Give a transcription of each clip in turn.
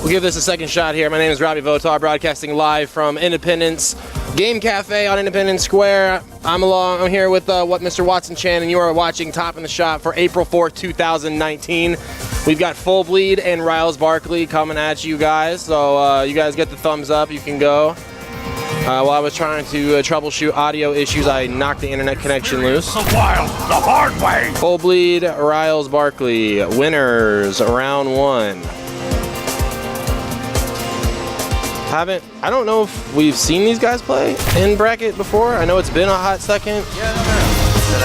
We'll give this a second shot here. My name is Robbie Votar, broadcasting live from Independence Game Cafe on Independence Square. I'm here with what Mr. Watson Chan, and you are watching Top in the Shop for April 4th, 2019. We've got Full Bleed and Riles Barkley coming at you guys. So you guys get the thumbs up. You can go. While I was trying to troubleshoot audio issues, I knocked the internet connection loose. The wild, the hard way. Full Bleed, Riles Barkley, winners, round 1. I don't know if we've seen these guys play in bracket before. I know it's been a hot second. Yeah, I don't know that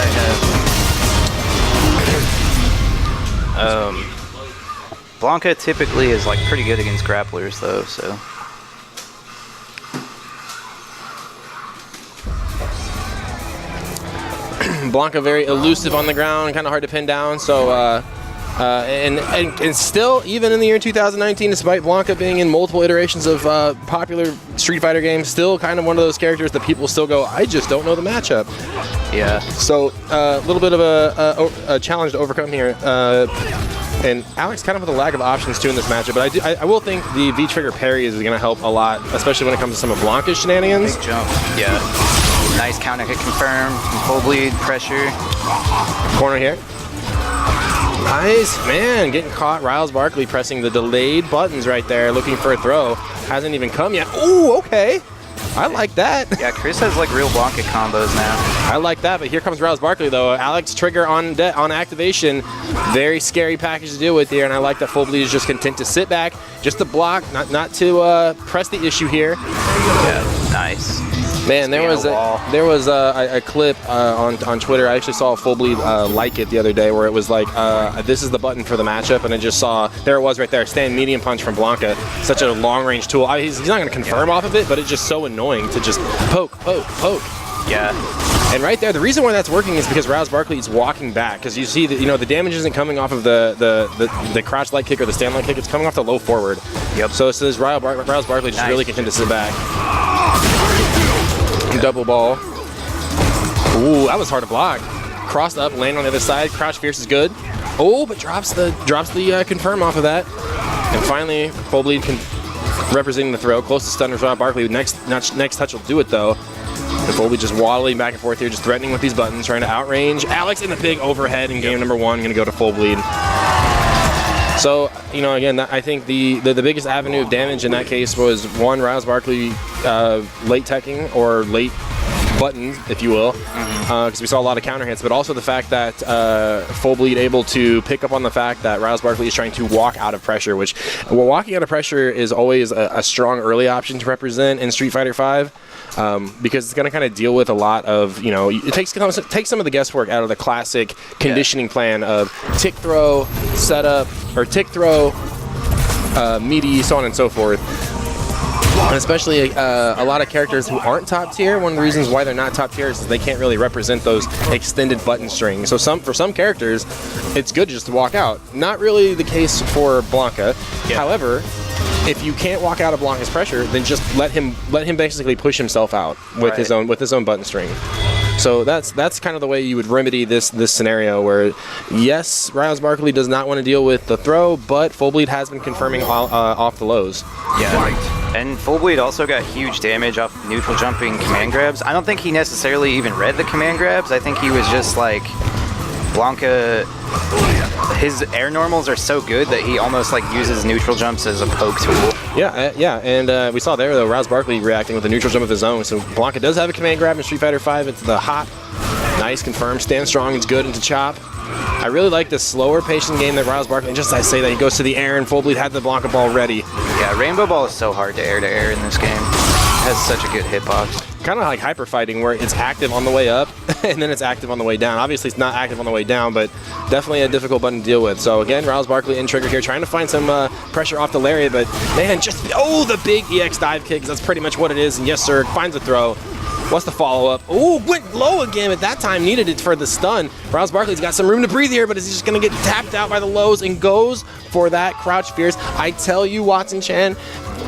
I have. Blanca typically is like pretty good against grapplers though, so. Blanca very elusive on the ground, kind of hard to pin down. So, and still, even in the year 2019, despite Blanca being in multiple iterations of popular Street Fighter games, still kind of one of those characters that people still go, I just don't know the matchup. Yeah. So, a little bit of a challenge to overcome here. And Alex kind of with a lack of options too in this matchup, but I will think the V-trigger parry is going to help a lot, especially when it comes to some of Blanca's shenanigans. Big jump, yeah. Nice counter hit confirmed, Full Bleed, pressure. Corner here. Nice, man, getting caught. Riles Barkley pressing the delayed buttons right there, looking for a throw. Hasn't even come yet. Ooh, okay. I like that. Yeah, Chris has like real Blanca combos now. I like that, but here comes Riles Barkley though. Alex trigger on activation. Very scary package to deal with here, and I like that Full Bleed is just content to sit back, just to block, not to press the issue here. Yeah, nice. Man, there was a clip on Twitter. I actually saw Full Bleed like it the other day, where it was like, this is the button for the matchup, and I just saw, there it was right there, stand medium punch from Blanca. Such a long-range tool. He's not going to confirm off of it, but it's just so annoying to just poke. Yeah. And right there, the reason why that's working is because Riles Barkley is walking back, because you see that the damage isn't coming off of the crouch light kick or the stand light kick. It's coming off the low forward. Yep. So it says Riles Barkley just really content to sit back. Double ball. Ooh, that was hard to block. Crossed up, land on the other side. Crouch fierce is good. Oh, but drops the confirm off of that. And finally, Full Bleed representing the throw. Close to stun Riles Barkley. Next touch will do it though. And Full Bleed just waddling back and forth here, just threatening with these buttons, trying to outrange Alex in the big overhead in game number 1. Going to go to Full Bleed. So, again, I think the biggest avenue of damage in that case was, one, Riles Barkley late teching or late button, if you will, because we saw a lot of counter hits, but also the fact that Full Bleed able to pick up on the fact that Riles Barkley is trying to walk out of pressure, which, walking out of pressure is always a strong early option to represent in Street Fighter V. Because it's going to kind of deal with a lot of, it takes some of the guesswork out of the classic conditioning plan of tick throw, setup, or tick throw, meaty, so on and so forth. And especially a lot of characters who aren't top tier, one of the reasons why they're not top tier is they can't really represent those extended button strings. So for some characters, it's good just to walk out. Not really the case for Blanca. Yeah. However, if you can't walk out of Blanca's pressure, then just let him basically push himself out with his own button string. So that's kind of the way you would remedy this scenario where, yes, Riles Barkley does not want to deal with the throw, but Full Bleed has been confirming off the lows. Yeah. And Full Bleed also got huge damage off neutral jumping command grabs. I don't think he necessarily even read the command grabs. I think he was just like, Blanca, his air normals are so good that he almost like uses neutral jumps as a poke tool. Yeah, and we saw there though Riles Barkley reacting with a neutral jump of his own. So Blanca does have a command grab in Street Fighter V. It's the hop, nice, confirmed, stand strong, it's good into chop. I really like this slower, patient game that Riles Barkley, and just as I say that, he goes to the air and Full Bleed had the Blanca ball ready. Yeah, Rainbow Ball is so hard to air in this game. It has such a good hitbox. Kind of like hyper fighting where it's active on the way up and then it's active on the way down. Obviously it's not active on the way down, but definitely a difficult button to deal with. So again, Riles Barkley in trigger here, trying to find some pressure off the lariat, but man, the big EX dive kick, that's pretty much what it is. And yes sir, finds a throw. What's the follow-up? Oh, went low again. At that time, needed it for the stun. Riles Barkley's got some room to breathe here, but is he just going to get tapped out by the lows and goes for that crouch fierce? I tell you, Watson Chan,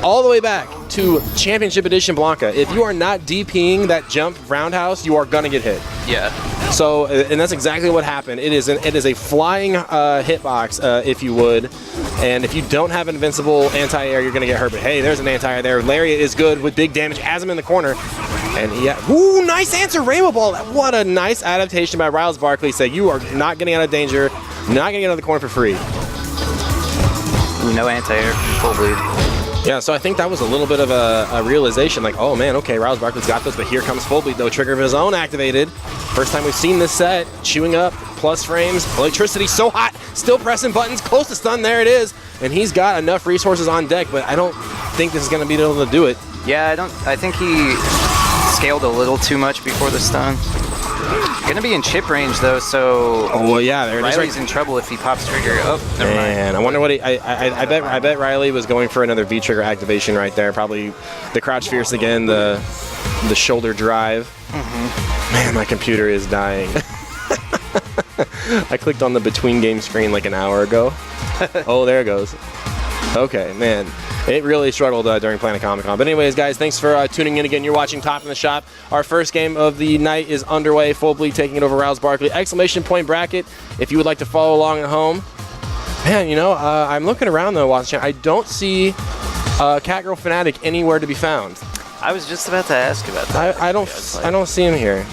all the way back to Championship Edition Blanca, if you are not DPing that jump roundhouse, you are going to get hit. Yeah. So, and that's exactly what happened. It is a flying hitbox, if you would. And if you don't have invincible anti-air, you're going to get hurt. But hey, there's an anti-air there. Lariat is good with big damage. Has him in the corner. And yeah, ooh, nice answer, Rainbow Ball. What a nice adaptation by Riles Barkley. Say you are not getting out of danger, not getting out of the corner for free. No anti-air, full bleed. Yeah, so I think that was a little bit of a realization, like, oh man, okay, Riles Barkley's got this, but here comes full bleed though, trigger of his own activated. First time we've seen this set, chewing up, plus frames, electricity so hot, still pressing buttons, close to stun, there it is. And he's got enough resources on deck, but I don't think this is gonna be able to do it. Yeah, I think he scaled a little too much before the stun. Gonna be in chip range though, so oh yeah, there it is. Riley's in trouble if he pops trigger. Oh, never mind. Man, I wonder what I bet Riley was going for another V trigger activation right there. Probably the crouch fierce again, the shoulder drive. Man, my computer is dying. I clicked on the between game screen like an hour ago. Oh, there it goes. Okay, man. It really struggled during Planet Comic-Con. But anyways, guys, thanks for tuning in again. You're watching Top in the Shop. Our first game of the night is underway. Full bleed taking it over Riles Barkley. Exclamation point bracket if you would like to follow along at home. Man, you know, I'm looking around, though, watching. I don't see Catgirl Fanatic anywhere to be found. I was just about to ask about that. I don't see him here.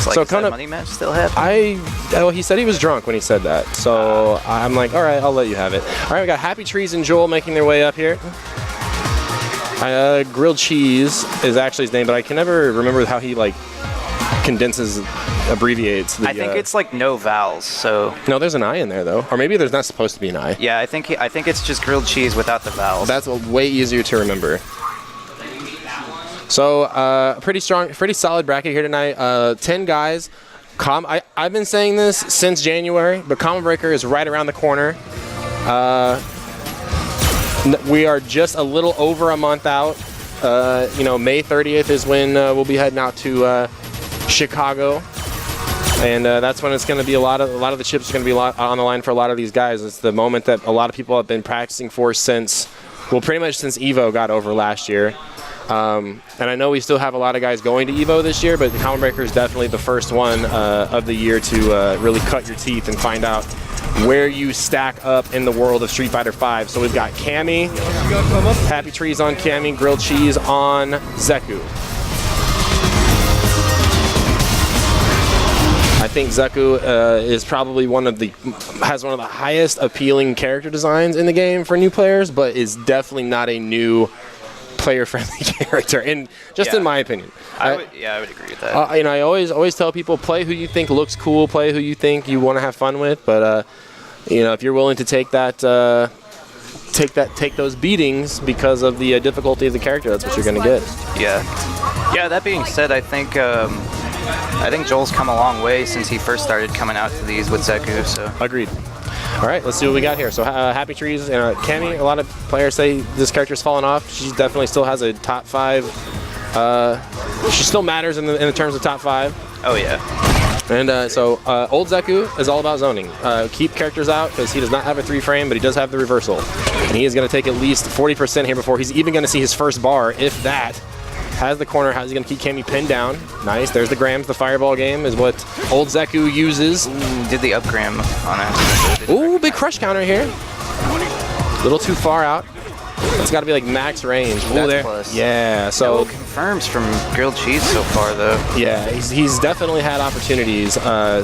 Like, so is kind that of money match still happening? Well, he said he was drunk when he said that. So I'm like, all right, I'll let you have it. All right, we got Happy Trees and Joel making their way up here. Grilled Cheese is actually his name, but I can never remember how he like abbreviates. I think it's like no vowels. So no, there's an I in there though, or maybe there's not supposed to be an I. Yeah, I think it's just grilled cheese without the vowels. That's way easier to remember. So pretty strong, pretty solid bracket here tonight. 10 guys. I've been saying this since January, but Combo Breaker is right around the corner. We are just a little over a month out. You know, May 30th is when we'll be heading out to Chicago, and that's when it's going to be a lot of the chips are going to be on the line for a lot of these guys. It's the moment that a lot of people have been practicing for since, well, pretty much since Evo got over last year. And I know we still have a lot of guys going to Evo this year, but the Combo Breaker is definitely the first one of the year to really cut your teeth and find out where you stack up in the world of Street Fighter V. So we've got Cammy, Happy Trees on Cammy, Grilled Cheese on Zeku. I think Zeku is probably has one of the highest appealing character designs in the game for new players, but is definitely not a new player-friendly character, and just in my opinion. I would agree with that. You know, I always tell people, play who you think looks cool, play who you think you want to have fun with, but you know, if you're willing to take those beatings because of the difficulty of the character, that's what you're going to get. Yeah. That being said, I think Joel's come a long way since he first started coming out to these with Zeku. So agreed. All right, let's see what we got here. So Happy Trees, Cammy, a lot of players say this character's fallen off. She definitely still has a top 5. She still matters in the terms of top 5. Oh yeah. And so old Zeku is all about zoning. Keep characters out because he does not have a 3-frame, but he does have the reversal. And he is going to take at least 40% here before he's even going to see his first bar, if that. Has the corner. How's he going to keep Cammy pinned down? Nice. There's the grams. The fireball game is what old Zeku uses. Did the up gram on it. Ooh, big crush counter here. A little too far out. It's got to be like max range. Ooh, there. Plus. Yeah. So confirms from Grilled Cheese so far though. Yeah, he's definitely had opportunities.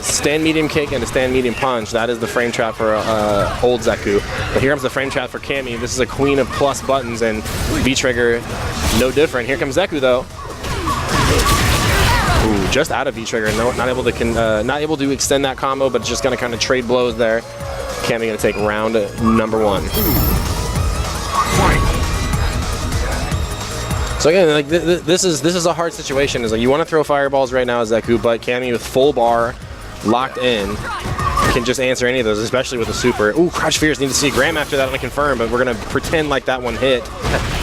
Stand medium kick and a stand medium punch. That is the frame trap for old Zeku. But here comes the frame trap for Cammy. This is a queen of plus buttons, and V-trigger no different. Here comes Zeku though. Ooh, just out of V-trigger. No, not able to extend that combo, but just gonna kind of trade blows there. Cammy gonna take round number 1. So again, like this is a hard situation. Is like you want to throw fireballs right now as Zeku, but Cammy with full bar locked in can just answer any of those, especially with a super. Ooh, crouch fierce. Need to see Graham after that on a confirm, but we're gonna pretend like that one hit.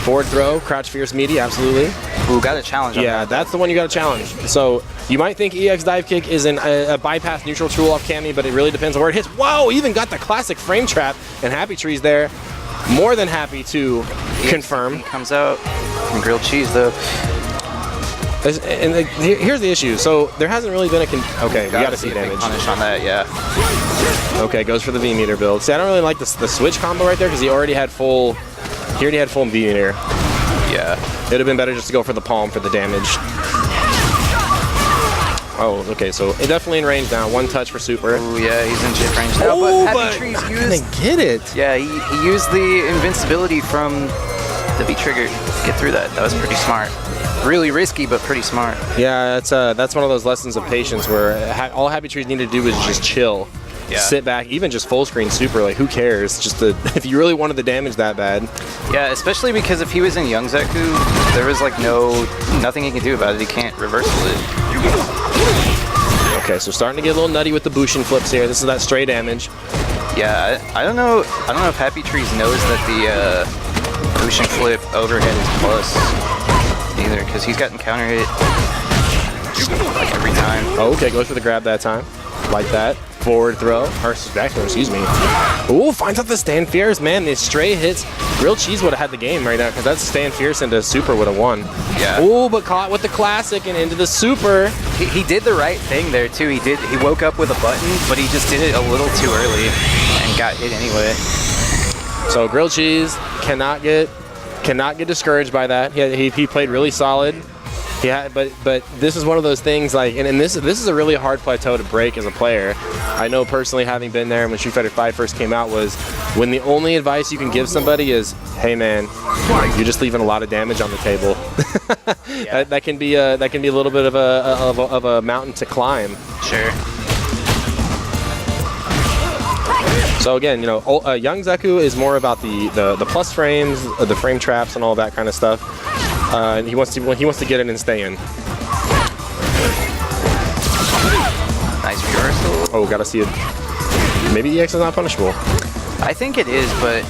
Forward throw, crouch fierce meaty, absolutely. Ooh, got a challenge. Yeah, that's the one you got to challenge. So you might think EX dive kick is a bypass neutral tool off Cammy, but it really depends on where it hits. Whoa, even got the classic frame trap, and Happy Trees there. More than happy to confirm. Comes out from Grilled Cheese though. And like, here's the issue. So there hasn't really been a okay. We gotta see damage. Punish on that, yeah. Okay, goes for the V meter build. See, I don't really like the switch combo right there because he already had full. He already had full V meter. Yeah. It'd have been better just to go for the palm for the damage. Oh, okay. So it definitely in range now. One touch for super. Oh yeah, he's in chip range now. Oh, but Happy Trees used. Get it. Yeah, he used the invincibility from the V trigger to get through that. That was pretty smart. Really risky, but pretty smart. Yeah, that's one of those lessons of patience where all Happy Trees need to do is just chill, sit back, even just full screen super. Like, who cares? Just if you really wanted the damage that bad. Yeah, especially because if he was in Young Zeku, there was like nothing he can do about it. He can't reversal it. Okay, so starting to get a little nutty with the Bushin flips here. This is that stray damage. Yeah, I don't know if Happy Trees knows that the Bushin flip overhead is plus either, because he's gotten counter hit like every time. Oh, okay, goes for the grab that time. Like that. Forward throw. Or back throw, excuse me. Ooh, finds out the stand fierce. Man, these stray hits. Grilled Cheese would have had the game right now because that stand fierce into super would have won. Yeah. Ooh, but caught with the classic and into the super. He did the right thing there too. He woke up with a button, but he just did it a little too early and got hit anyway. So Grilled Cheese cannot get discouraged by that. He played really solid. Yeah, but this is one of those things like, and this is a really hard plateau to break as a player. I know personally, having been there when Street Fighter V first came out, was when the only advice you can give somebody is, hey man, you're just leaving a lot of damage on the table. Yeah. that can be a little bit of a mountain to climb. Sure. So again, you know, Young Zeku is more about the plus frames, the frame traps, and all that kind of stuff. And he wants to get in and stay in. Nice reversal. Oh, gotta see it. Maybe EX is not punishable. I think it is, but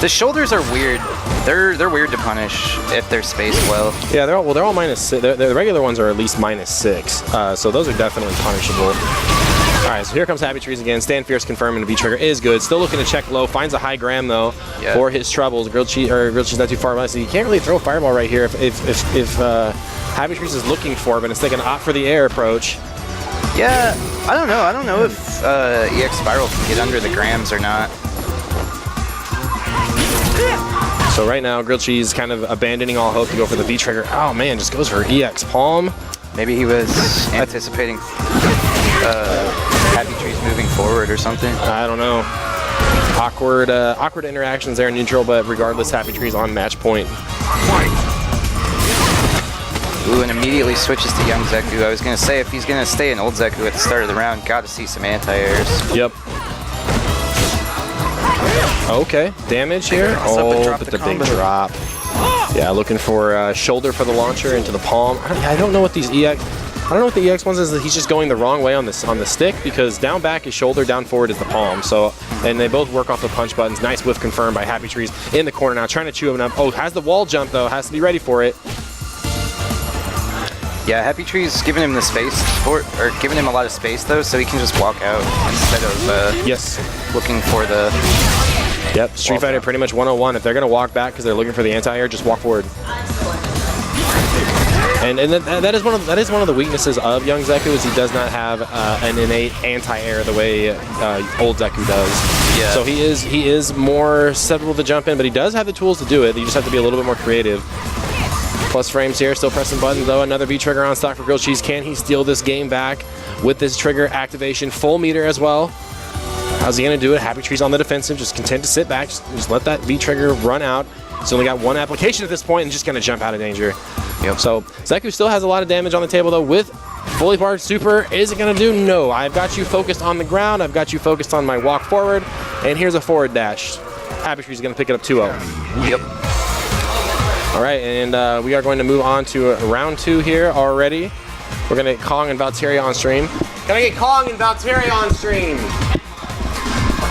the shoulders are weird. They're weird to punish if they're spaced well. Yeah, they're all -6. The regular ones are at least -6. So those are definitely punishable. All right, so here comes Happy Trees again. Stand fierce confirming the V trigger is good. Still looking to check low. Finds a high gram though for his troubles. Grilled Cheese not too far away, so you can't really throw a fireball right here if Happy Trees is looking for it, but it's like an opt for the air approach. Yeah, I don't know. I don't know if EX Spiral can get under the grams or not. So right now, Grilled Cheese kind of abandoning all hope to go for the V trigger. Oh man, just goes for EX palm. Maybe he was anticipating Happy Trees moving forward or something. I don't know. Awkward interactions there in neutral, but regardless, Happy Trees on match point. Ooh, and immediately switches to Young Zeku. I was gonna say, if he's gonna stay in Old Zeku at the start of the round, gotta see some anti-airs. Yep. Okay, damage here. Oh, but the big drop. Yeah, looking for shoulder for the launcher into the palm. I don't know what these EX. I don't know what the EX ones is. That he's just going the wrong way on the stick, because down back is shoulder, down forward is the palm. So, and they both work off the punch buttons. Nice whiff confirmed by Happy Trees in the corner now, trying to chew him up. Oh, has the wall jump though. Has to be ready for it. Yeah, Happy Trees giving him the space giving him a lot of space though, so he can just walk out instead of looking for the. Yep, Street Fighter pretty much 101. If they're gonna walk back because they're looking for the anti-air, just walk forward. And that is one of the weaknesses of Young Zeku, is he does not have an innate anti-air the way old Zeku does. Yeah. So he is more susceptible to jump in, but he does have the tools to do it. You just have to be a little bit more creative. Plus frames here, still pressing buttons though. Another V trigger on stock for Grilled Cheese. Can he steal this game back with this trigger activation? Full meter as well. How's he gonna do it? Happy Trees on the defensive, just content to sit back, just let that V trigger run out. He's only got one application at this point and just gonna jump out of danger. Yep. So Zeku still has a lot of damage on the table though with fully powered super. Is it gonna do? No. I've got you focused on the ground. I've got you focused on my walk forward. And here's a forward dash. Happy Trees is gonna pick it up 2-0. Yep. All right, and we are going to move on to round 2 here already. We're gonna get Kong and Valtteri on stream. Gonna get Kong and Valtteri on stream.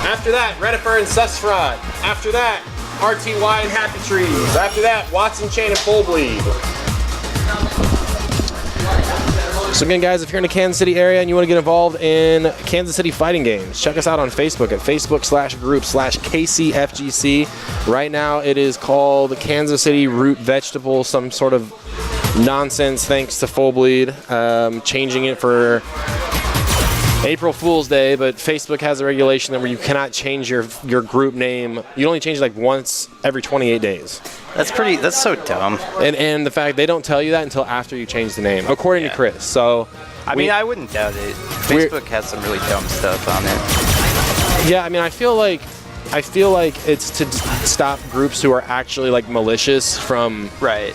After that, Redifer and Susfrod. After that, RTY and Happy Trees. After that, Watson Chain and Full Bleed. So again, guys, if you're in the Kansas City area and you want to get involved in Kansas City fighting games, check us out on Facebook at facebook.com/group/KCFGC. Right now, it is called Kansas City Root Vegetable, some sort of nonsense thanks to Full Bleed, changing it for April Fool's Day, but Facebook has a regulation that where you cannot change your group name. You only change it like once every 28 days. That's so dumb. And the fact they don't tell you that until after you change the name, according to Chris. So I mean, I wouldn't doubt it. Facebook has some really dumb stuff on it. Yeah, I mean, I feel like it's to stop groups who are actually like malicious from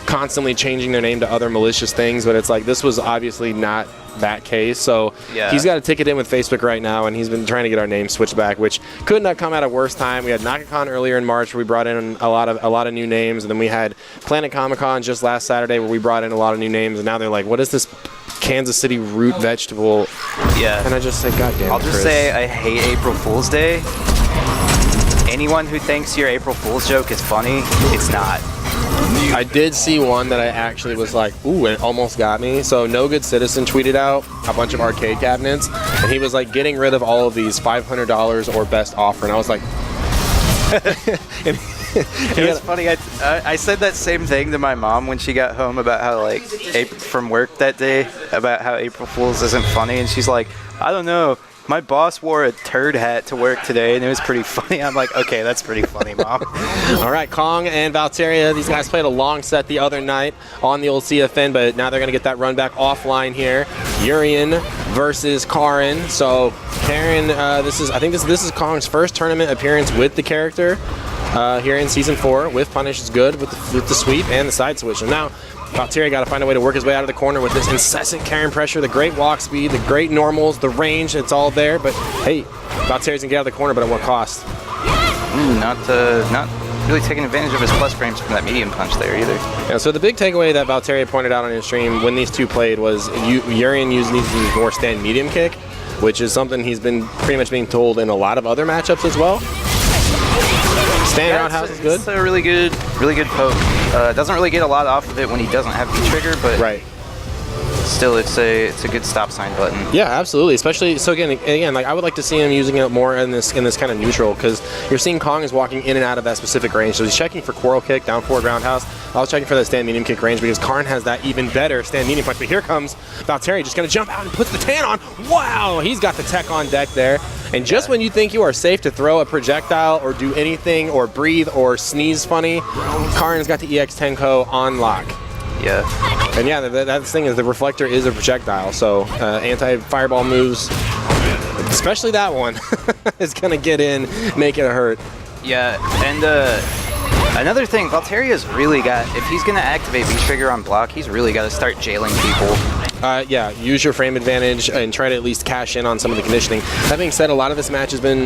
constantly changing their name to other malicious things, but it's like this was obviously not that case, so he's got a ticket in with Facebook right now, and he's been trying to get our name switched back, which could not come at a worse time. We had NakaCon earlier in March where we brought in a lot of new names, and then we had Planet Comic-Con just last Saturday where we brought in a lot of new names, and now they're like, what is this Kansas City root vegetable? Yeah. And I just say, God damn it, I'll just Chris. say I hate April Fool's Day. Anyone who thinks your April Fool's joke is funny, it's not. I did see one that I actually was like, ooh, it almost got me. So No Good Citizen tweeted out a bunch of arcade cabinets, and he was like getting rid of all of these $500 or best offer, and I was like, it was funny. I said that same thing to my mom when she got home about how like from work that day about how April Fool's isn't funny, and she's like, I don't know. My boss wore a turd hat to work today, and it was pretty funny. I'm like, okay, that's pretty funny, Mom. All right, Kong and Valteria, these guys played a long set the other night on the old CFN, but now they're going to get that run back offline here. Urian versus Karen. So Karen, I think this is Kong's first tournament appearance with the character here in Season 4 with Punish is good with the sweep and the side switch. And now Valteria got to find a way to work his way out of the corner with this incessant Karen pressure, the great walk speed, the great normals, the range, it's all there. But hey, Valteria's gonna get out of the corner, but at what cost? Not really taking advantage of his plus frames from that medium punch there either. Yeah, so the big takeaway that Valteria pointed out on his stream when these two played was Urian needs to use more stand medium kick, which is something he's been pretty much being told in a lot of other matchups as well. Stand roundhouse is good. It's a really good poke. Doesn't really get a lot off of it when he doesn't have the trigger, but still, it's a good stop sign button. Yeah, absolutely. Especially so again, like I would like to see him using it more in this kind of neutral, because you're seeing Kong is walking in and out of that specific range. So he's checking for quarrel kick, down forward roundhouse. I was checking for that stand medium kick range because Karn has that even better stand medium punch. But here comes Valteria, just gonna jump out and puts the tan on. Wow, he's got the tech on deck there. And just when you think you are safe to throw a projectile or do anything or breathe or sneeze funny, Karn's got the EX10 on lock. Yeah. And yeah, that's the thing is the reflector is a projectile, so anti-fireball moves, especially that one, is going to get in, make it hurt. Yeah, and another thing, Valteria's really got, if he's going to activate V-Trigger on block, he's really got to start jailing people. Yeah, use your frame advantage and try to at least cash in on some of the conditioning. That being said, a lot of this match has been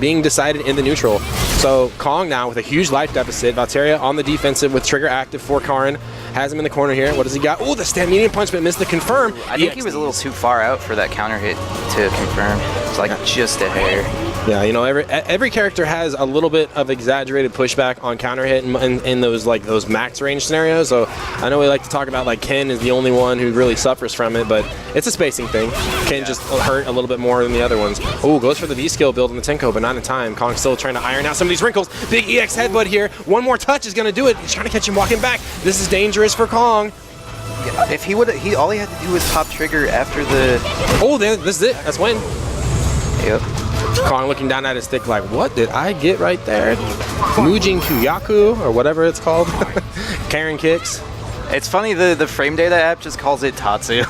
being decided in the neutral. So Kong now with a huge life deficit. Valteria on the defensive with trigger active for Karn. Has him in the corner here. What does he got? Oh, the stand medium punch, but missed the confirm. I think he was a little too far out for that counter hit to confirm. It's like just a hair. Yeah, you know, every character has a little bit of exaggerated pushback on counter hit in those max range scenarios. So I know we like to talk about like Ken is the only one who really suffers from it, but it's a spacing thing. Ken just hurt a little bit more than the other ones. Oh, goes for the V skill build in the Tenko, but not in time. Kong's still trying to iron out some of these wrinkles. Big EX headbutt here. One more touch is going to do it. He's trying to catch him walking back. This is dangerous for Kong. Yeah, if he would, all he had to do was pop trigger after the. Oh, this is it. That's win. Yep. Kong looking down at his stick like, what did I get right there? Mujin Kuyaku, or whatever it's called. Karen kicks. It's funny, the frame data app just calls it Tatsu.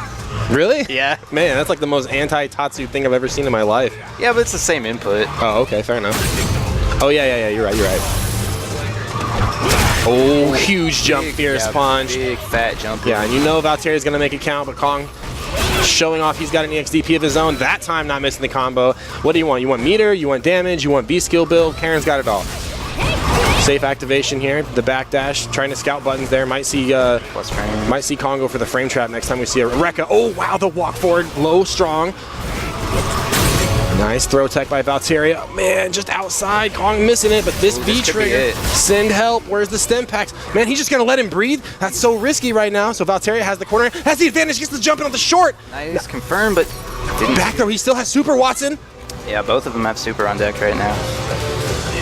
Really? Yeah. Man, that's like the most anti-Tatsu thing I've ever seen in my life. Yeah, but it's the same input. Oh, okay, fair enough. Oh, yeah, you're right. Oh, huge jump, fierce punch. Big fat jump. Yeah, and you know Valteria's going to make it count, but Kong showing off he's got an EXDP of his own. That time not missing the combo. What do you want? You want meter, you want damage, you want B-skill build. Karen's got it all. Safe activation here. The backdash, trying to scout buttons there. Might see Kong go for the frame trap next time we see a Rekka. Oh, wow, the walk forward. Low, strong. Nice throw tech by Valteria. Man, just outside. Kong missing it, but this V-trigger. Send help. Where's the stem packs? Man, he's just going to let him breathe? That's so risky right now. So Valteria has the corner. Has the advantage. Gets the jump in on the short. Nice confirmed, but didn't. Back throw. He still has Super Watson. Yeah, both of them have Super on deck right now.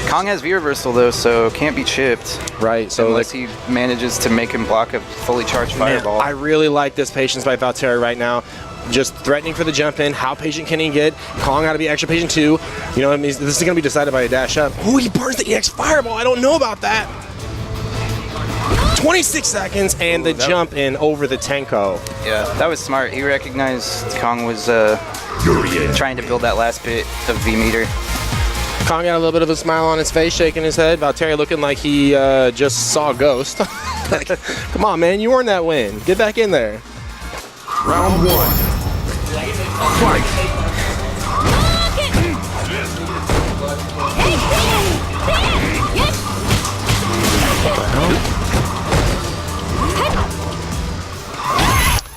Kong has V-reversal though, so can't be chipped. Right. So unless he manages to make him block a fully charged fireball. I really like this patience by Valtteri right now. Just threatening for the jump in. How patient can he get? Kong got to be extra patient too. You know, this is going to be decided by a dash up. Oh, he burns the EX fireball. I don't know about that. 26 seconds and the jump in over the Tenko. Yeah, that was smart. He recognized Kong was trying to build that last bit of V meter. Kong got a little bit of a smile on his face, shaking his head. Valtteri looking like he just saw a ghost. Like, come on, man, you earned that win. Get back in there. Round 1. Fight!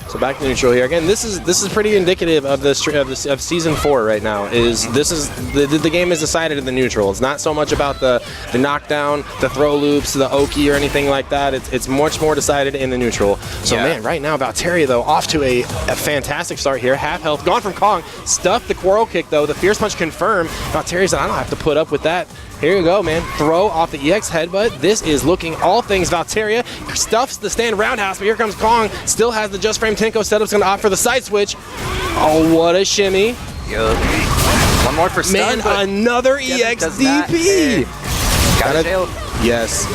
So back to neutral here again. This is pretty indicative of of season 4 right now. The game is decided in the neutral. It's not so much about the knockdown, the throw loops, the Oki or anything like that. It's much more decided in the neutral. So man, right now Valtteri though off to a fantastic start here. Half health gone from Kong. Stuffed the quarrel kick though. The fierce punch confirmed. Valtteri said, I don't have to put up with that. Here you go, man. Throw off the EX headbutt. This is looking all things Valtteri. Stuffs the stand roundhouse, but here comes Kong. Still has the just frame Tenko setup's gonna opt for the side switch. Oh, what a shimmy. Yo. One more for stun. Man, another EX DP. Got it. Yes.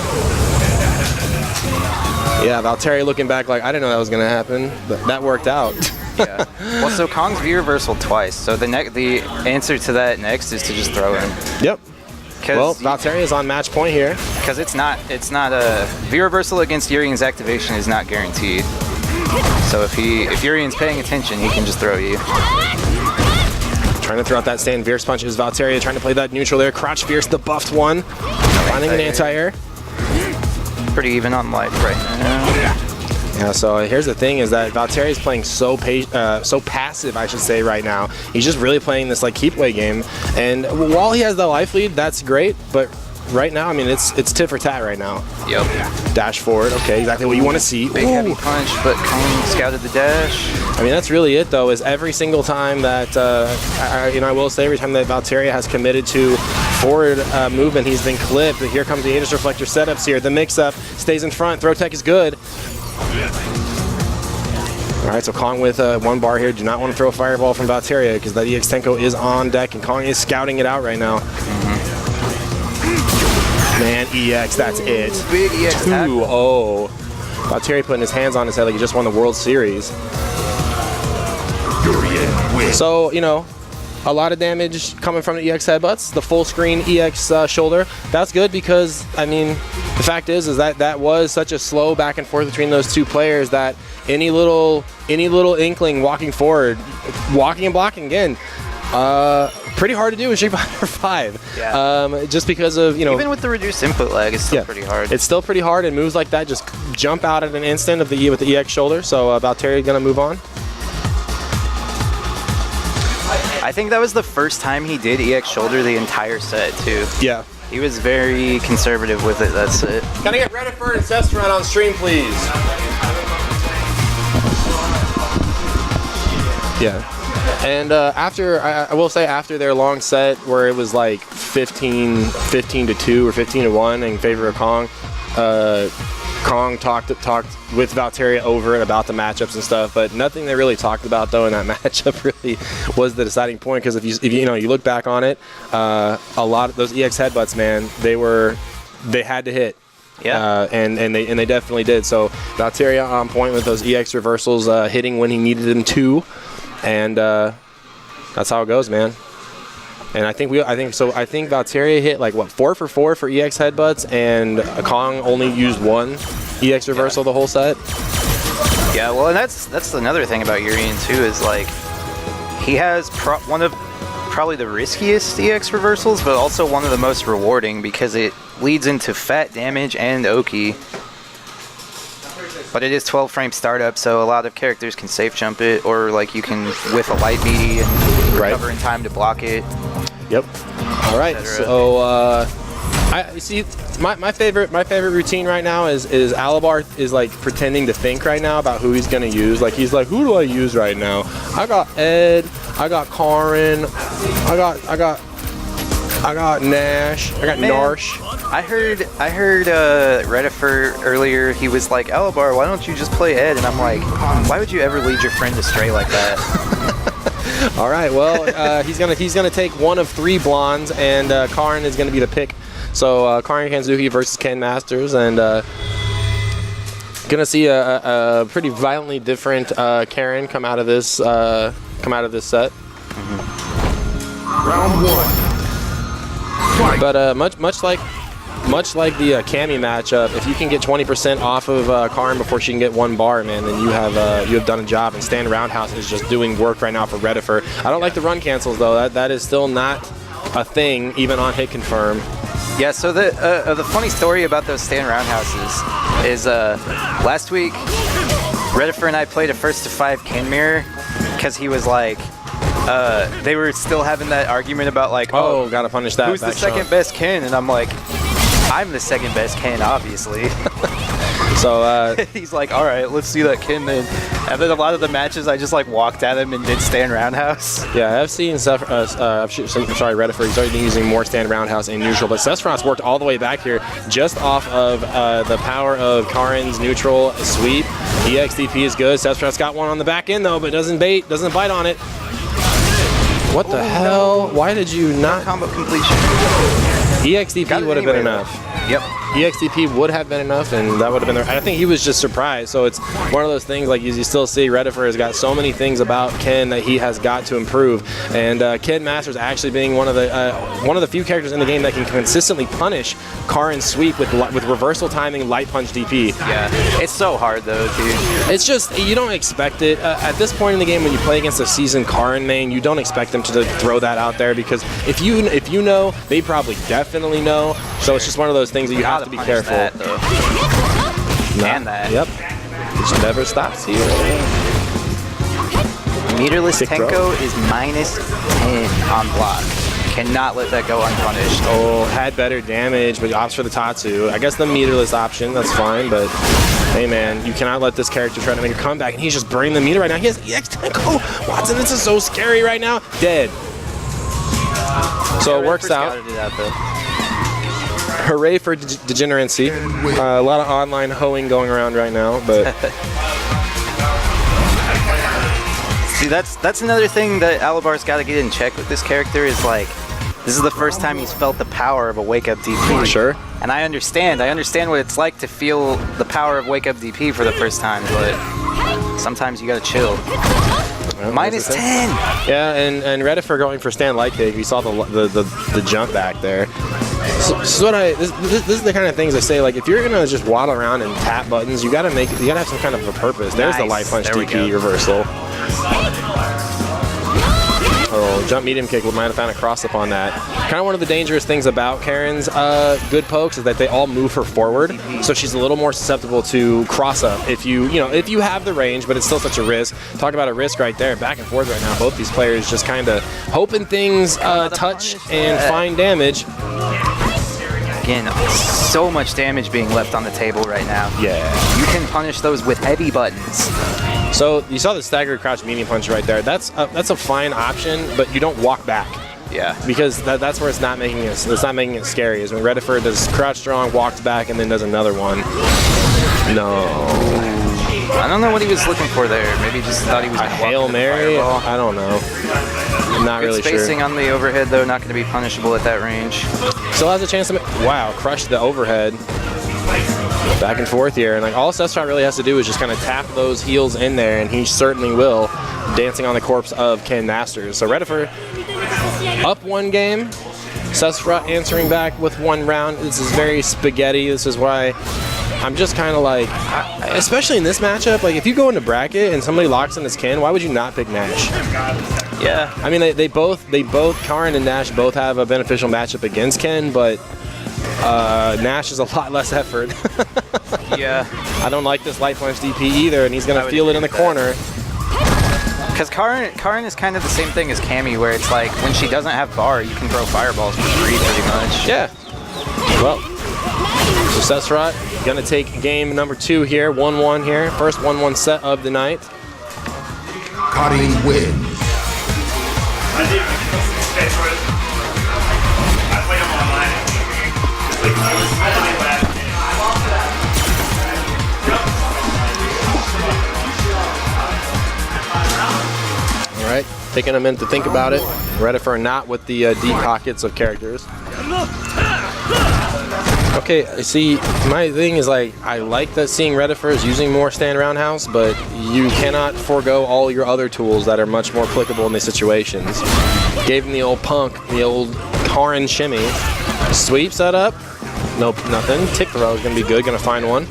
Yeah, Valtteri looking back like, I didn't know that was gonna happen, but that worked out. Yeah. Well, so Kong's V-reversal twice. So the answer to that next is to just throw him. Yep. Well, Valtteri is on match point here. Because it's not a V-reversal against Urien's activation is not guaranteed. So if Urien's paying attention, he can just throw you. Trying to throw out that stand fierce punch is Valtteri trying to play that neutral there. Crouch fierce, the buffed one. Finding an anti-air. Pretty even on life right now. Yeah, so here's the thing is that Valtteri is playing so passive, I should say, right now. He's just really playing this like keep away game. And while he has the life lead, that's great. But right now, I mean, it's tit for tat right now. Yep. Dash forward. Okay, exactly what you want to see. Big heavy punch, but Kong scouted the dash. I mean, that's really it, though, is every single time that, I will say, every time that Valtteri has committed to forward movement, he's been clipped. Here comes the Aegis Reflector setups here. The mix-up stays in front. Throw tech is good. All right, so Kong with one bar here. Do not want to throw a fireball from Valtteri because that EX Tenko is on deck, and Kong is scouting it out right now. Man, EX, that's it. Big EX 2-0. Valtteri putting his hands on his head like he just won the World Series. So, you know, a lot of damage coming from the EX headbutts. The full screen EX shoulder. That's good because, I mean, the fact is that was such a slow back and forth between those two players that any little inkling walking forward, walking and blocking again, pretty hard to do in Street Fighter 5. Yeah. Just because of, you know, even with the reduced input lag, it's still pretty hard. It's still pretty hard, and moves like that just jump out at an instant with the EX shoulder. So Valtteri gonna move on. I think that was the first time he did EX shoulder the entire set too. Yeah. He was very conservative with it. That's it. Can I get Reddifer and Cestron on stream, please? Yeah. And after, I will say, after their long set where it was like 15-2 or 15-1 in favor of Kong, Kong talked with Valtteri over it about the matchups and stuff, but nothing they really talked about though in that matchup really was the deciding point. Because if you look back on it, a lot of those EX headbutts, man, they had to hit. Yeah. And they definitely did. So Valtteri on point with those EX reversals, hitting when he needed them to, and that's how it goes, man. And I think Valtteri hit like what 4 for 4 for EX headbutts, and Kong only used one EX reversal the whole set. Yeah, well, and that's another thing about Urien too, is like he has one of probably the riskiest EX reversals, but also one of the most rewarding because it leads into fat damage and Oki. But it is 12 frame startup, so a lot of characters can safe jump it, or like you can whiff a light BD and recover in time to block it. Yep. All right. So I see my favorite routine right now is Alabar is like pretending to think right now about who he's gonna use. Like he's like, who do I use right now? I got Ed. I got Karin. I got I got Nash. I got Man. Narsh. I heard Redifer earlier. He was like, Alabar, why don't you just play Ed? And I'm like, why would you ever lead your friend astray like that? All right, well, he's gonna take one of 3 blondes, and Karn is gonna be the pick. So Karn Kanzuki versus Ken Masters, and gonna see a pretty violently different Karen come out of this set. Round 1. Fight. But much like the Cammy matchup, if you can get 20% off of Karn before she can get 1 bar, man, then you have done a job. And Stand Roundhouse is just doing work right now for Redifer. I don't like the run cancels though. That is still not a thing, even on hit confirm. Yeah, so the funny story about those stand roundhouses is last week, Redifer and I played a 1st to 5 Ken mirror because he was like, they were still having that argument about like, oh, gotta punish that. Who's the second best Ken? And I'm like, I'm the second best Ken, obviously. So he's like, all right, let's see that Ken then. And then a lot of the matches, I just like walked at him and did stand roundhouse. yeah, I've seen Redifer. He's already been using more stand roundhouse and neutral, but Sephiroth's worked all the way back here just off of the power of Karin's neutral sweep. EXDP is good. Sephiroth's got one on the back end though, but doesn't bite on it. What the hell? Why did you not? Combo completion. EXDP would have been enough. Yep. EXDP would have been enough, and that would have been there. I think he was just surprised. So it's one of those things, like you still see Redifer has got so many things about Ken that he has got to improve. And Ken Masters actually being one of the few characters in the game that can consistently punish Karin's sweep with reversal timing, light punch DP. Yeah, it's so hard though, dude. It's just, you don't expect it. At this point in the game, when you play against a seasoned Karin main, you don't expect them to throw that out there, because if you know, they probably definitely know. So it's just one of those things that you have to be careful. That, and that. Yep. It never stops here. Meterless Tenko is -10 on block. Cannot let that go unpunished. Oh, had better damage, but opts for the Tatsu. I guess the meterless option, that's fine, but hey man, you cannot let this character try to make a comeback, and he's just burning the meter right now. He has EX Tenko. Watson, this is so scary right now. Dead. So it works out. Hooray for degeneracy. A lot of online hoeing going around right now, but see, that's another thing that Alabar's got to get in check with this character, is like, this is the first time he's felt the power of a wake up DP. Sure. And I understand what it's like to feel the power of wake up DP for the first time, but sometimes you gotta chill. Well, -10. Yeah, and Redifer going for stand light kick. We saw the jump back there. So this is the kind of things I say, like, if you're gonna just waddle around and tap buttons, you gotta have some kind of a purpose. There's the light punch DP reversal. Oh, jump medium kick might have found a cross up on that. Kind of one of the dangerous things about Karen's good pokes is that they all move her forward, so she's a little more susceptible to cross up if you have the range, but it's still such a risk. Talk about a risk right there, back and forth right now. Both these players just kind of hoping things touch and find damage. Again, so much damage being left on the table right now. Yeah. You can punish those with heavy buttons. So you saw the staggered crouch medium punch right there. That's a fine option, but you don't walk back. Yeah. Because that's where it's not making it scary. Is when Redifer does crouch strong, walks back, and then does another one. No. I don't know what he was looking for there. Maybe he just thought he was going to Hail Mary? I don't know. I'm not really sure. Good spacing on the overhead, though, not going to be punishable at that range. Still has a chance to wow, crush the overhead. Back and forth here, and like all Sephiroth really has to do is just kind of tap those heels in there, and he certainly will, dancing on the corpse of Ken Masters. So Redifer up 1 game, Sephiroth answering back with 1 round. This is very spaghetti. This is why I'm just kind of like, especially in this matchup, like if you go into bracket and somebody locks in as Ken, why would you not pick Nash? Yeah. I mean, they both, Karin and Nash both have a beneficial matchup against Ken, but Nash is a lot less effort. Yeah. I don't like this light punch DP either, and he's going to feel it in the corner. Because Karin is kind of the same thing as Cammy, where it's like, when she doesn't have bar, you can throw fireballs for free pretty much. Yeah. Well, so Sephiroth going to take game number 2 here, 1-1 here. First 1-1 set of the night. Cutting wins. All right, taking a minute to think about it. Redifer not with the deep pockets of characters. Okay, see, my thing is like, I like that seeing Redifer is using more stand roundhouse, but you cannot forego all your other tools that are much more applicable in these situations. Gave him the old punk, the old Karnes shimmy. Sweep setup, nope, nothing. Tick throw is gonna be good, gonna find one.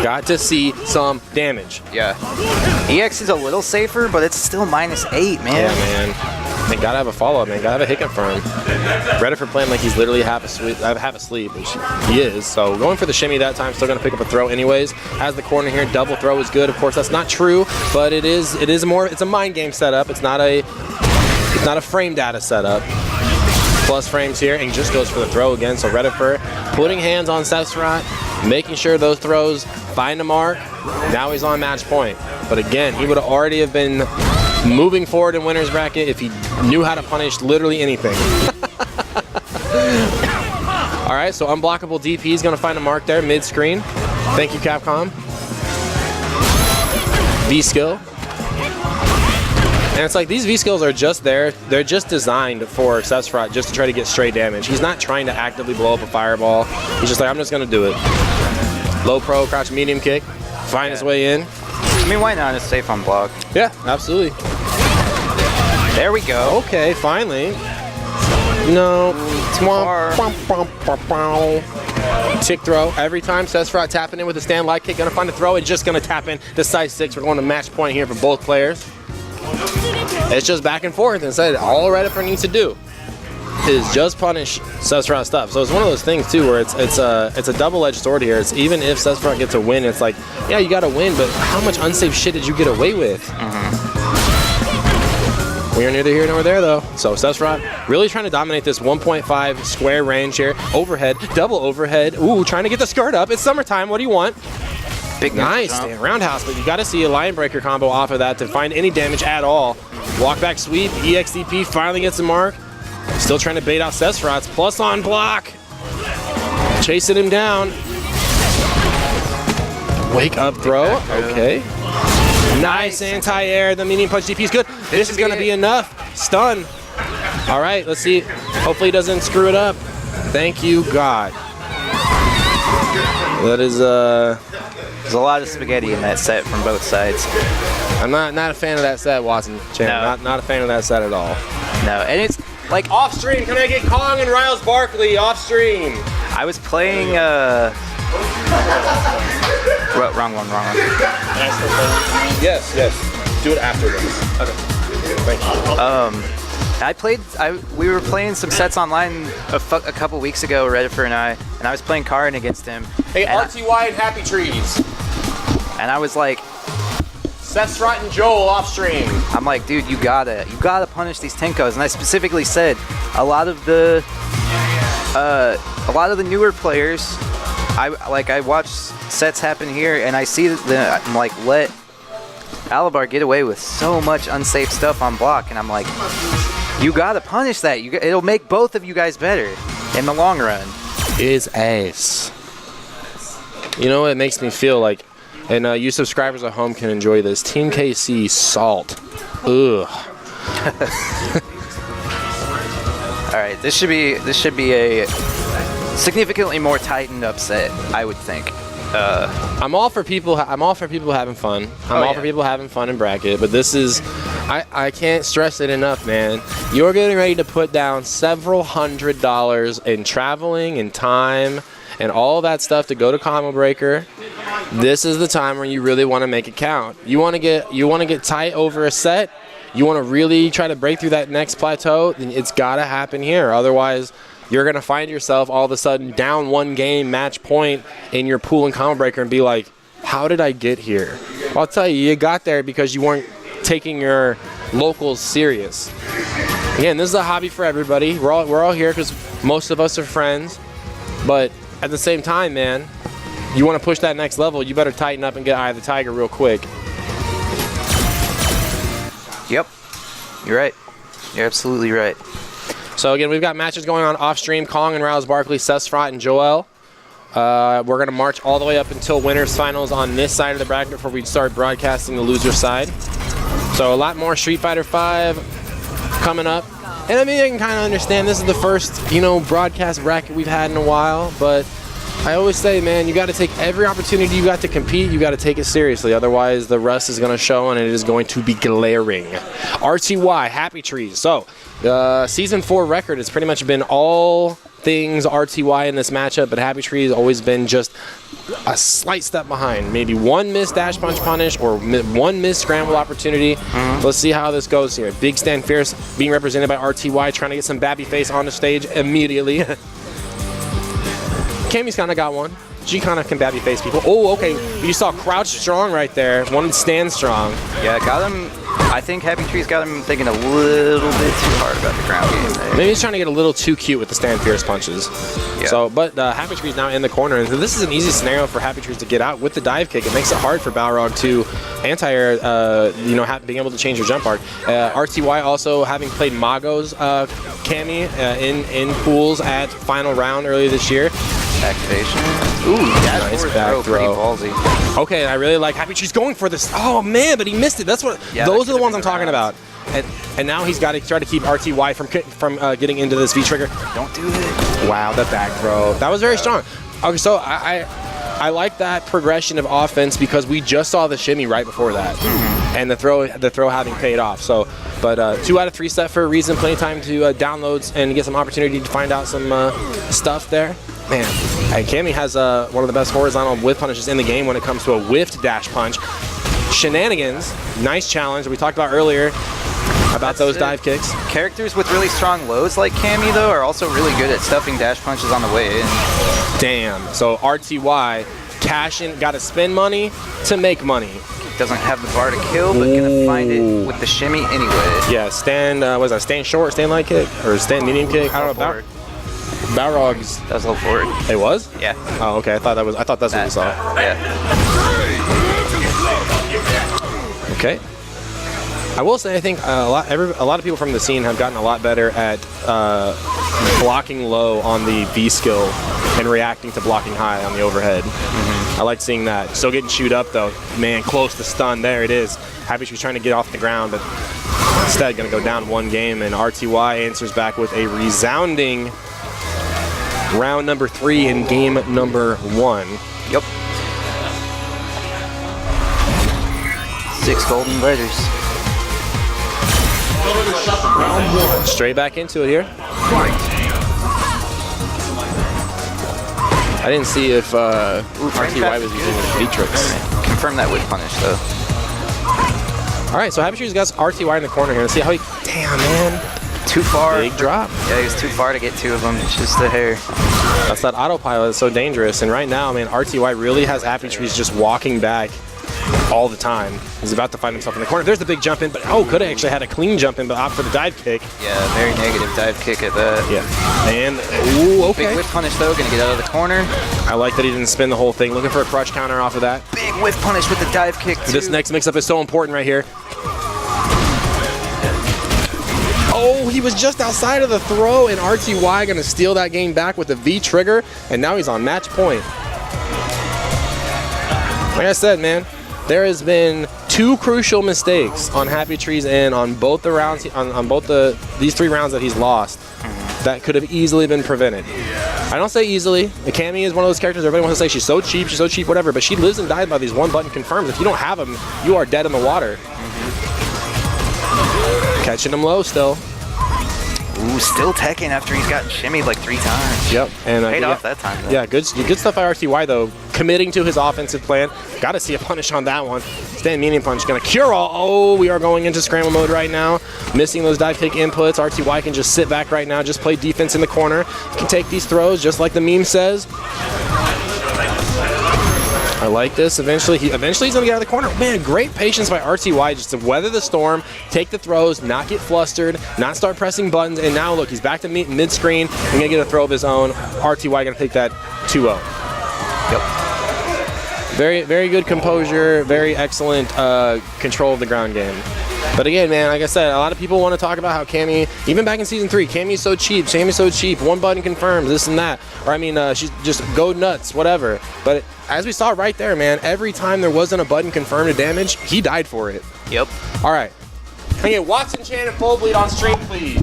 Got to see some damage. Yeah. EX is a little safer, but it's still -8, man. Yeah, man. They gotta have a follow-up, man. Gotta have a hit confirm. Redifer playing like he's literally half asleep, which he is. So going for the shimmy that time, still gonna pick up a throw anyways. Has the corner here, double throw is good. Of course, that's not true, but it's a mind game setup. It's not a frame data setup. Plus frames here, and just goes for the throw again. So Redifer putting hands on Sephiroth, making sure those throws find a mark. Now he's on match point. But again, he would already have been moving forward in winner's bracket if he knew how to punish literally anything. All right, so unblockable DP is going to find a mark there mid-screen. Thank you, Capcom. V-skill. And it's like these V-skills are just there. They're just designed for Sephiroth just to try to get straight damage. He's not trying to actively blow up a fireball. He's just like, I'm just going to do it. Low pro, crouch, medium kick. Find his way in. I mean, why not? It's safe on block. Yeah, absolutely. There we go. Okay, finally. No. Tick throw. Every time Sephiroth tapping in with a stand light kick, gonna find a throw and just gonna tap in to size 6. We're going to match point here for both players. It's just back and forth. Instead, all Redifer needs to do is just punish Sephiroth stuff. So it's one of those things too where it's a double-edged sword here. It's even if Sephiroth gets a win, it's like, yeah, you got to win, but how much unsafe shit did you get away with? We are neither here nor there though. So Sephiroth really trying to dominate this 1.5 square range here. Overhead, double overhead. Ooh, trying to get the skirt up. It's summertime. What do you want? Big nice roundhouse, but you got to see a line breaker combo off of that to find any damage at all. Walk back sweep, EXDP finally gets a mark. Still trying to bait out Sephiroth. Plus on block. Chasing him down. Wake up throw. Okay. Nice anti-air. The medium punch DP is good. This is going to be enough. Stun. All right, let's see. Hopefully he doesn't screw it up. Thank you, God. That is There's a lot of spaghetti in that set from both sides. I'm not a fan of that set, Watson. No. Not a fan of that set at all. No, and it's like off stream. Can I get Kong and Riles Barkley off stream? I was playing. Wrong one. Yes. Do it after this. Okay. Thank you. We were playing some sets online a couple weeks ago, Redifer and I was playing Karnes against him. Hey, RTY and Happy Trees. And I was like, Sephiroth and Joel off stream. I'm like, dude, you gotta punish these Tenkos. And I specifically said, a lot of the newer players, I watch sets happen here, and I see that I'm like, let Alabar get away with so much unsafe stuff on block, and I'm like, you gotta punish that. It'll make both of you guys better in the long run. Is ace. You know what it makes me feel like, and you subscribers at home can enjoy this. Team KC salt. Ugh. All right, this should be a significantly more tightened up set, I would think. I'm all for people having fun. I'm all for people having fun in bracket, but this is, I can't stress it enough, man. You're getting ready to put down several $100s in traveling and time and all that stuff to go to Combo Breaker. This is the time where you really want to make it count. You want to get tight over a set. You want to really try to break through that next plateau. Then it's got to happen here. Otherwise, you're going to find yourself all of a sudden down one game match point in your pool and Combo Breaker and be like, how did I get here? Well, I'll tell you got there because you weren't taking your locals serious. Again, this is a hobby for everybody. We're all here because most of us are friends. But at the same time, man, you want to push that next level, you better tighten up and get Eye of the Tiger real quick. Yep. You're right. You're absolutely right. So again, we've got matches going on off stream. Kong and Rouse, Barkley, SFVAE, and Joel. We're going to march all the way up until winners finals on this side of the bracket before we start broadcasting the loser side. So a lot more Street Fighter V coming up. And I mean, I can kind of understand this is the first, you know, broadcast bracket we've had in a while, but I always say, man, you got to take every opportunity you got to compete, you got to take it seriously. Otherwise, the rust is going to show and it is going to be glaring. RTY, Happy Trees. So, Season 4 record has pretty much been all things RTY in this matchup, but Happy Tree has always been just a slight step behind. Maybe one missed dash punch punish or one missed scramble opportunity. Let's see how this goes here. Big Stand Fierce being represented by RTY, trying to get some Babby Face on the stage immediately. Cammy's kind of got one. She kind of can Babby Face people. Oh, okay. You saw Crouch Strong right there. Wanted Stand Strong. Yeah, got him. I think Happy Tree's got him thinking a little bit too hard about the ground game there. Maybe he's trying to get a little too cute with the Stand Fierce punches. Yeah. So, but Happy Tree's now in the corner, and this is an easy scenario for Happy Trees to get out with the dive kick. It makes it hard for Balrog to anti-air, you know, being able to change your jump arc. RTY also having played Mago's Cammy in pools at final round earlier this year. Activation. Ooh, nice back throw. Pretty ballsy. Okay, I really like Happy Trees going for this. Oh man, but he missed it. That's what. Yeah, those are the ones I'm talking about. And now he's got to try to keep RTY from getting into this V trigger. Don't do it. Wow, that back throw. That was very strong. Okay, so I like that progression of offense because we just saw the shimmy right before that, and the throw having paid off. So, but 2 out of 3 set for a reason. Plenty of time to downloads and get some opportunity to find out some stuff there. Man, and Cammy has one of the best horizontal whiff punishes in the game when it comes to a whiffed dash punch. Shenanigans, nice challenge we talked about earlier about those dive kicks. Characters with really strong lows like Cammy though are also really good at stuffing dash punches on the way in. Damn. So RTY cashing, got to spend money to make money. Doesn't have the bar to kill, but gonna find it with the shimmy anyway. Yeah, stand. Was that stand short, stand light kick, or stand medium kick? I don't know. Balrog's. That was low forward. It was? Yeah. Oh, okay. I thought that's what we saw. Yeah. Okay. I will say I think a lot of people from the scene have gotten a lot better at blocking low on the V skill and reacting to blocking high on the overhead. I like seeing that. Still getting chewed up though. Man, close to stun. There it is. Happy she was trying to get off the ground, but instead going to go down 1 game, and RTY answers back with a resounding round number 3 in game number 1. Yep. 6 golden letters. Straight back into it here. I didn't see if RTY was using his V-tricks. Confirm that with punish though. All right, so Happy Tree's got RTY in the corner here. Let's see how he. Damn, man. Too far. Big drop. Yeah, he was too far to get 2 of them. It's just the hair. That's that autopilot. It's so dangerous. And right now, man, RTY really has Happy Trees just walking back all the time. He's about to find himself in the corner. There's the big jump in, but oh, could have actually had a clean jump in, but opt for the dive kick. Yeah, very negative dive kick at that. Yeah. And, ooh, okay. Big whip punish though, gonna get out of the corner. I like that he didn't spin the whole thing. Looking for a crutch counter off of that. Big whip punish with the dive kick too. This next mix-up is so important right here. Oh, he was just outside of the throw, and RTY gonna steal that game back with the V trigger, and now he's on match point. Like I said, man, there has been 2 crucial mistakes on Happy Tree's end on both the rounds, on both these 3 rounds that he's lost, that could have easily been prevented. I don't say easily. Cammy is one of those characters everybody wants to say she's so cheap, whatever, but she lives and dies by these 1-button confirms. If you don't have them, you are dead in the water. Catching him low still. Ooh, still teching after he's gotten shimmied like 3 times. Yep. And paid off that time though. Yeah, good stuff by RTY though. Committing to his offensive plan. Got to see a punish on that one. Stand medium punch. Gonna cure all. Oh, we are going into scramble mode right now. Missing those dive kick inputs. RTY can just sit back right now. Just play defense in the corner. Can take these throws just like the meme says. I like this. Eventually he's gonna get out of the corner. Man, great patience by RTY just to weather the storm, take the throws, not get flustered, not start pressing buttons, and now look, he's back to mid-screen and gonna get a throw of his own. RTY gonna take that 2-0. Yep. Very, very good composure, very excellent control of the ground game. But again, man, like I said, a lot of people want to talk about how Cammy, even back in Season 3, Cammy's so cheap, one button confirms, this and that. Or, I mean, she's just go nuts, whatever. But as we saw right there, man, every time there wasn't a button confirmed to damage, he died for it. Yep. All right. Can I get Watson Chan and Full Bleed on stream, please?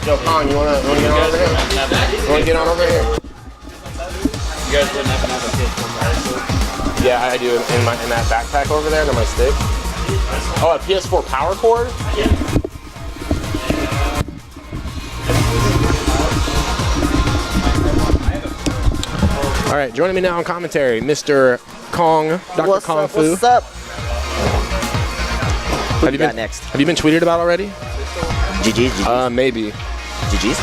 Yo, Kong, you wanna get on over here? You wanna get on over here? You guys wouldn't have another kid from that. Yeah, I do in that backpack over there, under my stick. Oh, a PS4 power cord? Yeah. All right, joining me now on commentary, Mr. Kong, Dr. Kung Fu. What's up? Have you been next? Have you been tweeted about already? GG's. Maybe. GG's.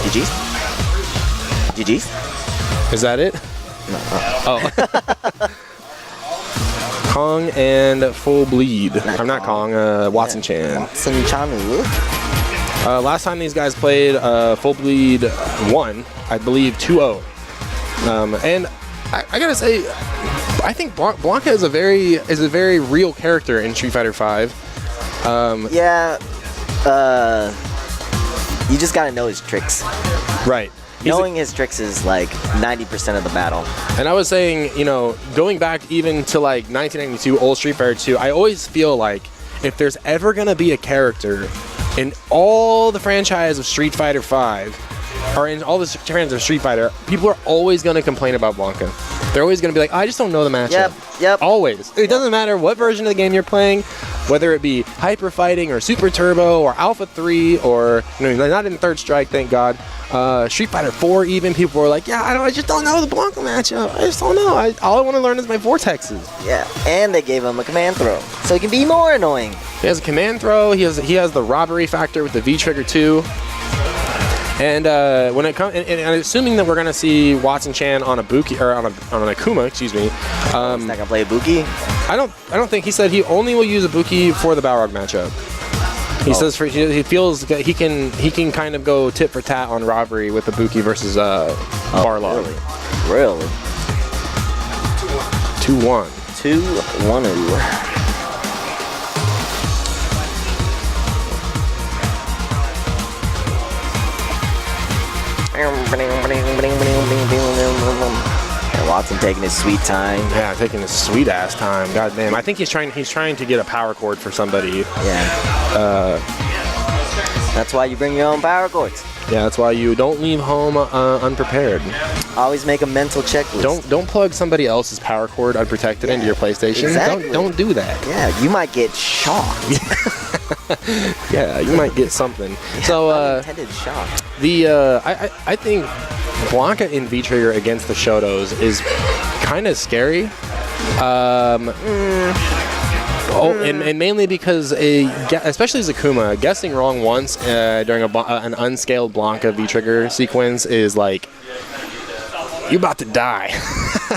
GG's. GG's. Is that it? No. Oh. Kong and Full Bleed. I'm not Kong. Watson Chan. Watson Chanu. Last time these guys played, Full Bleed won, I believe 2-0. And I gotta say, I think Blanca is a very real character in Street Fighter V. Yeah. You just gotta know his tricks. Right. Knowing his tricks is like 90% of the battle. And I was saying, you know, going back even to like 1992, old Street Fighter 2, I always feel like if there's ever gonna be a character in all the franchise of Street Fighter 5, or in all the fans of Street Fighter, people are always gonna complain about Blanca. They're always gonna be like, I just don't know the matchup. Yep. Always. It doesn't matter what version of the game you're playing, whether it be Hyper Fighting or Super Turbo or Alpha 3 or, you know, not in Third Strike, thank God. Street Fighter 4 even, people were like, yeah, I just don't know the Blanca matchup. I just don't know. All I want to learn is my vortexes. Yeah, and they gave him a command throw, so he can be more annoying. He has a command throw. He has the robbery factor with the V trigger too. And when it comes, and assuming that we're gonna see Watson Chan on a Buki or on an Akuma, excuse me. He's not gonna play a Buki. I don't think he said he only will use a Buki for the Balrog matchup. He says he feels that he can kind of go tit for tat on robbery with the Buki versus Barlog. Really? 2-1. 2-1. And Watson taking his sweet time. Yeah, taking his sweet ass time. God damn. I think he's trying to get a power cord for somebody. Yeah. That's why you bring your own power cords. Yeah, that's why you don't leave home unprepared. Always make a mental checklist. Don't plug somebody else's power cord unprotected into your PlayStation. Exactly. Don't do that. Yeah, you might get shocked. Yeah, you might get something. Yeah, So unintended shock. I think Blanca in V-Trigger against the Shotos is kind of scary. And mainly because especially as Akuma, guessing wrong once during an unscaled Blanca V-Trigger sequence is like, you about to die.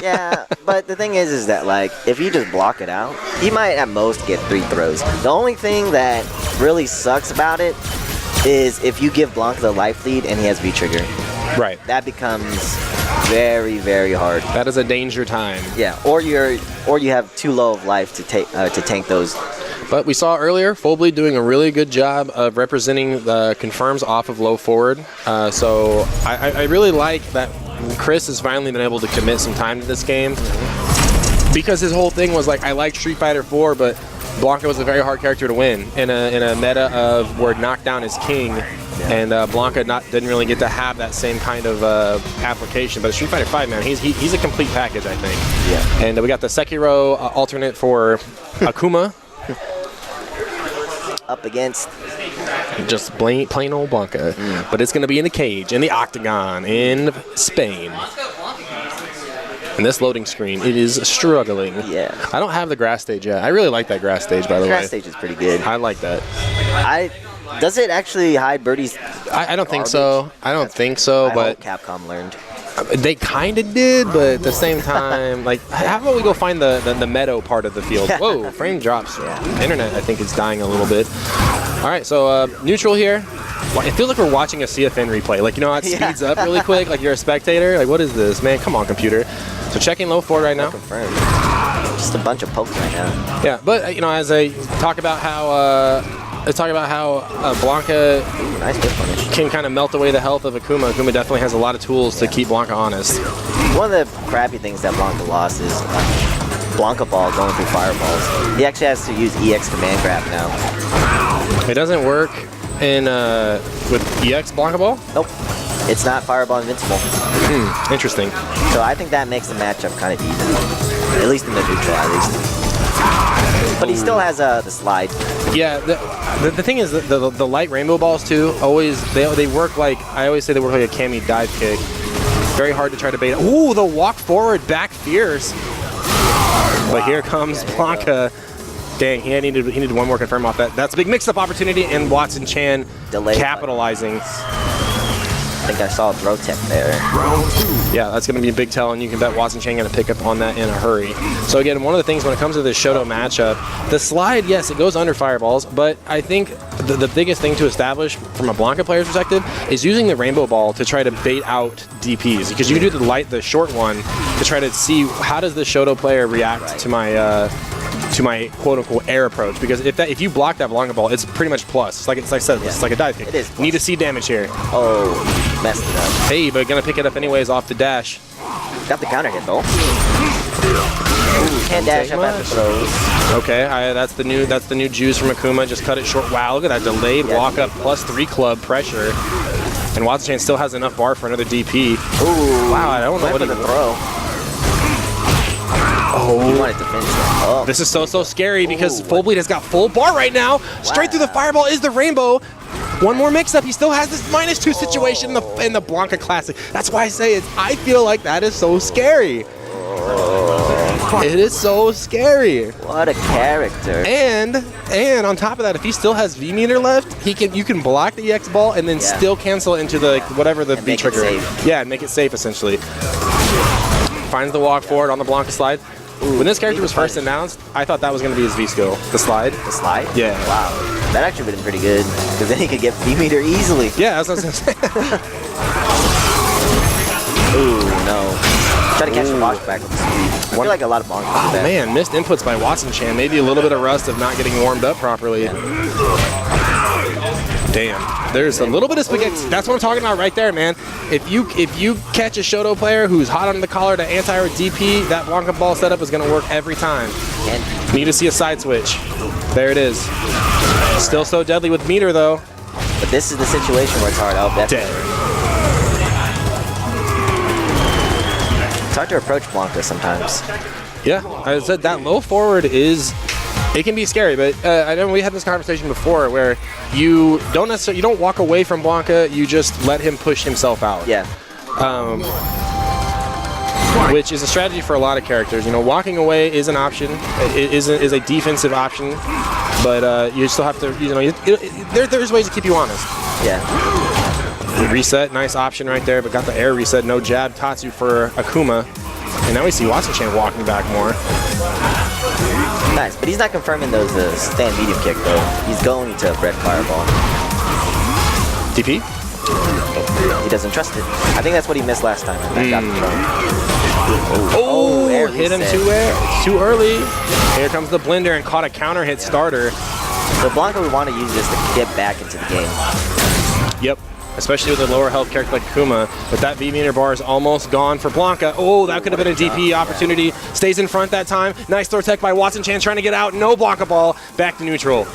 Yeah, but the thing is that like if you just block it out, he might at most get 3 throws. The only thing that really sucks about it is if you give Blanca the life lead and he has V-Trigger. Right. That becomes very, very hard. That is a danger time. Yeah, or you have too low of life to tank those. But we saw earlier, Full Bleed doing a really good job of representing the confirms off of low forward. So I really like that Chris has finally been able to commit some time to this game. Because his whole thing was like, I like Street Fighter 4, but Blanca was a very hard character to win in a meta of where knockdown is king. And Blanca didn't really get to have that same kind of application. But Street Fighter 5, man, he's a complete package, I think. Yeah. And we got the Sekiro alternate for Akuma. Up against Just plain old Blanca. But it's going to be in the cage, in the octagon, in Spain. And this loading screen, it is struggling. Yeah. I don't have the grass stage yet. I really like that grass stage, by the way. grass stage is pretty good. I like that. Does it actually hide Birdie's? I don't think so. I don't think so, I but hope Capcom learned. they kind of did, but at the same time, like, how about we go find the meadow part of the field? Whoa, frame drops. Internet, I think, is dying a little bit. All right, so neutral here. It feels like we're watching a CFN replay. Like, you know how it speeds up really quick? Like you're a spectator? Like, what is this? Man, come on, computer. So checking low forward right now. Confirmed. Just a bunch of pokes right now. Yeah, but you know, as I talk about how Blanca Nice good punish. can kind of melt away the health of Akuma. Akuma definitely has a lot of tools to keep Blanca honest. One of the crappy things that Blanca lost is Blanca Ball going through fireballs. He actually has to use EX command grab now. It doesn't work in with EX Blanca Ball. Nope. It's not fireball invincible. Interesting. So I think that makes the matchup kind of even. At least in the neutral, at least. But he still has the slide. Yeah, the thing is, the light rainbow balls too, always, they work like, I always say they work like a Kami dive kick. Very hard to try to bait. Ooh, the walk forward, back fierce. But here comes Blanca. Dang, he needed one more confirm off that. That's a big mix-up opportunity, and Watson Chan capitalizing. I think I saw a throw tech there. Yeah, that's going to be a big tell, and you can bet Watson Chang going to pick up on that in a hurry. So again, one of the things when it comes to this Shoto matchup, the slide, yes, it goes under fireballs, but I think the biggest thing to establish from a Blanca player's perspective is using the rainbow ball to try to bait out DPs, because you can do the short one to try to see how does the Shoto player react to my quote-unquote air approach, because if you block that Blanca ball, it's pretty much plus. It's like I said, it's like a dive kick. It is plus. Need to see damage here. Oh, messed it up. Hey, but gonna pick it up anyways off the dash. Got the counter hit though. Ooh, can't dash up after throws. Okay, that's the new juice from Akuma. Just cut it short. Wow, look at that delayed walk up +3 club pressure. And Watson Chan still has enough bar for another DP. Ooh, wow, I don't know what the throw. Oh, he wanted to finish it. Oh. This is so scary because Full Bleed has got full bar right now. Straight through the fireball is the rainbow. One more mix-up. He still has this -2 situation in the Blanca Classic. That's why I say I feel like that is so scary. It is so scary. What a character. And on top of that, if he still has V-meter left, you can block the EX ball and then still cancel it into the whatever the V trigger is. Yeah, and make it safe essentially. Finds the walk forward on the Blanca slide. When this character was first announced, I thought that was going to be his V skill. The slide. The slide? Yeah. Wow. That actually would have been pretty good, because then he could get V-meter easily. Yeah, that's what I was going to say. Ooh, no. Try to catch the wash back with the speed. I feel like a lot of Blancas do that. Man, missed inputs by Watson Chan. Maybe a little bit of rust of not getting warmed up properly. Yeah. Damn. There's a little bit of spaghetti. That's what I'm talking about right there, man. If you catch a Shoto player who's hot on the collar to anti-air DP, that Blanca ball setup is going to work every time. Need to see a side switch. There it is. Still so deadly with meter, though. But this is the situation where it's hard. Oh, definitely. Dead. It's hard to approach Blanca sometimes. Yeah, I said that low forward it can be scary, but I know we had this conversation before where you don't walk away from Blanca, you just let him push himself out. Yeah. Which is a strategy for a lot of characters. You know, walking away is an option, is a defensive option, but you still have to, there's ways to keep you honest. Yeah. Reset, nice option right there, but got the air reset, no jab Tatsu for Akuma. And now we see Watson Chan walking back more. Nice, but he's not confirming those stand medium kick though. He's going to red fireball. DP? He doesn't trust it. I think that's what he missed last time. Oh, hit him too early. Here comes the blender and caught a counter hit starter. So Blanca would want to use this to get back into the game. Yep. Especially with a lower health character like Akuma. But that V-meter bar is almost gone for Blanca. Oh, that could have been a DP opportunity. Stays in front that time. Nice throw tech by Watson Chan trying to get out. No Blanca ball. Back to neutral.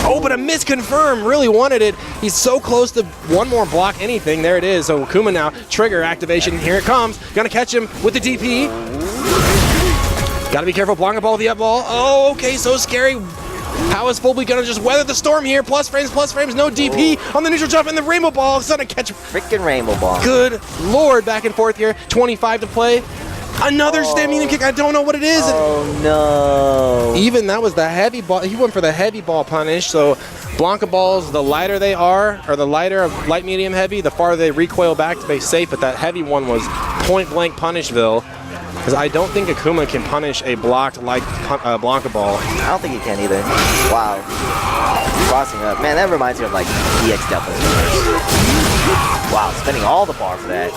Oh, but a misconfirm. Really wanted it. He's so close to one more block anything. There it is. So Akuma now. Trigger activation. Here it comes. Gonna catch him with the DP. Gotta be careful. Blanca ball with the up ball. Oh, okay. So scary. How is Full Bleed gonna just weather the storm here? Plus frames, no DP on the neutral jump, and the rainbow ball is gonna catch. Freaking rainbow ball. Good lord, back and forth here. 25 to play. Another stand medium kick. I don't know what it is. Oh no. Even that was the heavy ball. He went for the heavy ball punish. So Blanca balls, the lighter they are, or the lighter of light, medium, heavy, the farther they recoil back to be safe. But that heavy one was point blank punishville. Because I don't think Akuma can punish a blocked like Blanca ball. I don't think he can either. Wow. Crossing up. Man, that reminds me of like EX Devils. Wow, spending all the bar for that.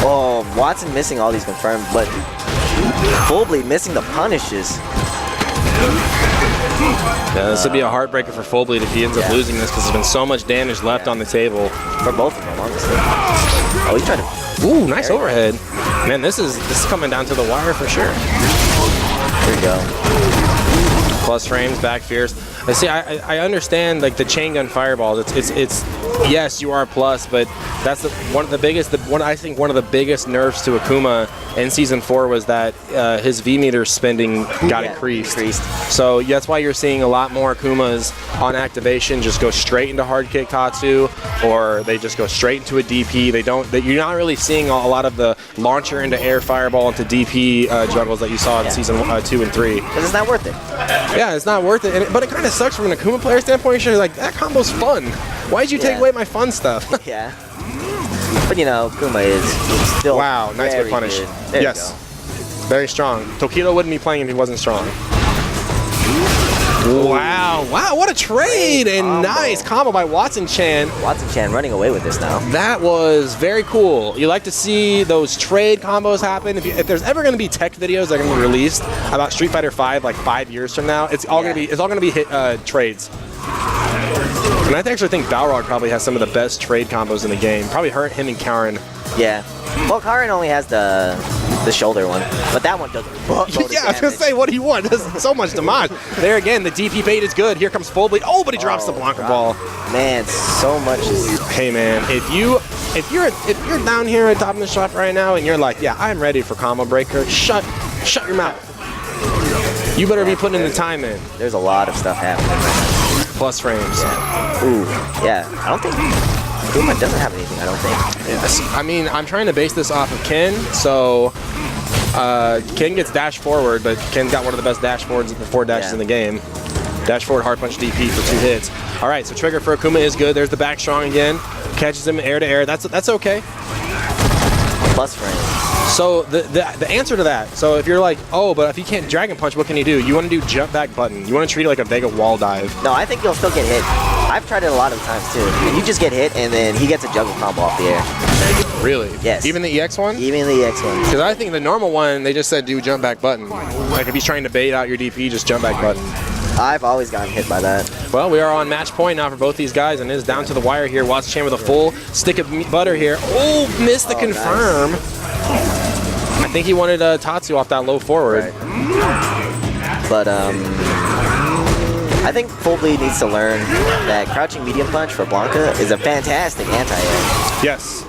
Oh, Watson missing all these confirmed, but Full Bleed missing the punishes. Yeah, this would be a heartbreaker for Full Bleed if he ends up losing this because there's been so much damage left on the table. For both of them, honestly. Oh, he's trying to... Ooh, nice overhead. Man, this is coming down to the wire for sure. There we go. Plus frames, back fierce. See, I understand like the chain gun fireballs. It's yes, you are a plus, but that's one of the biggest nerfs to Akuma in season 4 was that his V meter spending got increased. So that's why you're seeing a lot more Akumas on activation just go straight into hard kick Tatsu, or they just go straight into a DP. You're not really seeing a lot of the launcher into air fireball into DP juggles that you saw in season 2 and 3. Because it's not worth it. Yeah, it's not worth it. But it kind of sucks from an Akuma player standpoint. You're like, that combo's fun. Why'd you take away my fun stuff? Yeah. But you know, Akuma is still wow, nice very good punish. good. There Yes. Very strong. Tokido wouldn't be playing if he wasn't strong. Wow, what a trade! And nice combo by Watson-chan. Watson-chan running away with this now. That was very cool. You like to see those trade combos happen. If there's ever going to be tech videos that are going to be released about Street Fighter V like 5 years from now, it's all going to be hit trades. And I actually think Balrog probably has some of the best trade combos in the game. Probably him and Karen. Yeah. Well, Karen only has the shoulder one, but that one does yeah, I was going to say, what do you want? Does so much damage. There again, the DP bait is good. Here comes Full Bleed. Oh, but he drops the Blanca ball. Man, so much is... Hey, man, if you're down here at top of the shop right now and you're like, yeah, I'm ready for combo breaker, shut your mouth. You better be putting the time in. There's a lot of stuff happening. Plus frames. Yeah. Ooh, yeah. I don't think Akuma doesn't have anything, I don't think. Yes. I mean, I'm trying to base this off of Ken, so Ken gets dash forward, but Ken's got one of the best dash forwards, the 4 dashes in the game. Dash forward, hard punch DP for 2 hits. All right, so trigger for Akuma is good. There's the back strong again. Catches him air to air. That's okay. Plus frame. So the answer to that, so if you're like, oh, but if you can't Dragon Punch, what can you do? You want to do jump back button. You want to treat it like a Vega wall dive. No, I think you'll still get hit. I've tried it a lot of times too. You just get hit and then he gets a juggle combo off the air. Really? Yes. Even the EX one? Even the EX one. Because I think the normal one, they just said do jump back button. Like if he's trying to bait out your DP, just jump back button. I've always gotten hit by that. Well, we are on match point now for both these guys, and it is down to the wire here. Watson-chan with a full stick of butter here. Oh, missed the confirm. Nice. I think he wanted Tatsu off that low forward. Right. But I think Full Bleed needs to learn that crouching medium punch for Blanca is a fantastic anti-air. Yes.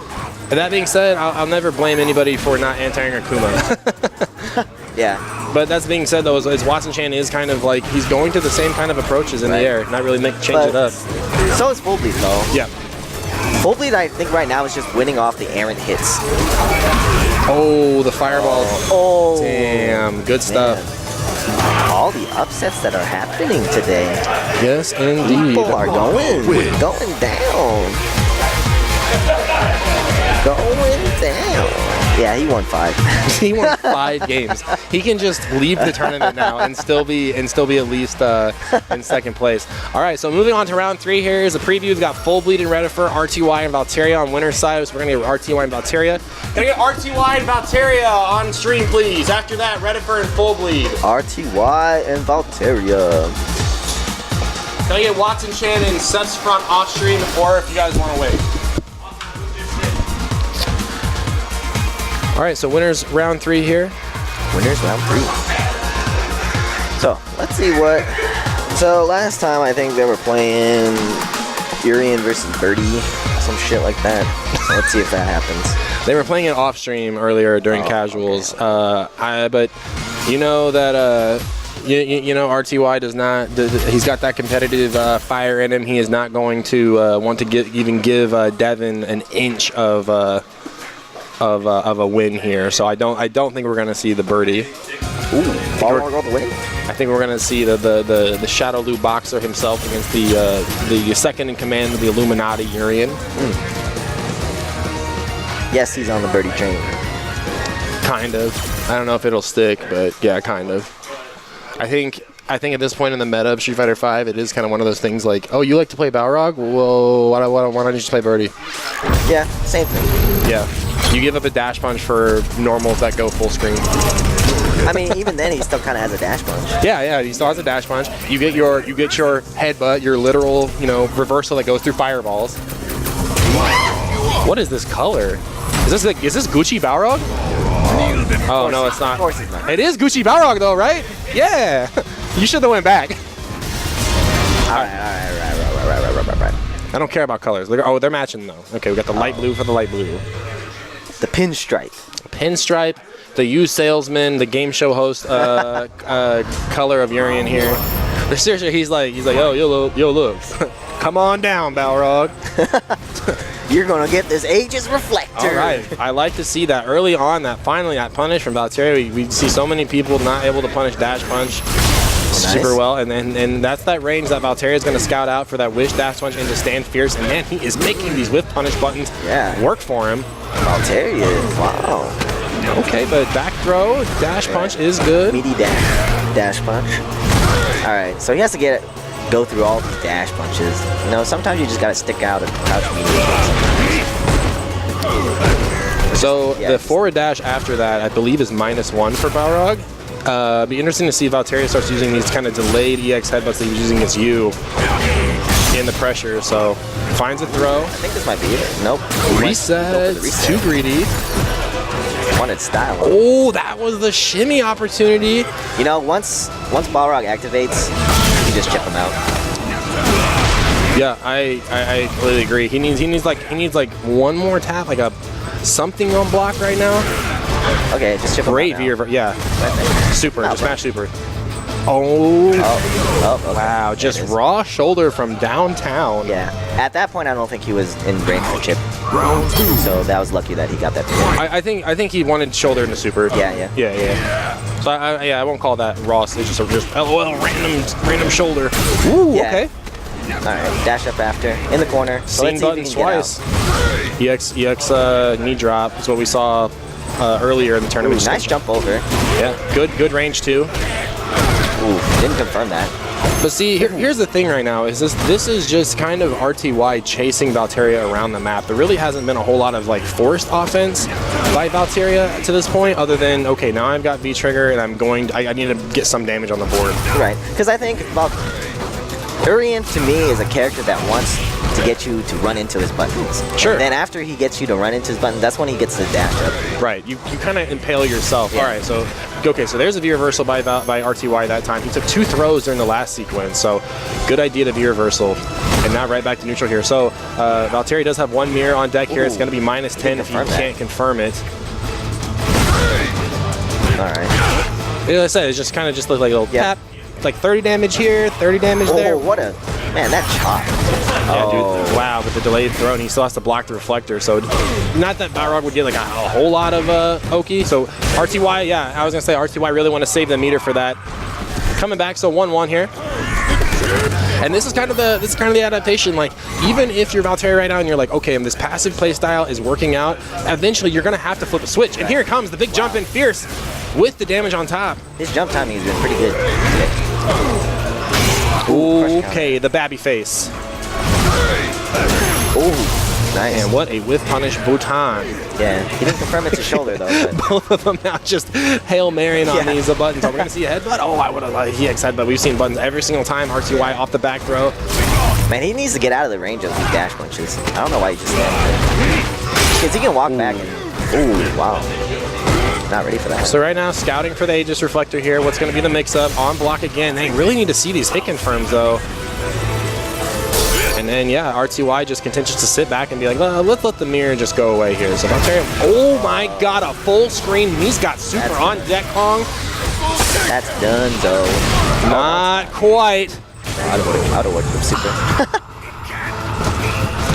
And that being said, I'll never blame anybody for not anti-airing Akuma. Yeah. But that's being said, though, is Watson-chan is kind of like, he's going to the same kind of approaches in the air, not really change it up. So is Full Bleed, though. Yeah. Full Bleed, I think right now is just winning off the Eren hits. Oh, the fireball. Oh. Damn, good stuff. Man. All the upsets that are happening today. Yes, indeed. People are going down. Going down. Yeah, he won 5. He won 5 games. He can just leave the tournament now and still be at least in second place. All right, so moving on to round 3 here is a preview. We've got Full Bleed and Redifer, RTY and Valteria on winner's side. So we're gonna get RTY and Valteria. Gonna get RTY and Valteria on stream, please. After that, Redifer and Full Bleed. RTY and Valteria. Gonna get Watson-chan and Subsfront off stream, or if you guys want to wait. All right, so winners round 3 here. Winners round 3. So let's see what. So last time I think they were playing Eren versus Birdie, some shit like that. So let's see if that happens. They were playing it off stream earlier during casuals. Okay. But you know that you know RTY does not. He's got that competitive fire in him. He is not going to want to even give Devin an inch of a win here, so I don't think we're gonna see the birdie. Ooh, Balrog all the way. I think we're gonna see the Shadow Lu boxer himself against the second in command of the Illuminati, Eren. Yes, he's on the birdie train. Kind of. I don't know if it'll stick, but yeah, kind of. I think at this point in the meta of Street Fighter V, it is kind of one of those things like, oh, you like to play Balrog? Well, why don't you just play birdie? Yeah, same thing. Yeah. You give up a dash punch for normals that go full screen. I mean, even then, he still kind of has a dash punch. Yeah, he still has a dash punch. You get your headbutt, your literal, reversal that goes through fireballs. What is this color? Is this Gucci Balrog? Oh no, it's not. Of course it's not. It is Gucci Balrog though, right? Yeah. You should have went back. All right. I don't care about colors. Oh, they're matching though. Okay, we got the light blue for the light blue. The pinstripe. Pinstripe, the used salesman, the game show host color of Eren here. Seriously, he's like, yo, look. Come on down, Balrog. You're gonna get this Aegis reflector. All right, I like to see that early on. That finally got punished from Valtteri. We see so many people not able to punish dash punch super well, and that's that range that Valtteri is going to scout out for that wish dash punch and to stand fierce. And man, he is making these whiff punish buttons work for him. Valtteri is wow. Okay, but back throw dash punch is good. Meaty dash punch. All right, so he has to go through all these dash punches. Sometimes you just got to stick out and crouch immediately. So the forward dash after that, I believe, is -1 for Balrog. Be interesting to see if Valtteri starts using these kind of delayed EX headbutts that he was using against you in the pressure. So finds a throw. I think this might be it. Nope. Reset. Too greedy. Wanted style. Oh, that was the shimmy opportunity. Once Balrog activates, you just chip him out. Yeah, I completely agree. He needs like one more tap, like something on block right now. Okay, just chip him Great out. Great, yeah. Super, just smash super. Oh, okay. Wow, just raw shoulder from downtown. Yeah, at that point, I don't think he was in range for chip. So that was lucky that he got that. I think he wanted shoulder into super. Yeah. So I won't call that raw. It's just LOL random shoulder. Ooh, yeah. Okay. All right, dash up after in the corner. So Scene buttons twice. EX knee drop is what we saw earlier in the tournament. Ooh, nice jump over. Yeah, good range too. Ooh, didn't confirm that. But see, here's the thing right now, is this is just kind of RTY chasing Valtteri around the map. There really hasn't been a whole lot of forced offense by Valtteri to this point, other than, okay, now I've got V-Trigger and I need to get some damage on the board. Right, because I think Eren to me is a character that wants to get you to run into his buttons. Sure. And then after he gets you to run into his buttons, that's when he gets the dash up. Right, you kind of impale yourself. Yeah. All right, so there's a V reversal by RTY that time. He took 2 throws during the last sequence, so good idea to V reversal. And now right back to neutral here. So Valtteri does have 1 mirror on deck here. It's going to be -10 if you can't confirm it. All right. Like I said, it's just kind of just like a little tap. It's like 30 damage here, 30 damage there. Oh, what a man! That chop. Yeah, dude. Wow, but the delayed throw, and he still has to block the reflector. So, not that Balrog would get a whole lot of Oki. So, RTY, yeah, I was gonna say RTY really want to save the meter for that. Coming back, so 1-1 here. And this is kind of the adaptation. Even if you're Valtteri right now and you're like, okay, this passive play style is working out, eventually you're gonna have to flip a switch. And here it comes, the big jump in fierce with the damage on top. His jump timing has been pretty good. Okay, the babby face. Ooh, nice. And what a whiff punish Bhutan. Yeah, he didn't confirm it's his shoulder though. But. Both of them now just Hail Marrying on these buttons. Are we going to see a headbutt? Oh, I would have liked EX headbutt. We've seen buttons every single time. RTY off the back throw. Man, he needs to get out of the range of these dash punches. I don't know why he just stands there. Because he can walk back and... Ooh, wow. Not ready for that. So right now, scouting for the Aegis Reflector here. What's going to be the mix-up? On block again. They really need to see these hit confirms, though. And then, yeah, RTY just continues to sit back and be like, let's let the mirror just go away here. So Valtteri, oh my god, a full screen. He's got super on deck, Kong. That's done, though. Not quite. I would have worked with super.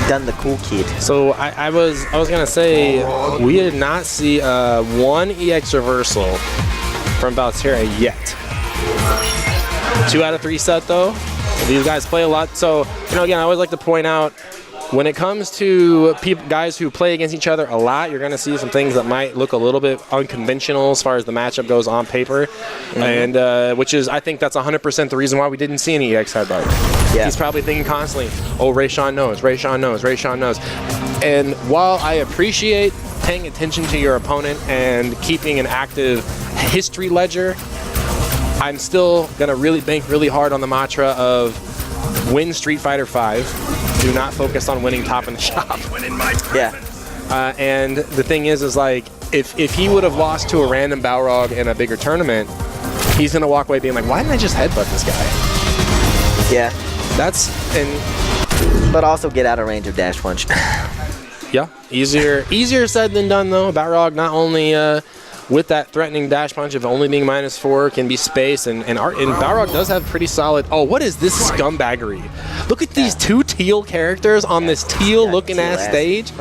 Done the cool kid. So I was gonna say we did not see 1 EX reversal from Valtteri yet. 2 out of 3 set though. These guys play a lot. So again, I always like to point out when it comes to guys who play against each other a lot, you're going to see some things that might look a little bit unconventional as far as the matchup goes on paper, and which is, I think that's 100% the reason why we didn't see any EX headbutt. Yeah. He's probably thinking constantly, oh, Rayshawn knows, Rayshawn knows, Rayshawn knows. And while I appreciate paying attention to your opponent and keeping an active history ledger, I'm still gonna really bank really hard on the mantra of win Street Fighter V. Do not focus on winning top in the shop. Yeah. And the thing is like, if he would have lost to a random Balrog in a bigger tournament, he's gonna walk away being like, why didn't I just headbutt this guy? Yeah. But also get out of range of dash punch. Yeah, easier said than done though. Balrog not only with that threatening dash punch of only being -4 can be spaced, and Balrog does have pretty solid. Oh, what is this scumbaggery? Look at these two teal characters on this teal looking ass stage.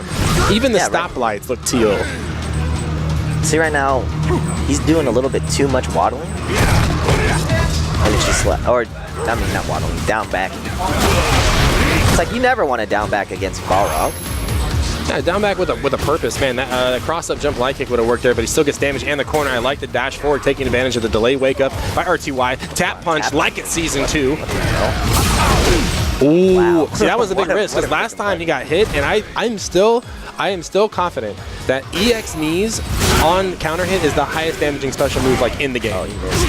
Even the stoplights look teal. See right now, he's doing a little bit too much waddling. And it's just like, or I mean not waddling, down back. It's like you never want to down back against Balrog. Yeah, down back with a purpose, man. That cross-up jump light kick would have worked there, but he still gets damage and the corner. I like the dash forward, taking advantage of the delay wake-up by RTY. Tap punch like it's Season 2. Ooh, Wow. see, that was a big risk, because last time he got hit, and I am still confident that EX knees on counter hit is the highest damaging special move like in the game. Oh, he missed.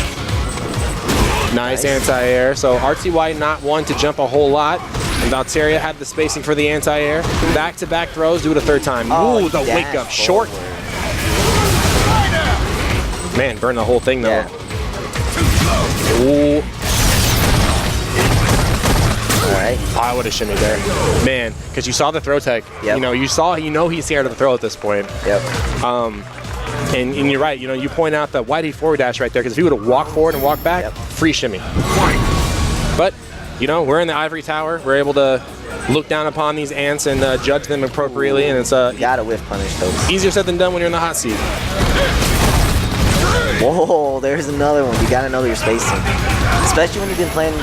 Nice anti-air. So RTY not one to jump a whole lot. And Valteria had the spacing for the anti-air. Back-to-back throws, do it a third time. Ooh, the wake-up short. Man, burn the whole thing though. Yeah. Ooh. All right. I would have shimmied there. Man, because you saw the throw tech. Yep. You know he's scared of the throw at this point. Yep. And you're right, you point out the wide forward dash right there, because if he would have walked forward and walked back, free shimmy. But, we're in the ivory tower. We're able to look down upon these ants and judge them appropriately, and it's Gotta whiff punish those. easier said than done when you're in the hot seat. Whoa, there's another one. You gotta know your spacing. Especially when you've been playing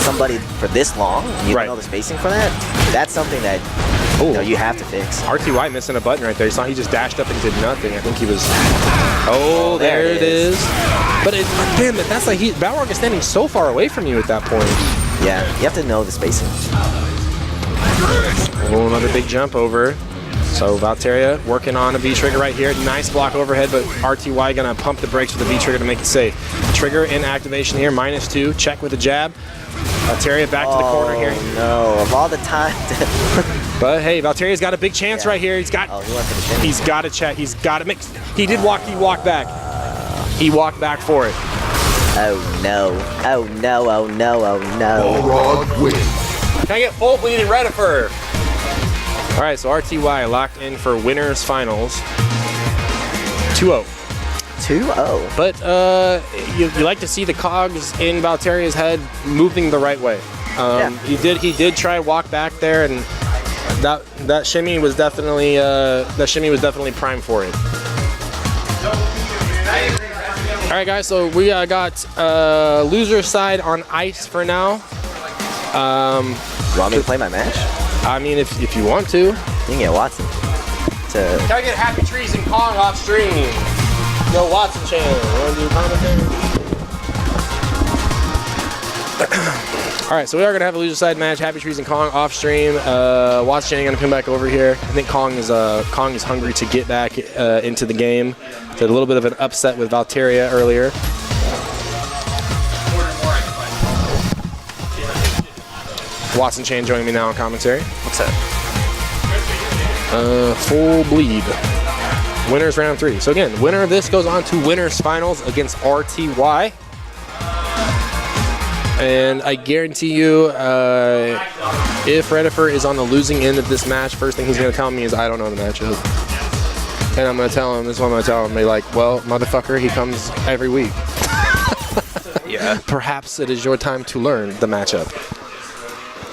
somebody for this long, and you don't know the spacing for that. That's something that you have to fix. RTY missing a button right there. He just dashed up and did nothing. I think he was. Oh, there it is. But damn it, that's like Balrog is standing so far away from you at that point. Yeah, you have to know the spacing. Oh, another big jump over. So Valteria working on a V-trigger right here. Nice block overhead, but RTY gonna pump the brakes with the V-trigger to make it safe. Trigger in activation here, -2. Check with a jab. Valteria back to the corner here. No, of all the time. But hey, Valteria's got a big chance right here. He's got. He went for the shimmy. He's got to check. He's got to mix. He did walk. He walked back. He walked back for it. Oh no! Oh no! Oh no! Oh no! Balrog wins. Can I get full bleeding Redifer? All right, so RTY locked in for winners finals. 2-0. 2-0. But you like to see the cogs in Valteria's head moving the right way. He did try to walk back there, and that shimmy was definitely primed for it. All right, guys. So we got loser side on ice for now. You want me to play my match? I mean, if you want to. You can get Watson. Can I get Happy Trees and Kong off stream? Yo, Watson channel. You want to do commentary? All right, so we are going to have a loser side match. Happy Trees and Kong off stream. Watson channel going to come back over here. I think Kong is hungry to get back into the game. Did a little bit of an upset with Valteria earlier. Watson Chan joining me now on commentary. What's that? Full bleed. Winners round 3. So again, winner of this goes on to winners finals against RTY. And I guarantee you, if Redifer is on the losing end of this match, first thing he's going to tell me is, I don't know the matchup. And I'm going to tell him, this is what I'm going to tell him. Be like, well, motherfucker, he comes every week. Yeah. Perhaps it is your time to learn the matchup.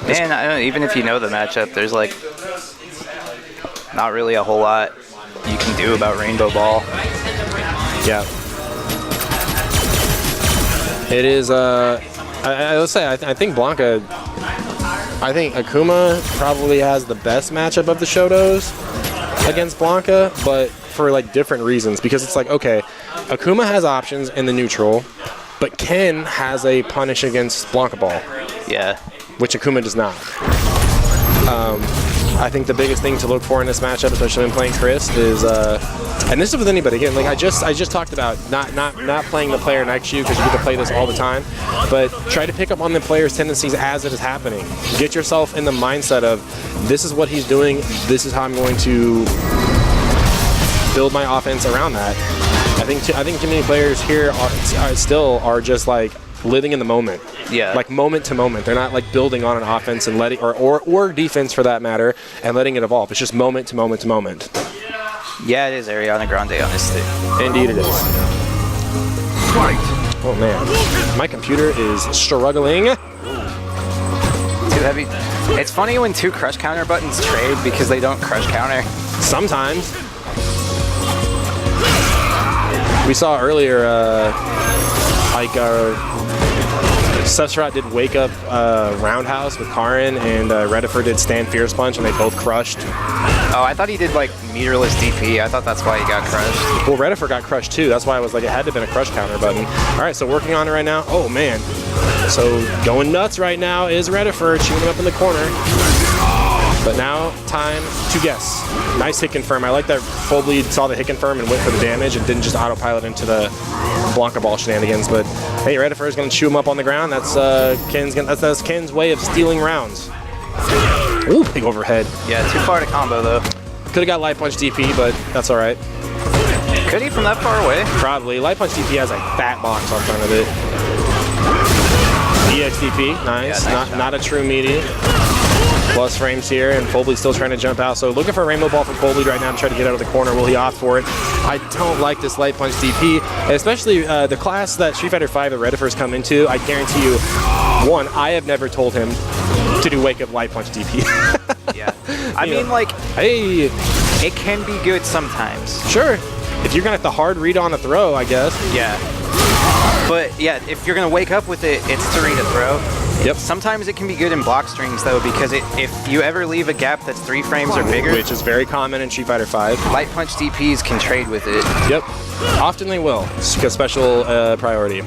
Man, I don't, even if you know the matchup, there's like not really a whole lot you can do about Rainbow Ball. Yeah. It is, I'll say, I think Blanca, I think Akuma probably has the best matchup of the Shotos against Blanca, but for like different reasons. Because it's like, okay, Akuma has options in the neutral, but Ken has a punish against Blanca Ball. Yeah. Which Akuma does not. I think the biggest thing to look for in this matchup, especially when playing Chris, is and this is with anybody. Again, like I just talked about not playing the player next to you because you get to play this all the time, but try to pick up on the player's tendencies as it is happening. Get yourself in the mindset of this is what he's doing. This is how I'm going to build my offense around that. I think too many players here are just like living in the moment. Yeah. Like moment to moment. They're not like building on an offense and letting or defense for that matter and letting it evolve. It's just moment to moment to moment. Yeah, it is Ariana Grande on this stick. Indeed it is. Fight. Oh man. My computer is struggling. Too heavy. It's funny when two crush counter buttons trade because they don't crush counter. Sometimes. We saw earlier Sephiroth did wake up roundhouse with Karen, and Redifer did stand fierce punch, and they both crushed. Oh, I thought he did like meterless DP. I thought that's why he got crushed. Well, Redifer got crushed too. That's why I was like, it had to have been a crush counter button. All right, so working on it right now. Oh man. So going nuts right now is Redifer, chewing him up in the corner. But now, time to guess. Nice hit confirm. I like that Full Bleed saw the hit confirm and went for the damage and didn't just autopilot into the Blanca ball shenanigans. But hey, Redifer is going to chew him up on the ground. That's that's Ken's way of stealing rounds. Ooh, big overhead. Yeah, too far to combo though. Could have got Light Punch DP, but that's all right. Could he from that far away? Probably. Light Punch DP has a fat box on front of it. EXDP, nice. Yeah, nice not a true meaty. Plus frames here, and Fullbleed's still trying to jump out. So looking for a rainbow ball from Fullbleed right now to try to get out of the corner. Will he opt for it? I don't like this Light Punch DP, especially the class that Street Fighter V that Redifer's come into. I guarantee you, one, I have never told him to do wake up Light Punch DP. Yeah. I mean, like, hey, it can be good sometimes. sure. If you're gonna have to hard read on a throw, I guess. Yeah. But yeah, if you're gonna wake up with it, it's to read a throw. Yep. Sometimes it can be good in block strings though, because if you ever leave a gap that's 3 frames or bigger, Which is very common in Street Fighter V. Light Punch DPs can trade with it. Yep. Often they will. It's a special priority.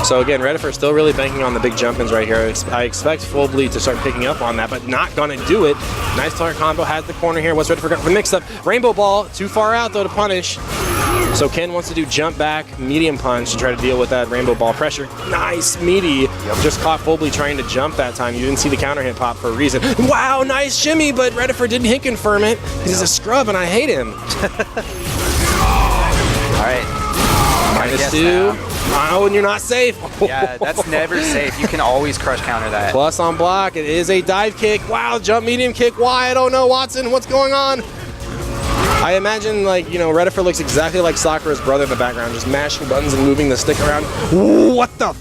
So again, Redifer still really banking on the big jump-ins right here. I expect Full Bleed to start picking up on that, but not gonna do it. Nice target combo, has the corner here. What's Redifer got for mix up? Rainbow ball, too far out though to punish. So Ken wants to do jump back, medium punch to try to deal with that rainbow ball pressure. Nice meaty. Just caught Full Bleed trying to jump that time. You didn't see the counter hit pop for a reason. Wow, nice shimmy, but Redifer didn't hit confirm it. He's a scrub and I hate him. All right. -2. Oh, and you're not safe. Yeah, that's never safe. You can always crush counter that. Plus on block, it is a dive kick. Wow, jump medium kick. Why? I don't know, Watson. What's going on? I imagine, like, you know, Redifer looks exactly like Sakura's brother in the background, just mashing buttons and moving the stick around. What the?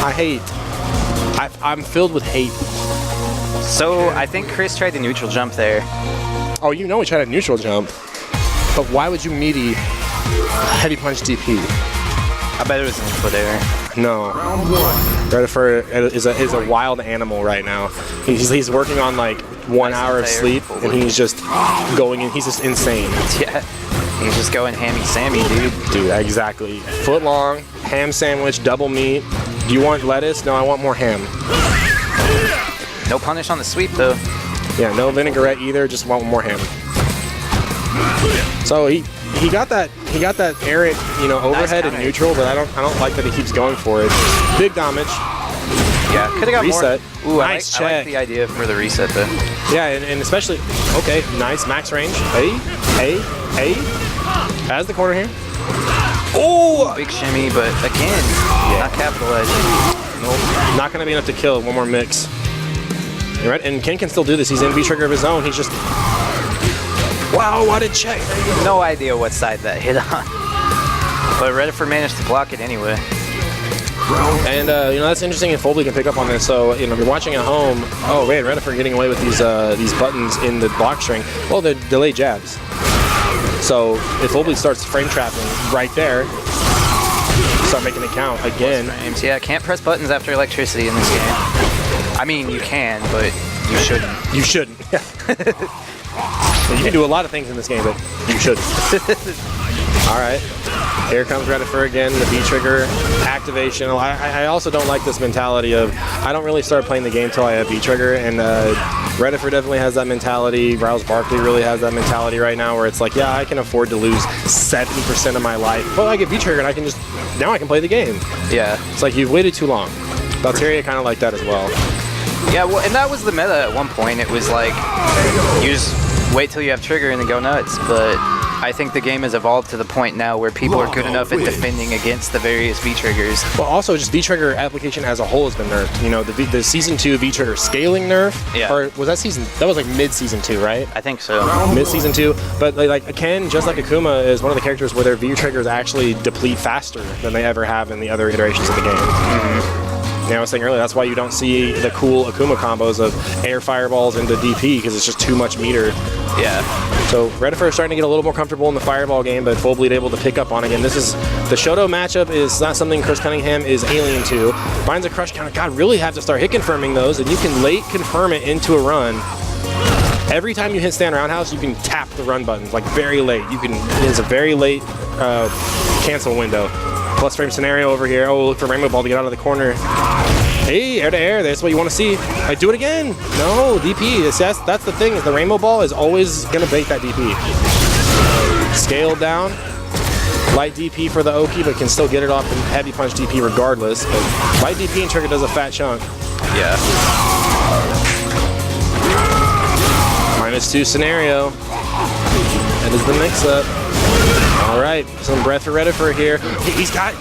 I hate. I'm filled with hate. So I think Chris tried the neutral jump there. Oh, you know he tried a neutral jump. But why would you meaty heavy punch DP? I bet it was an input error. No. Redifer is a wild animal right now. He's working on like 1 hour of sleep, and he's just going in. He's just insane. Yeah. He's just going hammy Sammy, dude. Dude, exactly. Foot long, ham sandwich, double meat. Do you want lettuce? No, I want more ham. No punish on the sweep though. Yeah, no vinaigrette either. Just want more ham. So he got that Eren, you know, overhead and neutral, but I don't like that he keeps going for it. Big damage. Yeah, could have got reset. more. Ooh, nice check. I like the idea for the reset though. Yeah, and especially okay, nice max range. Hey. Has the corner here. Oh, big shimmy, but again, not capitalizing. Nope, not gonna be enough to kill. One more mix. You're right, and Ken can still do this. He's in V trigger of his own. He's just. Wow, what a check. No idea what side that hit on. But Redifer managed to block it anyway. And, you know, that's interesting if Fullbleed can pick up on this. So, you know, if you're watching at home, oh, wait, Redifer getting away with these buttons in the block string. Well, they're delayed jabs. So, if Fullbleed starts frame trapping right there, start making it count again. Frames. Yeah, can't press buttons after electricity in this game. I mean, you can, but you shouldn't. You shouldn't. You can do a lot of things in this game, but you shouldn't. All right. Here comes Redifer again, the B trigger activation. I also don't like this mentality of I don't really start playing the game till I have B trigger, and Redifer definitely has that mentality. Barkley really has that mentality right now where it's like, yeah, I can afford to lose 70% of my life. Well, I get B trigger and I can just, now I can play the game. Yeah. It's like you've waited too long. Valteria kind of like that as well. Yeah, well, and that was the meta at one point. It was like, you just wait till you have trigger and then go nuts, but I think the game has evolved to the point now where people are good enough at defending against the various V-triggers. Well, also just V-trigger application as a whole has been nerfed. You know, the Season 2 V-trigger scaling nerf, yeah. Or was that was like mid-Season 2, right? I think so. Mid-Season 2, but like Ken, just like Akuma, is one of the characters where their V-triggers actually deplete faster than they ever have in the other iterations of the game. Mm-hmm. I was saying earlier, that's why you don't see the cool Akuma combos of air fireballs into DP, because it's just too much meter. Yeah. So Redifer is starting to get a little more comfortable in the fireball game, but Full Bleed able to pick up on it again. This is the Shoto matchup is not something Chris Cunningham is alien to. Finds a crush counter. God, really have to start hit confirming those, and you can late confirm it into a run. Every time you hit stand roundhouse, you can tap the run buttons, like very late. It's a very late cancel window. Plus frame scenario over here. Oh, look for Rainbow Ball to get out of the corner. Hey, air to air. That's what you want to see. I do it again. No, DP. That's the thing. Is the Rainbow Ball is always gonna bait that DP. Scaled down. Light DP for the Oki, but can still get it off in heavy punch DP regardless. But light DP and trigger does a fat chunk. Yeah. -2 scenario. That is the mix-up. All right, some breath for Redifer here. He's got.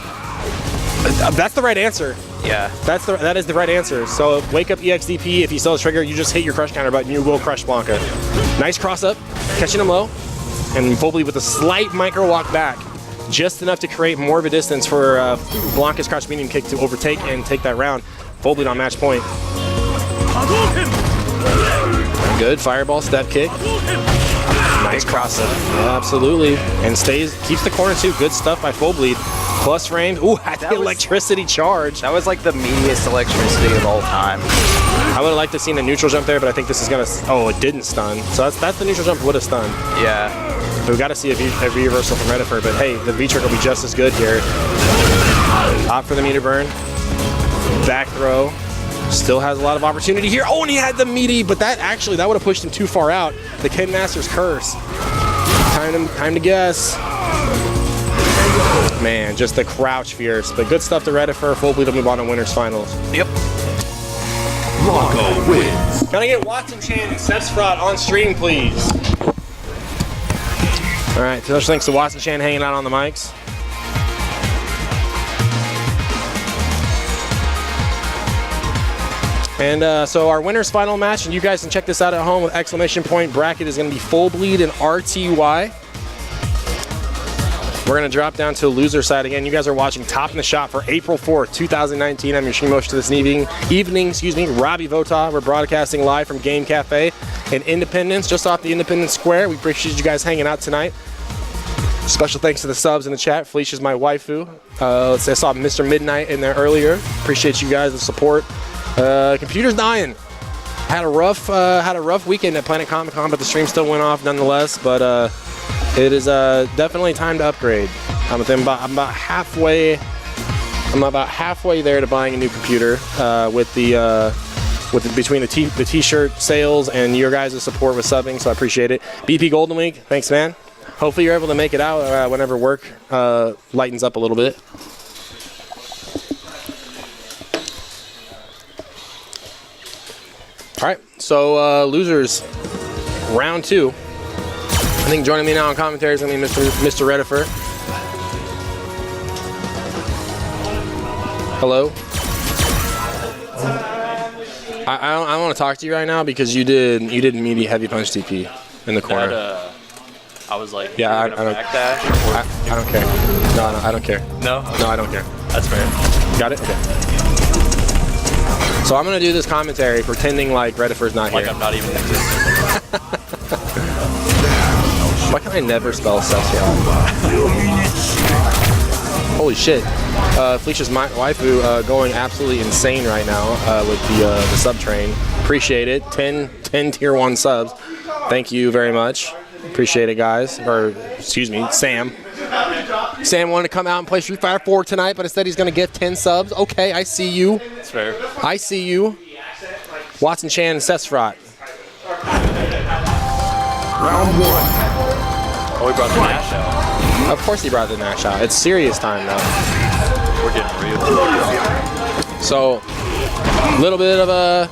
That's the right answer. Yeah. That is the right answer. So wake up EXDP. If you still has trigger, you just hit your crush counter button. You will crush Blanca. Nice cross up, catching him low, and Full Bleed with a slight micro walk back, just enough to create more of a distance for Blanca's crouch medium kick to overtake and take that round. Full Bleed on match point. Good fireball step kick. Nice cross up. Yeah, absolutely. And keeps the corner too. Good stuff by Full Bleed. Plus range. Ooh, had the electricity charge. That was like the meatiest electricity of all time. I would have liked to see a neutral jump there, but I think this is gonna. Oh, it didn't stun. So that's the neutral jump would have stunned. Yeah. But we got to see a reversal from Redifer. But hey, the V-trigger will be just as good here. Opt for the meter burn. Back throw. Still has a lot of opportunity here. Oh, and he had the meaty, but that would have pushed him too far out. The Ken Master's curse. Time to guess. Man, just the crouch fierce. But good stuff to Redifer. Full Bleed will move on to winners finals. Yep. Blanca wins. Can I get Watson Chan and SFVAE on stream, please? All right, special thanks to Watson Chan hanging out on the mics. And so our winners final match, and you guys can check this out at home with exclamation point bracket, is going to be Full Bleed and RTY. We're going to drop down to loser side again. You guys are watching Top in the Shop for April 4th, 2019. I'm your stream host to this evening, Robbie Vota. We're broadcasting live from Game Cafe in Independence, just off the Independence Square. We appreciate you guys hanging out tonight. Special thanks to the subs in the chat. Felicia's my waifu. I saw Mr. Midnight in there earlier. Appreciate you guys, the support. Computer's dying. Had a rough weekend at Planet Comic Con, but the stream still went off nonetheless. But it is definitely time to upgrade. I'm about halfway. I'm about halfway there to buying a new computer between the t-shirt sales and your guys' support with subbing. So I appreciate it. BP Golden Week, thanks, man. Hopefully you're able to make it out whenever work lightens up a little bit. All right, so losers, round 2. I think joining me now on commentary is going to be Mr. Redifer. Hello. I don't want to talk to you right now because you did meaty heavy punch DP in the corner. I was like, yeah, I don't backdash. I don't care. No, I don't care. No, I don't care. That's fair. Got it. Okay. So I'm gonna do this commentary pretending like Redifer's not here. Like I'm not even existing. Why can I never spell Celsius? Holy shit. Felicia's my waifu going absolutely insane right now with the sub train. Appreciate it. 10 tier 1 subs. Thank you very much. Appreciate it, guys. Or, excuse me, Sam. Sam wanted to come out and play Street Fighter 4 tonight, but instead he's going to get 10 subs. Okay, I see you. That's fair. I see you. Watson Chan and Sesfrot. Round 1. Oh, we brought the Nash out. Of course he brought the Nash out. It's serious time now. We're getting real. So, a little bit of a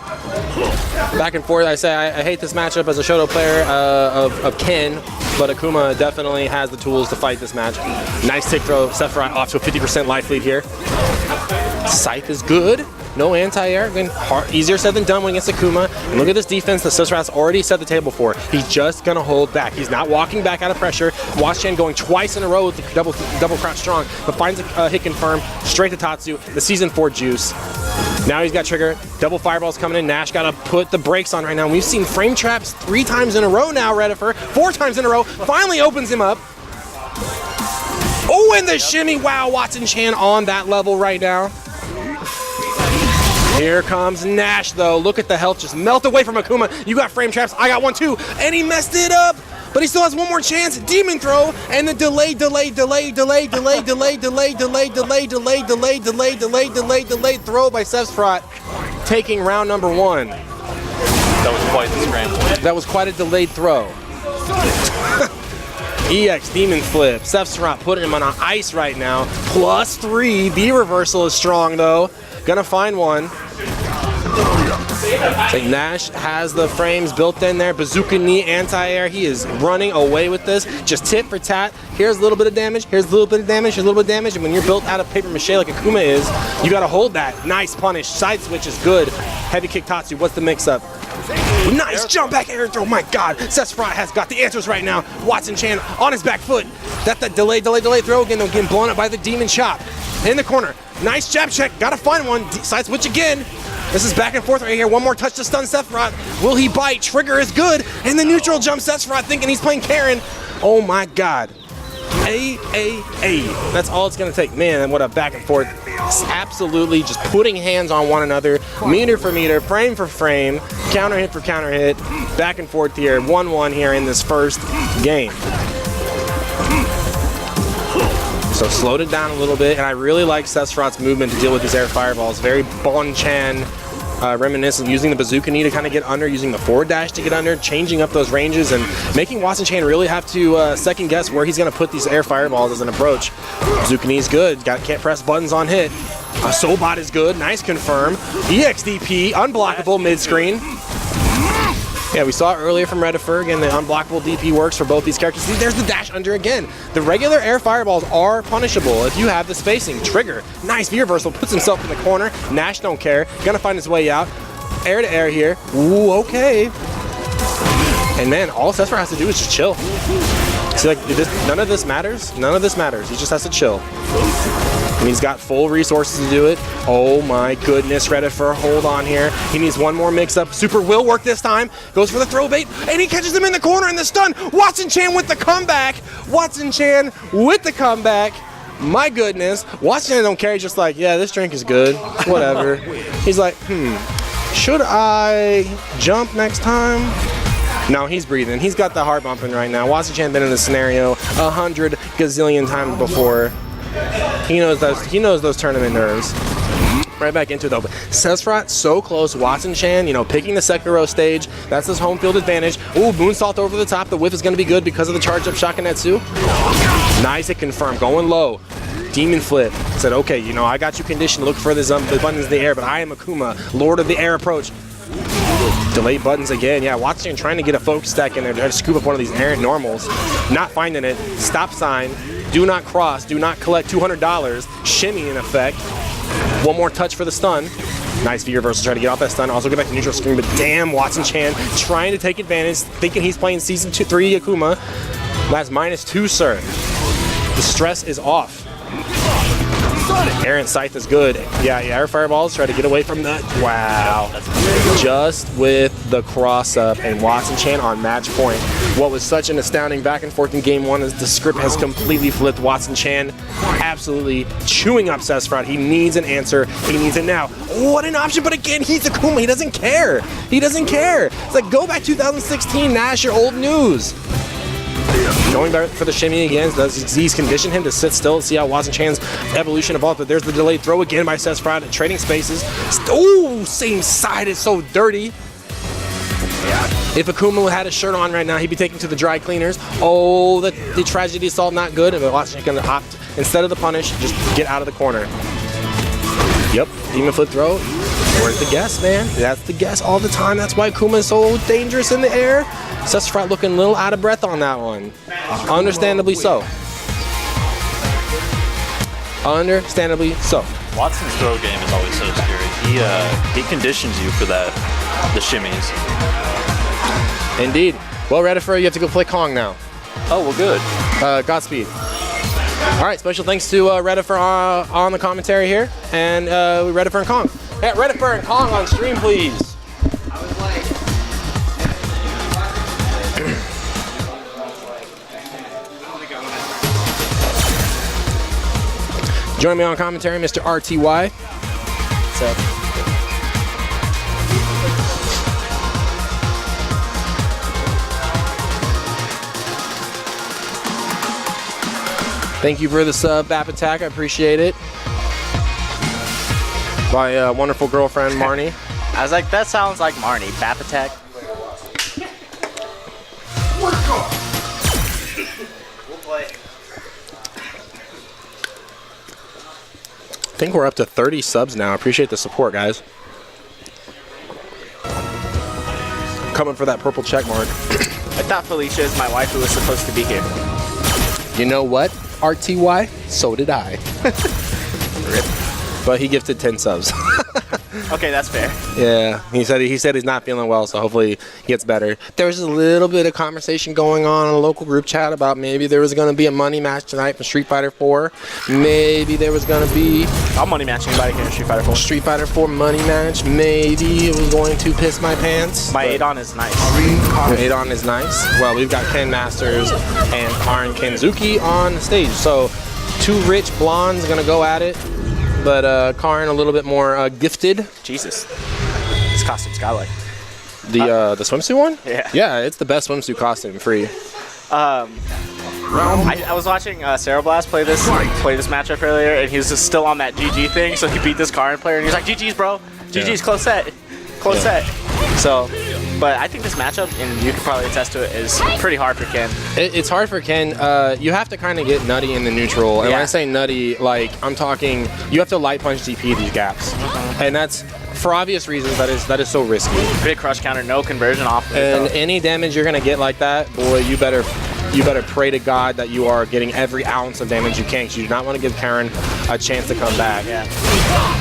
back and forth. I say I hate this matchup as a Shoto player of Ken, but Akuma definitely has the tools to fight this match. Nice tick throw. Sephiroth off to a 50% life lead here. Scythe is good. No anti-air. Again, easier said than done when against Akuma. And look at this defense that Sephiroth's already set the table for. He's just going to hold back. He's not walking back out of pressure. Watch-Chan going twice in a row with the double crouch strong, but finds a hit confirm straight to Tatsu. The Season 4 juice. Now he's got trigger. Double fireballs coming in. Nash got to put the brakes on right now. We've seen frame traps 3 times in a row now, Redifer. 4 times in a row. Finally opens him up. Oh, and the shimmy. Wow, Watson Chan on that level right now. Here comes Nash, though. Look at the health just melt away from Akuma. You got frame traps. I got one, too. And he messed it up. But he still has one more chance. Demon throw. And the delayed throw by Sephiroth. Taking round number 1. That was quite the scramble. That was quite a delayed throw. EX Demon Flip. Sephiroth putting him on ice right now. +3. B reversal is strong, though. Gonna find one. So Nash has the frames built in there. Bazooka knee, anti-air. He is running away with this. Just tit for tat. Here's a little bit of damage. Here's a little bit of damage. Here's a little bit of damage. And when you're built out of paper mache like Akuma is, you gotta hold that. Nice punish. Side switch is good. Heavy kick Tatsu. What's the mix-up? Nice jump back air throw. My God. Sephiroth has got the answers right now. Watson Chan on his back foot. That delay throw again. Though getting blown up by the demon chop. In the corner. Nice jab check. Gotta find one. Side switch again. This is back and forth right here. One more touch to stun Sephiroth. Will he bite? Trigger is good. And the neutral jump Sephiroth thinking he's playing Karen. Oh my God. That's all it's gonna take. Man, what a back and forth. It's absolutely just putting hands on one another, meter for meter, frame for frame, counter hit for counter hit, back and forth here. 1-1 here in this first game. So slowed it down a little bit, and I really like Sephiroth's movement to deal with these air fireballs. Very Bon Chan reminiscent, using the bazooka knee to kind of get under, using the forward dash to get under, changing up those ranges, and making Watson Chan really have to second guess where he's going to put these air fireballs as an approach. Bazooka knee is good. Can't press buttons on hit. Soulbot is good. Nice confirm. EXDP, unblockable mid-screen. Yeah, we saw it earlier from Redifer. Again, the unblockable DP works for both these characters. See, there's the dash under again. The regular air fireballs are punishable if you have the spacing. Trigger, nice V reversal, puts himself in the corner. Nash don't care, gonna find his way out. Air to air here. Ooh, okay. And man, all Sephiroth has to do is just chill. See, like, none of this matters. None of this matters. He just has to chill. And he's got full resources to do it. Oh my goodness, Redifer, hold on here. He needs one more mix-up. Super will work this time. Goes for the throw bait, and he catches him in the corner in the stun. Watson Chan with the comeback. Watson Chan with the comeback. My goodness. Watson Chan don't care. He's just like, yeah, this drink is good. Whatever. He's like, should I jump next time? No, he's breathing. He's got the heart bumping right now. Watson Chan been in this scenario 100 gazillion times before. He knows those tournament nerves. Right back into it though. But Sephiroth so close. Watson Chan, picking the Sekiro stage. That's his home field advantage. Ooh, moonsault over the top. The whiff is going to be good because of the charge up Shakunetsu. Nice hit confirmed. Going low. Demon flip. Said, okay, I got you conditioned. Look for the buttons in the air, but I am Akuma, Lord of the Air approach. Delay buttons again. Yeah, Watson trying to get a focus stack in there to try to scoop up one of these errant normals. Not finding it. Stop sign. Do not cross. Do not collect $200. Shimmy in effect. One more touch for the stun. Nice V reversal. Try to get off that stun. Also get back to neutral screen. But damn, Watson Chan trying to take advantage. Thinking he's playing Season 3 Akuma. That's -2, sir. The stress is off. Eren Scythe is good. Yeah, air fireballs. Try to get away from that. Wow. Just with the cross up, and Watson Chan on match point. What was such an astounding back and forth in game 1 is the script has completely flipped. Watson Chan absolutely chewing up Sephiroth. He needs an answer. He needs it now. What an option, but again, he's Akuma. He doesn't care. He doesn't care. It's like, go back 2016, Nash, your old news. Going back for the shimmy again. Does Z's condition him to sit still and see how Watson Chan's evolution evolves? But there's the delayed throw again by SFVAE, trading spaces. Ooh, same side. It's so dirty. If Akuma had a shirt on right now, he'd be taken to the dry cleaners. Oh, the tragedy assault not good. And Watson going to opt, instead of the punish, just get out of the corner. Yep, demon flip throw. Where's the guess, man? That's the guess all the time. That's why Akuma is so dangerous in the air. SFVAE looking a little out of breath on that one. Understandably so. Understandably so. Watson's throw game is always so scary. He conditions you for that, the shimmies. Indeed. Well, Redifer, you have to go play Kong now. Oh, well, good. Godspeed. All right, special thanks to Redifer on the commentary here, and Redifer and Kong. Hey, Redifer and Kong on stream, please. Join me on commentary, Mr. RTY. What's up? Thank you for the sub, Bap Attack. I appreciate it. My wonderful girlfriend, Marnie. I was like, that sounds like Marnie. Bap Attack. I think we're up to 30 subs now. I appreciate the support, guys. Coming for that purple check mark. I thought Felicia is my wife who was supposed to be here. You know what, RTY? So did I. Rip. But he gifted 10 subs. Okay, that's fair. Yeah, he said he's not feeling well, so hopefully he gets better. There was a little bit of conversation going on in a local group chat about maybe there was going to be a money match tonight for Street Fighter 4. Maybe there was going to be I'll money match anybody here in Street Fighter 4. Street Fighter 4 money match. Maybe it was going to piss my pants. My Adon is nice. Adon is nice. Well, we've got Ken Masters and Karn Kenzuki on stage. So 2 rich blondes going to go at it. But Karn a little bit more gifted. Jesus. This costume's got like. The swimsuit one? Yeah. Yeah, it's the best swimsuit costume, free. I was watching Sarah Blast play this matchup earlier, and he was just still on that GG thing, so he beat this Karn player, and he's like, GG's, bro. GG's, close set. Close set. So, but I think this matchup, and you could probably attest to it, is pretty hard for Ken. It's hard for Ken. You have to kind of get nutty in the neutral. And when I say nutty, like, I'm talking, you have to light punch DP these gaps. And that's, for obvious reasons, that is so risky. Big crush counter, no conversion off of it, And though. any damage you're going to get like that, boy, you better pray to God that you are getting every ounce of damage you can, because you do not want to give Karen a chance to come back. Yeah.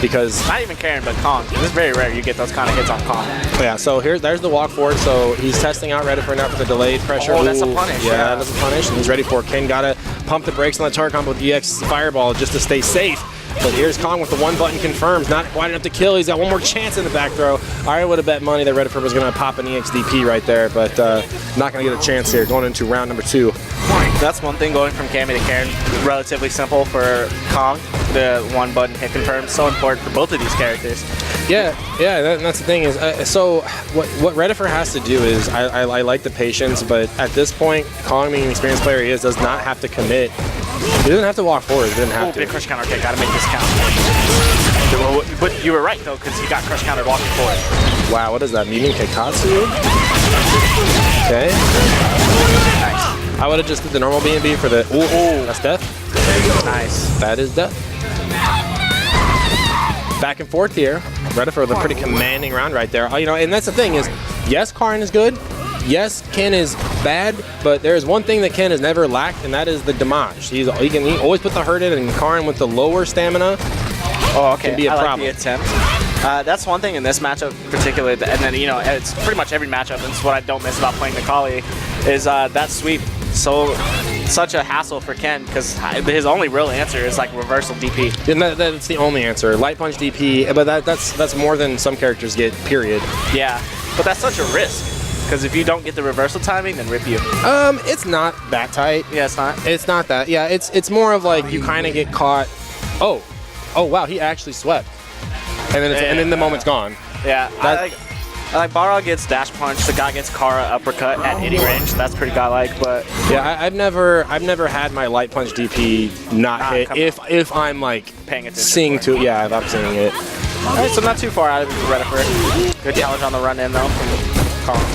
Because Not even Karen, but Kong. It's very rare you get those kind of hits on Kong. yeah, so there's the walk forward. So he's testing out Redifer now for the delayed pressure. Oh, that's a Ooh, punish, Yeah, yeah. that's a punish. And he's ready for it. Ken gotta pump the brakes on the target combo with EX Fireball just to stay safe. But here's Kong with the 1 button confirms. Not quite enough to kill. He's got 1 more chance in the back throw. I would have bet money that Redifer was going to pop an EXDP right there, but not going to get a chance here going into round number 2. That's one thing going from Cammy to Karen. Relatively simple for Kong. The 1 button hit confirm. So important for both of these characters. Yeah, that's the thing is, so what Redifer has to do is, I like the patience, but at this point, Kong being an experienced player he is, does not have to commit. He doesn't have to walk forward, he doesn't have to. Big crush counter, okay, gotta make this count. But you were right though, because he got crush countered walking forward. Wow, what is that, Mimi Kekatsu? Okay. Nice. I would have just did the normal B&B for the, ooh, that's death. Nice. That is death. Back and forth here. Redifer with a pretty commanding round right there. You know, and that's the thing is, yes, Karn is good. Yes, Ken is bad, but there is one thing that Ken has never lacked, and that is the damage. He always put the hurt in, and Karn with the lower stamina can be a problem. Like the attempt. That's one thing in this matchup particularly, and then, you know, it's pretty much every matchup, and it's what I don't miss about playing Nikali, is that sweep. Such a hassle for Ken, because his only real answer is like reversal DP. And that's the only answer. Light punch DP, but that's more than some characters get, period. Yeah, but that's such a risk, because if you don't get the reversal timing, then rip you. It's not that tight. Yeah, it's not. It's not that. Yeah, it's more of like you kind of get caught. Oh wow, he actually swept, and then the moment's gone. Yeah, Like Balrog gets dash punch, the guy gets Kara uppercut at any range. That's pretty godlike, but Yeah, I've never had my light punch DP not hit if I'm like paying attention. seeing to it. Yeah, if I'm seeing it. All right, so not too far out of Redifer. Good challenge on the run in though from Kong.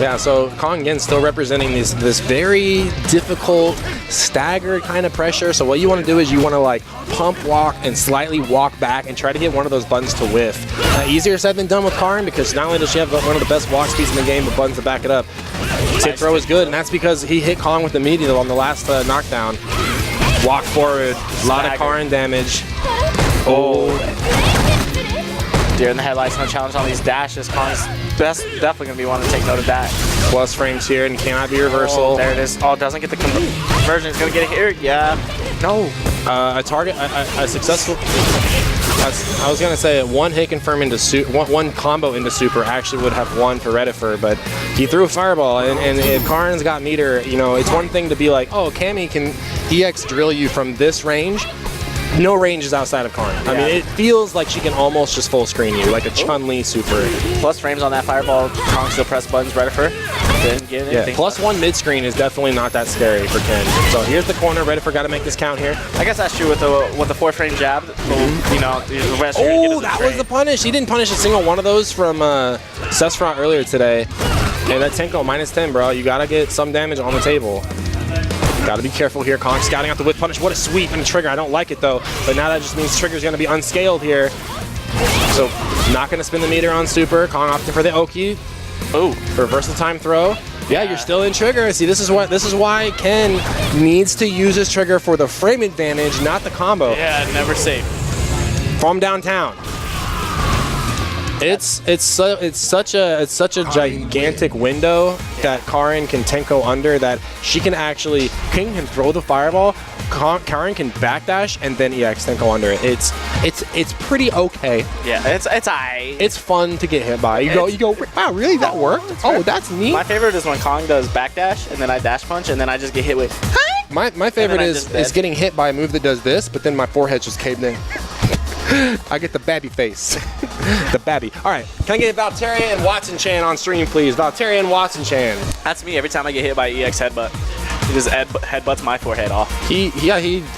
Yeah, so Kong again still representing this very difficult staggered kind of pressure. So what you want to do is you want to like pump walk and slightly walk back and try to get one of those buttons to whiff. Easier said than done with Karn because not only does she have one of the best walk speeds in the game, but buttons to back it up. Tip throw is good, and that's because he hit Kong with the medial on the last knockdown. Walk forward, a lot of Karn damage. Oh. Deer in the headlights, no challenge on these dashes. Kong's definitely going to be one to take note of that. Plus frames here and cannot be reversal. Oh, there it is. Oh, doesn't get the conversion. It's going to get it here. Yeah. No. A target, a successful. I was gonna say one hit confirm into one combo into super actually would have won for Redifer, but he threw a fireball, and if Karn's got meter, you know, it's one thing to be like, oh, Cammy can EX drill you from this range. No range is outside of Karn. I mean, it feels like she can almost just full screen you, like a Chun-Li super. Plus frames on that fireball. Kong still press buttons. Redifer didn't get anything. Yeah, plus one mid screen is definitely not that scary for Ken. So here's the corner. Redifer got to make this count here. I guess that's true with the 4-frame jab. You know, the rest oh, that was the punish. He didn't punish a single one of those from Sesfront earlier today. And that Tenko -10, bro. You got to get some damage on the table. Got to be careful here. Kong scouting out the whip punish. What a sweep and a trigger. I don't like it though. But now that just means trigger's going to be unscaled here. So not going to spin the meter on super. Kong opting for the Oki. Oh, reversal time throw. Yeah, you're still in trigger. See, this is why Ken needs to use his trigger for the frame advantage, not the combo. Yeah, never safe. From downtown. It's such a gigantic window that Karen can Tenko under that she can actually King can throw the fireball, Karen can backdash and then EX Tenko under it. It's pretty okay. Yeah, it's aight. It's fun to get hit by. You go, wow, really that worked? Oh, that's neat. My favorite is when Kong does backdash and then I dash punch and then I just get hit with. My favorite is getting hit by a move that does this, but then my forehead's just caved in. I get the babby face. The babby. All right, can I get Valteria and Watson Chan on stream, please? Valteria and Watson Chan. That's me every time I get hit by EX headbutt. He just headbutts my forehead off. He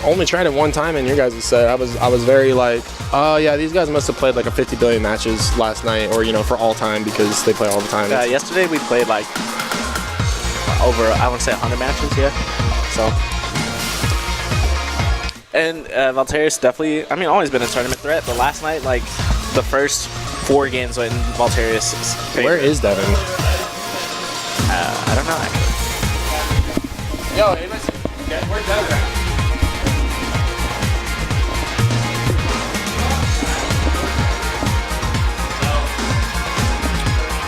only tried it one time in your guys' set. I was very like, oh yeah, these guys must have played like a 50 billion matches last night, or you know, for all time because they play all the time. Yesterday we played like over, I want to say 100 matches, yeah. So. And Valteria's definitely, I mean, always been a tournament threat, but last night, like, the first 4 games went in Valteria's favor. Where is Devin? I don't know, actually. Yo, hey, listen. Where's Devin at?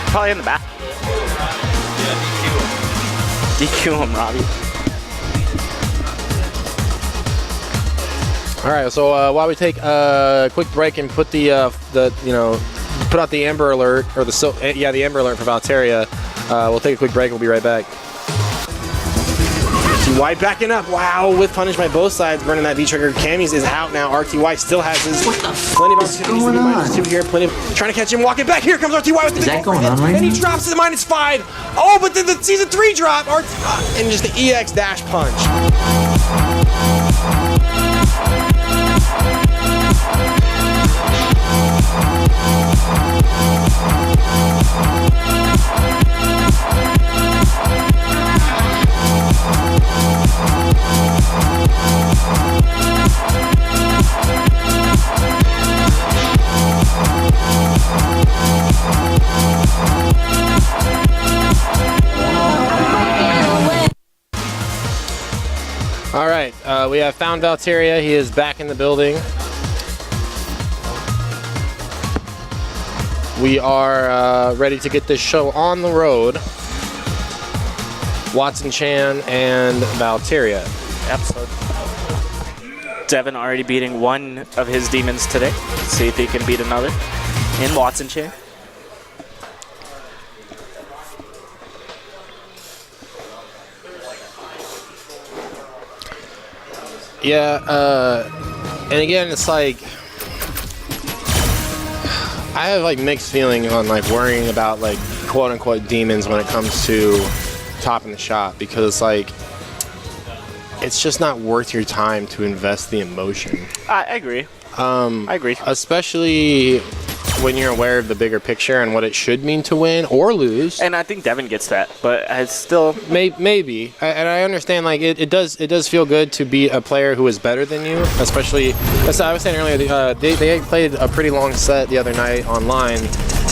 Probably in the back. Yeah, DQ him, Robbie. All right, so while we take a quick break and put put out the Amber Alert or the Amber Alert for Valteria, we'll take a quick break. We'll be right back. RTY backing up. Wow, with punish by both sides, burning that V trigger. Cammy's is out now. RTY still has his plenty of opportunities to be -2 here. Plenty of trying to catch him walking back. Here comes RTY with the big overhead. Then he drops to the -5. Oh, but then the season 3 drop. And just the EX dash punch. All right, we have found Valteria. He is back in the building. We are ready to get this show on the road. Watson Chan and Valteria. Episode. Devin already beating one of his demons today. Let's see if he can beat another in Watson Chan. Yeah, and again, it's like I have like mixed feeling on like worrying about like quote unquote demons when it comes to topping the shop, because like it's just not worth your time to invest the emotion. I agree. I agree. Especially when you're aware of the bigger picture and what it should mean to win or lose. And I think Devin gets that, but it's still Maybe, and I understand. Like it does feel good to beat a player who is better than you. Especially, as I was saying earlier, they played a pretty long set the other night online.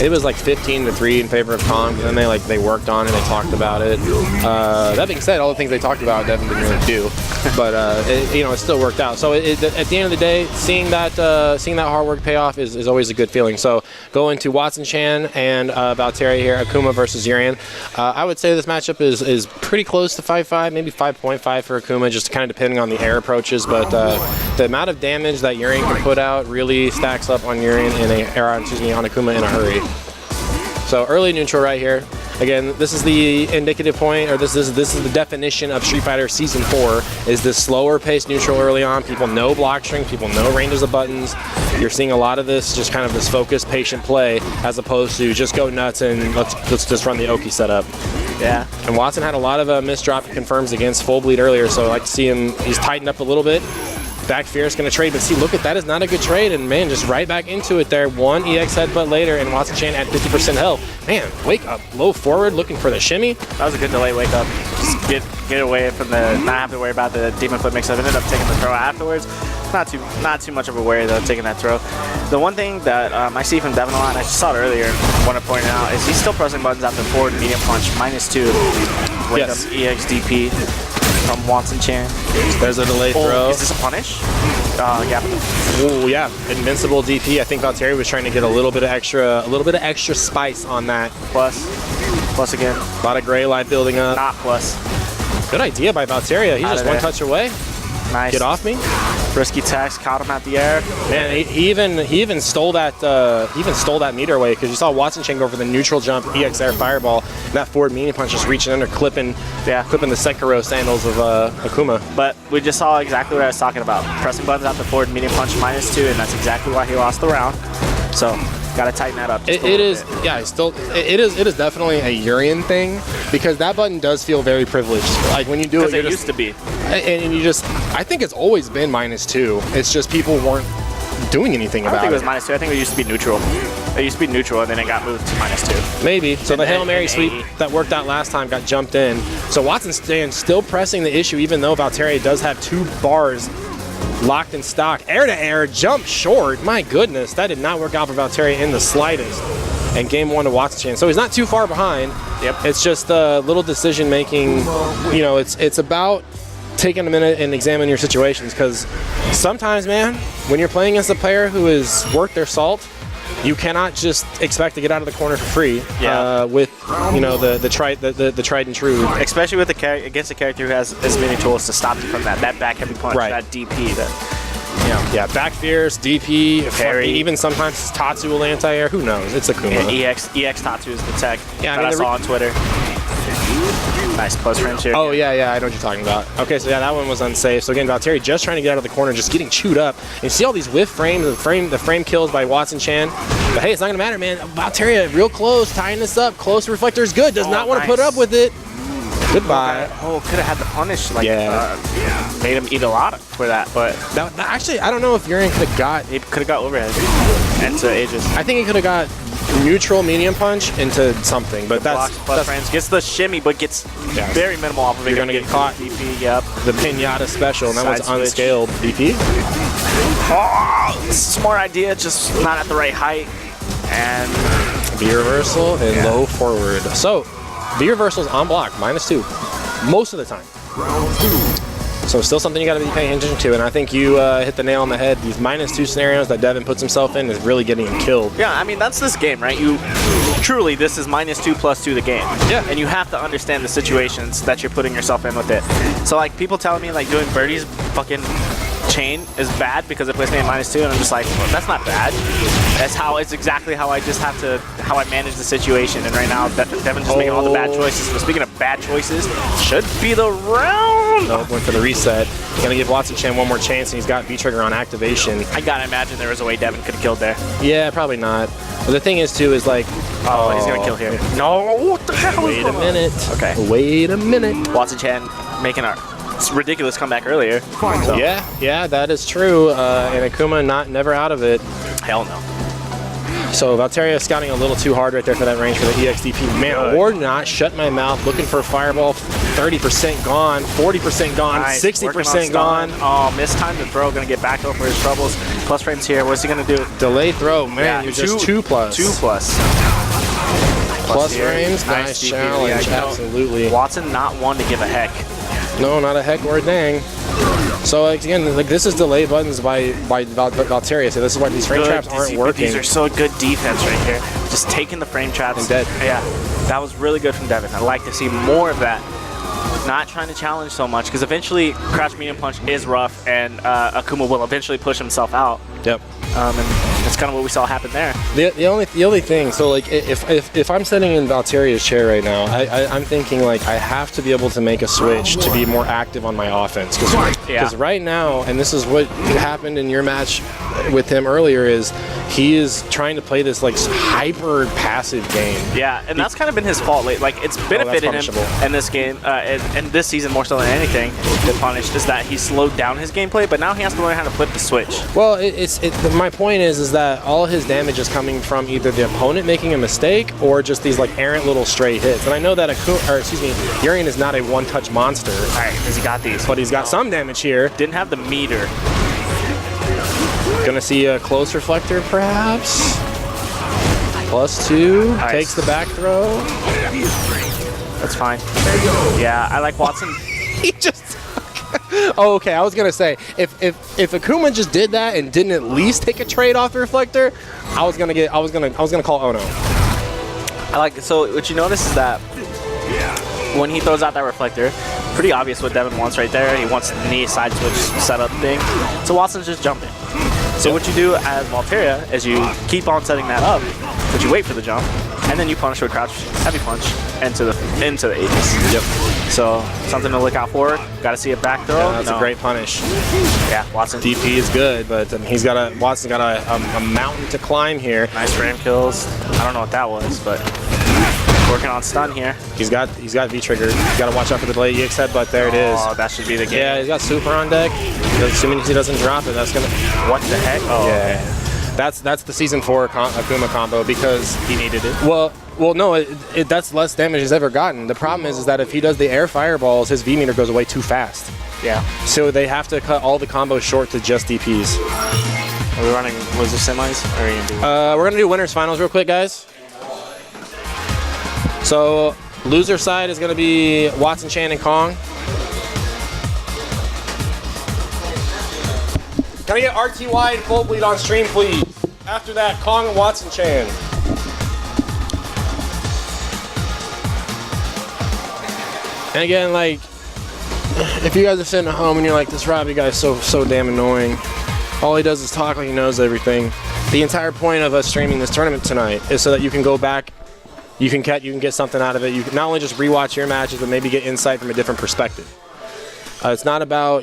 It was like 15-3 in favor of Tom, and then they worked on it, they talked about it. That being said, all the things they talked about, Devin didn't really do, but it still worked out. So at the end of the day, seeing that hard work pay off is always a good feeling. So going to Watson Chan and Valtteri here, Akuma versus Eren. I would say this matchup is pretty close to 5-5, maybe 5.5 for Akuma, just kind of depending on the air approaches. But the amount of damage that Eren can put out really stacks up on Eren on Akuma in a hurry. So early neutral right here. Again, this is the indicative point, or this is the definition of Street Fighter Season 4, is this slower paced neutral early on. People know block strings, people know ranges of buttons. You're seeing a lot of this, just kind of this focused, patient play, as opposed to just go nuts and let's just run the Oki setup. Yeah. And Watson had a lot of misdrop confirms against Full Bleed earlier, so I like to see him, he's tightened up a little bit. Back Fierce going to trade, but see, look at that, is not a good trade, and man, just right back into it there. One EX headbutt later, and Watson Chan at 50% health. Man, wake up, low forward, looking for the shimmy. That was a good delay wake up. Just get away from the, not have to worry about the demon flip mix up. Ended up taking the throw afterwards. Not too much of a worry though, taking that throw. The one thing that I see from Devin a lot, and I just saw it earlier, I want to point it out, is he's still pressing buttons after forward and medium punch, -2. Wake Yes. up EX DP from Watson Chan. There's a delay throw. Is this a punish? Yeah. Oh yeah, invincible DP. I think Valtteri was trying to get a little bit of extra spice on that. Plus again. A lot of gray light building up. Not plus. Good idea by Valtteri. He's Out just of one there. touch away. Nice. Get off me. Risky tax, caught him at the air. Man, he even stole that meter away, because you saw Watson Chan go for the neutral jump EX air fireball, and that forward medium punch just reaching under, clipping the Sekiro sandals of Akuma. But we just saw exactly what I was talking about. Pressing buttons out the forward medium punch -2, and that's exactly why he lost the round. So gotta tighten that up. It is definitely a Urian thing, because that button does feel very privileged. Like when you do it, Because it used to be. and you just, I think it's always been -2. It's just people weren't doing anything I about don't think it. it was -2. I think it used to be neutral. It used to be neutral, and then it got moved to -2. Maybe. So the Hail Mary and sweep AE. that worked out last time got jumped in. So Watson still pressing the issue, even though Valtteri does have 2 bars locked in stock. Air to air, jump short. My goodness, that did not work out for Valtteri in the slightest. And game 1 to Watson Chan. So he's not too far behind. Yep. It's just a little decision making. You know, it's about taking a minute and examine your situations, because sometimes, man, when you're playing against a player who has worked their salt, you cannot just expect to get out of the corner for free. Yeah. With the tried and true. Especially with against a character who has as many tools to stop you from that back heavy punch, Right. that DP, that Yeah, back fierce, DP, Parry. even sometimes Tatsu will anti-air. Who knows? It's Akuma. EX Tatsu is the tech Yeah, I that mean, I saw on Twitter. Nice plus range here. Oh yeah, I know what you're talking about. Okay, so yeah, that one was unsafe. So again, Valtteri just trying to get out of the corner, just getting chewed up. And you see all these whiff frames, the frame kills by Watson Chan. But hey, it's not gonna matter, man. Valtteri real close, tying this up. Close reflector is good. Does not want to put nice. up with it. Goodbye. Oh, could have had the punish. Like, Yeah. made him eat a lot for that, but That, actually, I don't know if Eren could have got. he could have got overhead into Aegis. I think he could have got neutral medium punch into something, but Blocks plus that's frames. Gets the shimmy, but gets very minimal off of it. You're gonna get caught. DP, yep. the pinata special, and that was Side switch. unscaled DP. Oh, smart idea, just not at the right height. And B reversal and low forward. So B reversals on block -2 most of the time. So still something you got to be paying attention to, and I think you hit the nail on the head. These -2 scenarios that Devin puts himself in is really getting him killed. yeah, I mean, that's this game, right? Truly, this is -2 +2 the game. Yeah. And you have to understand the situations that you're putting yourself in with it. So, like, people telling me, like, doing Birdie's fucking chain is bad because it puts me at -2, and I'm just like, well, that's not bad. It's exactly how I just have to, how I manage the situation. And right now, Devin's just making all the bad choices. But speaking of bad choices, should be the round Nope, went for the reset. Gonna give Watson Chen one more chance, and he's got V-Trigger on activation. I gotta imagine there was a way Devin could have killed there. Yeah, probably not. But the thing is, too, is like... Oh, he's gonna kill here. No, what the hell? Wait a minute. Okay. Wait a minute. Watson Chen making a ridiculous comeback earlier. So. Yeah, that is true. And Akuma never out of it. Hell no. So Valteria scouting a little too hard right there for that range for the EXDP. Man, or not, shut my mouth, looking for a fireball. 30% gone, 40% gone, Nice. 60% gone. Oh, mistimed the throw, gonna get back over his troubles. Plus frames here, what's he gonna do? Delay throw, man, Yeah, you're just 2+. 2+. Plus here. frames, nice DP. challenge, Yeah, absolutely. Watson not one to give a heck. No, not a heck or a dang. So again, like this is delay buttons by Valteria. So this is why these frame traps aren't working. These are so good defense right here. Just taking the frame traps. And dead. Yeah, that was really good from Devin. I'd like to see more of that. Not trying to challenge so much, because eventually Crouch Medium Punch is rough, and Akuma will eventually push himself out. Yep. And that's kind of what we saw happen there. The only thing, so like if I'm sitting in Valteria's chair right now, I'm thinking like I have to be able to make a switch to be more active on my offense, because right now, and this is what happened in your match with him earlier, is he is trying to play this like hyper passive game. Yeah, and that's kind of been his fault. Like it's benefited him in this game, and this season more so than anything. The punish is that he slowed down his gameplay, but now he has to learn how to flip the switch. Well, my point is that all his damage is coming from either the opponent making a mistake or just these like errant little stray hits. And I know that Eren is not a one-touch monster. All right, because he got these, but he's got some damage here. Didn't have the meter. Gonna see a close reflector, perhaps. +2 Nice. takes the back throw. That's fine. Yeah, I like Watson. He just. Oh, okay. I was gonna say if Akuma just did that and didn't at least take a trade off the reflector, I was gonna call Ono. So what you notice is that when he throws out that reflector, pretty obvious what Devin wants right there. He wants the knee side switch setup thing. So Watson's just jumping. So what you do as Valteria is you keep on setting that up, but you wait for the jump, and then you punish with crouch heavy punch into the Aegis. Yep. So something to look out for. Got to see a back throw. Yeah, that's a great punish. Yeah, Watson. DP is good, but Watson's got a mountain to climb here. Nice frame kills. I don't know what that was, but working on stun here. He's got V-trigger. He's got to watch out for the delay EX headbutt. There it is. Oh, that should be the game. Yeah, he's got super on deck. Assuming he doesn't drop it, that's gonna. What the heck? Oh. Yeah. That's the season 4 Akuma combo because he needed it. Well, no, that's less damage he's ever gotten. The problem is that if he does the air fireballs, his V meter goes away too fast. Yeah. So they have to cut all the combos short to just DPs. Are we running? Was this semis? Or are you gonna do? We're gonna do winners finals real quick, guys. So loser side is gonna be Watson, Chan, and Kong. Can I get RTY and full bleed on stream, please? After that, Kong and Watson Chan. And again, like, if you guys are sitting at home and you're like, this Robbie guy's so damn annoying. All he does is talk like he knows everything. The entire point of us streaming this tournament tonight is so that you can go back, you can get something out of it. You can not only just rewatch your matches, but maybe get insight from a different perspective. It's not about,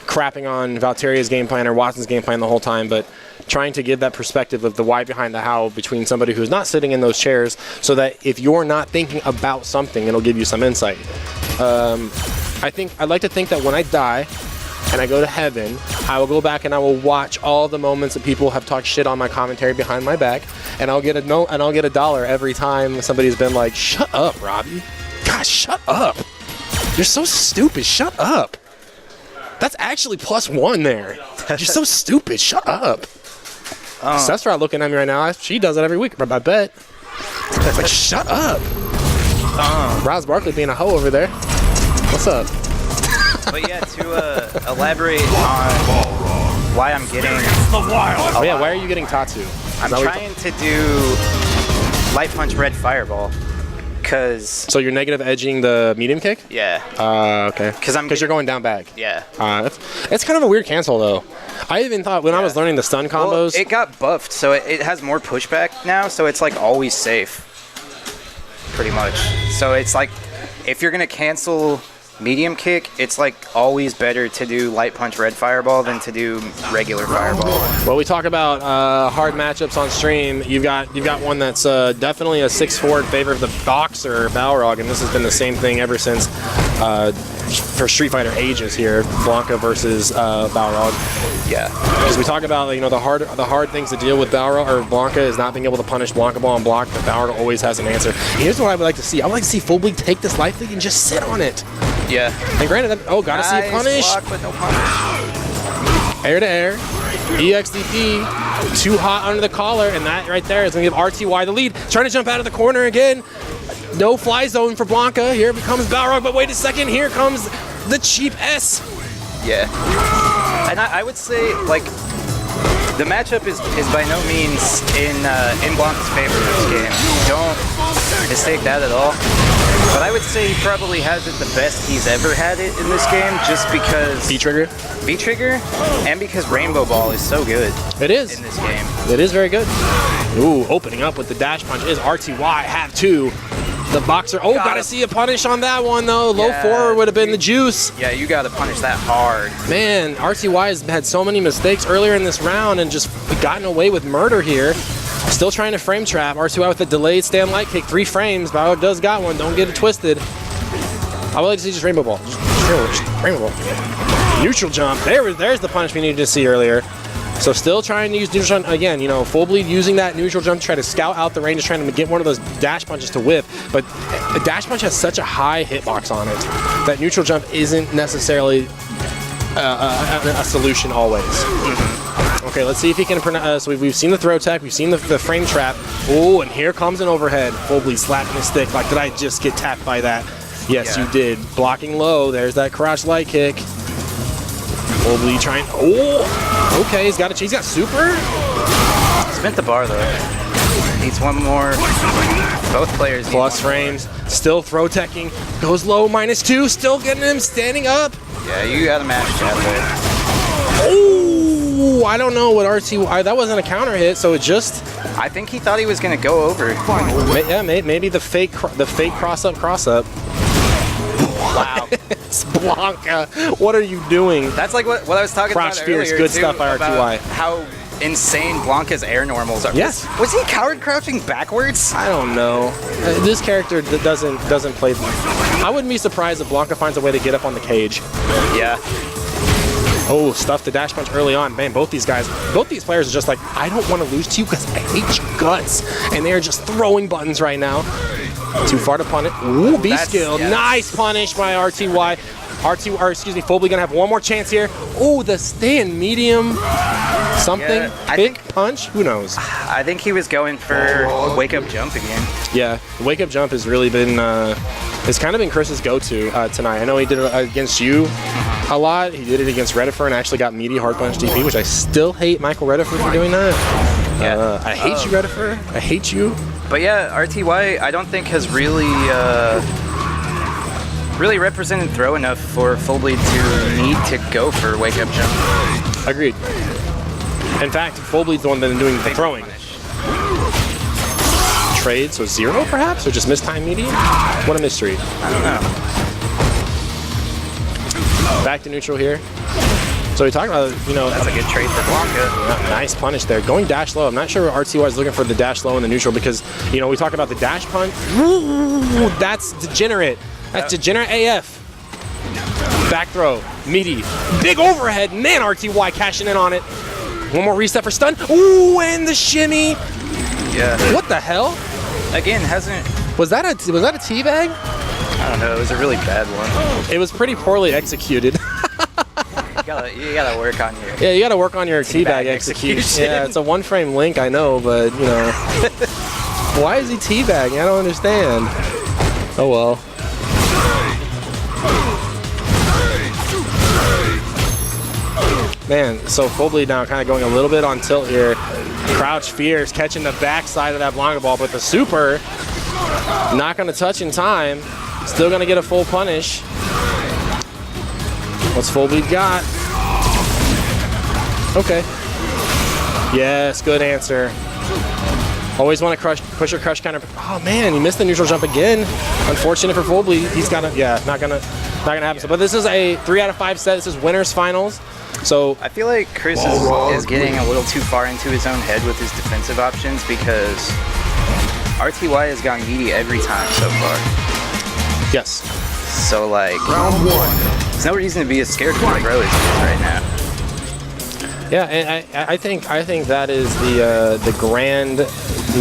crapping on Valteria's game plan or Watson's game plan the whole time, but trying to give that perspective of the why behind the how between somebody who's not sitting in those chairs, so that if you're not thinking about something, it'll give you some insight. I'd like to think that when I die and I go to heaven, I will go back and I will watch all the moments that people have talked shit on my commentary behind my back, and I'll get $1 every time somebody's been like, "Shut up, Robbie. Gosh, shut up. You're so stupid. Shut up. That's actually +1 there. You're so stupid. Shut up." Sephiroth looking at me right now. She does it every week, I bet. It's like, shut up. Roz Barkley being a hoe over there. What's up? But yeah, to elaborate on why I'm getting... Oh yeah, why are you getting Tatsu? I'm trying to do Light Punch Red Fireball. Because... So you're negative edging the medium kick? Yeah. Okay. Because you're going down back. Yeah. It's kind of a weird cancel, though. I even thought when I was learning the stun combos... Well, it got buffed, so it has more pushback now, so it's like always safe. Pretty much. So it's like, if you're going to cancel medium kick, it's like always better to do light punch red fireball than to do regular fireball. Well, we talk about hard matchups on stream. You've got one that's definitely a 6-4 in favor of the boxer Balrog, and this has been the same thing ever since for Street Fighter ages here. Blanca versus Balrog. Yeah. Because we talk about the hard things to deal with Balrog or Blanca is not being able to punish Blanca ball and block, but Balrog always has an answer. And here's what I would like to see. I would like to see Full Bleed take this life lead and just sit on it. Yeah. And granted, gotta see it punish. Block, but no punish. Air to air. EXDP, too hot under the collar, and that right there is going to give RTY the lead. Trying to jump out of the corner again. No fly zone for Blanca. Here becomes Balrog, but wait a second. Here comes the cheap S. Yeah. And I would say, like, the matchup is by no means in Blanca's favor in this game. Don't mistake that at all. But I would say he probably has it the best he's ever had it in this game, just because V-Trigger, and because Rainbow Ball is so good. It is. In this game. It is very good. Ooh, opening up with the dash punch is RTY, have two. The boxer, gotta see a punish on that one though. Low forward would have been the juice. Yeah, you gotta punish that hard. Man, RTY has had so many mistakes earlier in this round and just gotten away with murder here. Still trying to frame trap. RTY with a delayed stand light kick, 3 frames. Balrog does got one, don't get it twisted. I would like to see just Rainbow Ball. Just Rainbow Ball. Neutral jump, there's the punish we needed to see earlier. So still trying to use neutral jump again, Full Bleed using that neutral jump to try to scout out the range, just trying to get one of those dash punches to whip. But a dash punch has such a high hitbox on it that neutral jump isn't necessarily a solution always. Okay, let's see if he can pronounce. So we've seen the throw tech, we've seen the frame trap. Oh, and here comes an overhead. Full Bleed slapping his stick. Like, did I just get tapped by that? Yes, you did. Blocking low. There's that crouch light kick. Full Bleed trying. Oh, okay, he's got super. Spent the bar though. Needs one more. Both players. Plus frames. Still throw teching. Goes low, -2. Still getting him standing up. Yeah, you gotta match that there. Oh, I don't know what RTY. That wasn't a counter hit, so it just. I think he thought he was gonna go over. Yeah, maybe the fake cross up. Wow. It's Blanca. What are you doing? That's like what I was talking about earlier. Fierce, good stuff by RTY. How insane Blanca's air normals are. Yes. Was he coward crouching backwards? I don't know. This character doesn't play. I wouldn't be surprised if Blanca finds a way to get up on the cage. Yeah. Oh, stuff the dash punch early on. Man, both these players are just like, I don't want to lose to you because I hate your guts. And they are just throwing buttons right now. Too far to punish. Ooh, B-skill. Yeah. Nice punish by RTY. Full Bleed gonna have one more chance here. Ooh, the stand medium something. Yeah, Big punch? Who knows? I think he was going for wake up jump again. Yeah, the wake up jump has really been, it's kind of been Chris's go-to tonight. I know he did it against you a lot. He did it against Redifer and actually got meaty hard punch DP, which I still hate Michael Redifer for doing that. Yeah. I hate you, Redifer. I hate you. But yeah, RTY I don't think has really represented throw enough for Full Bleed to need to go for wake up jump. Agreed. In fact, Full Bleed's the one that's been doing the throwing. Trade, so 0 perhaps? Or just mistime medium? What a mystery. I don't know. Back to neutral here. So we talked about, That's a good trade for Blanca. Nice punish there. Going dash low. I'm not sure what RTY is looking for the dash low in the neutral because, we talk about the dash punch. Ooh, that's degenerate. That's degenerate AF. Back throw. Meaty. Big overhead. Man, RTY cashing in on it. One more reset for stun. Ooh, and the shimmy. Yeah. What the hell? Again, hasn't... Was that a teabag? I don't know. It was a really bad one. It was pretty poorly executed. You gotta work on your... Yeah, you gotta work on your teabag execution. Yeah, it's a one-frame link, I know, but, why is he teabagging? I don't understand. Oh, well. Man, so Full Bleed now kind of going a little bit on tilt here. Crouch Fierce catching the backside of that Blanca ball, but the super not going to touch in time. Still going to get a full punish. What's Full Bleed got? Okay. Yes, good answer. Always want to push your crush counter. Oh man, he missed the neutral jump again. Unfortunate for Full Bleed. He's got to, not gonna. Not gonna happen. So, but this is a 3 out of 5 set. This is winners finals. So I feel like Chris is getting a little too far into his own head with his defensive options because RTY has gone meaty every time so far. yes, So like, Round 1. there's no reason to be as scared of the throw as he is right now. yeah, and I think that is the grand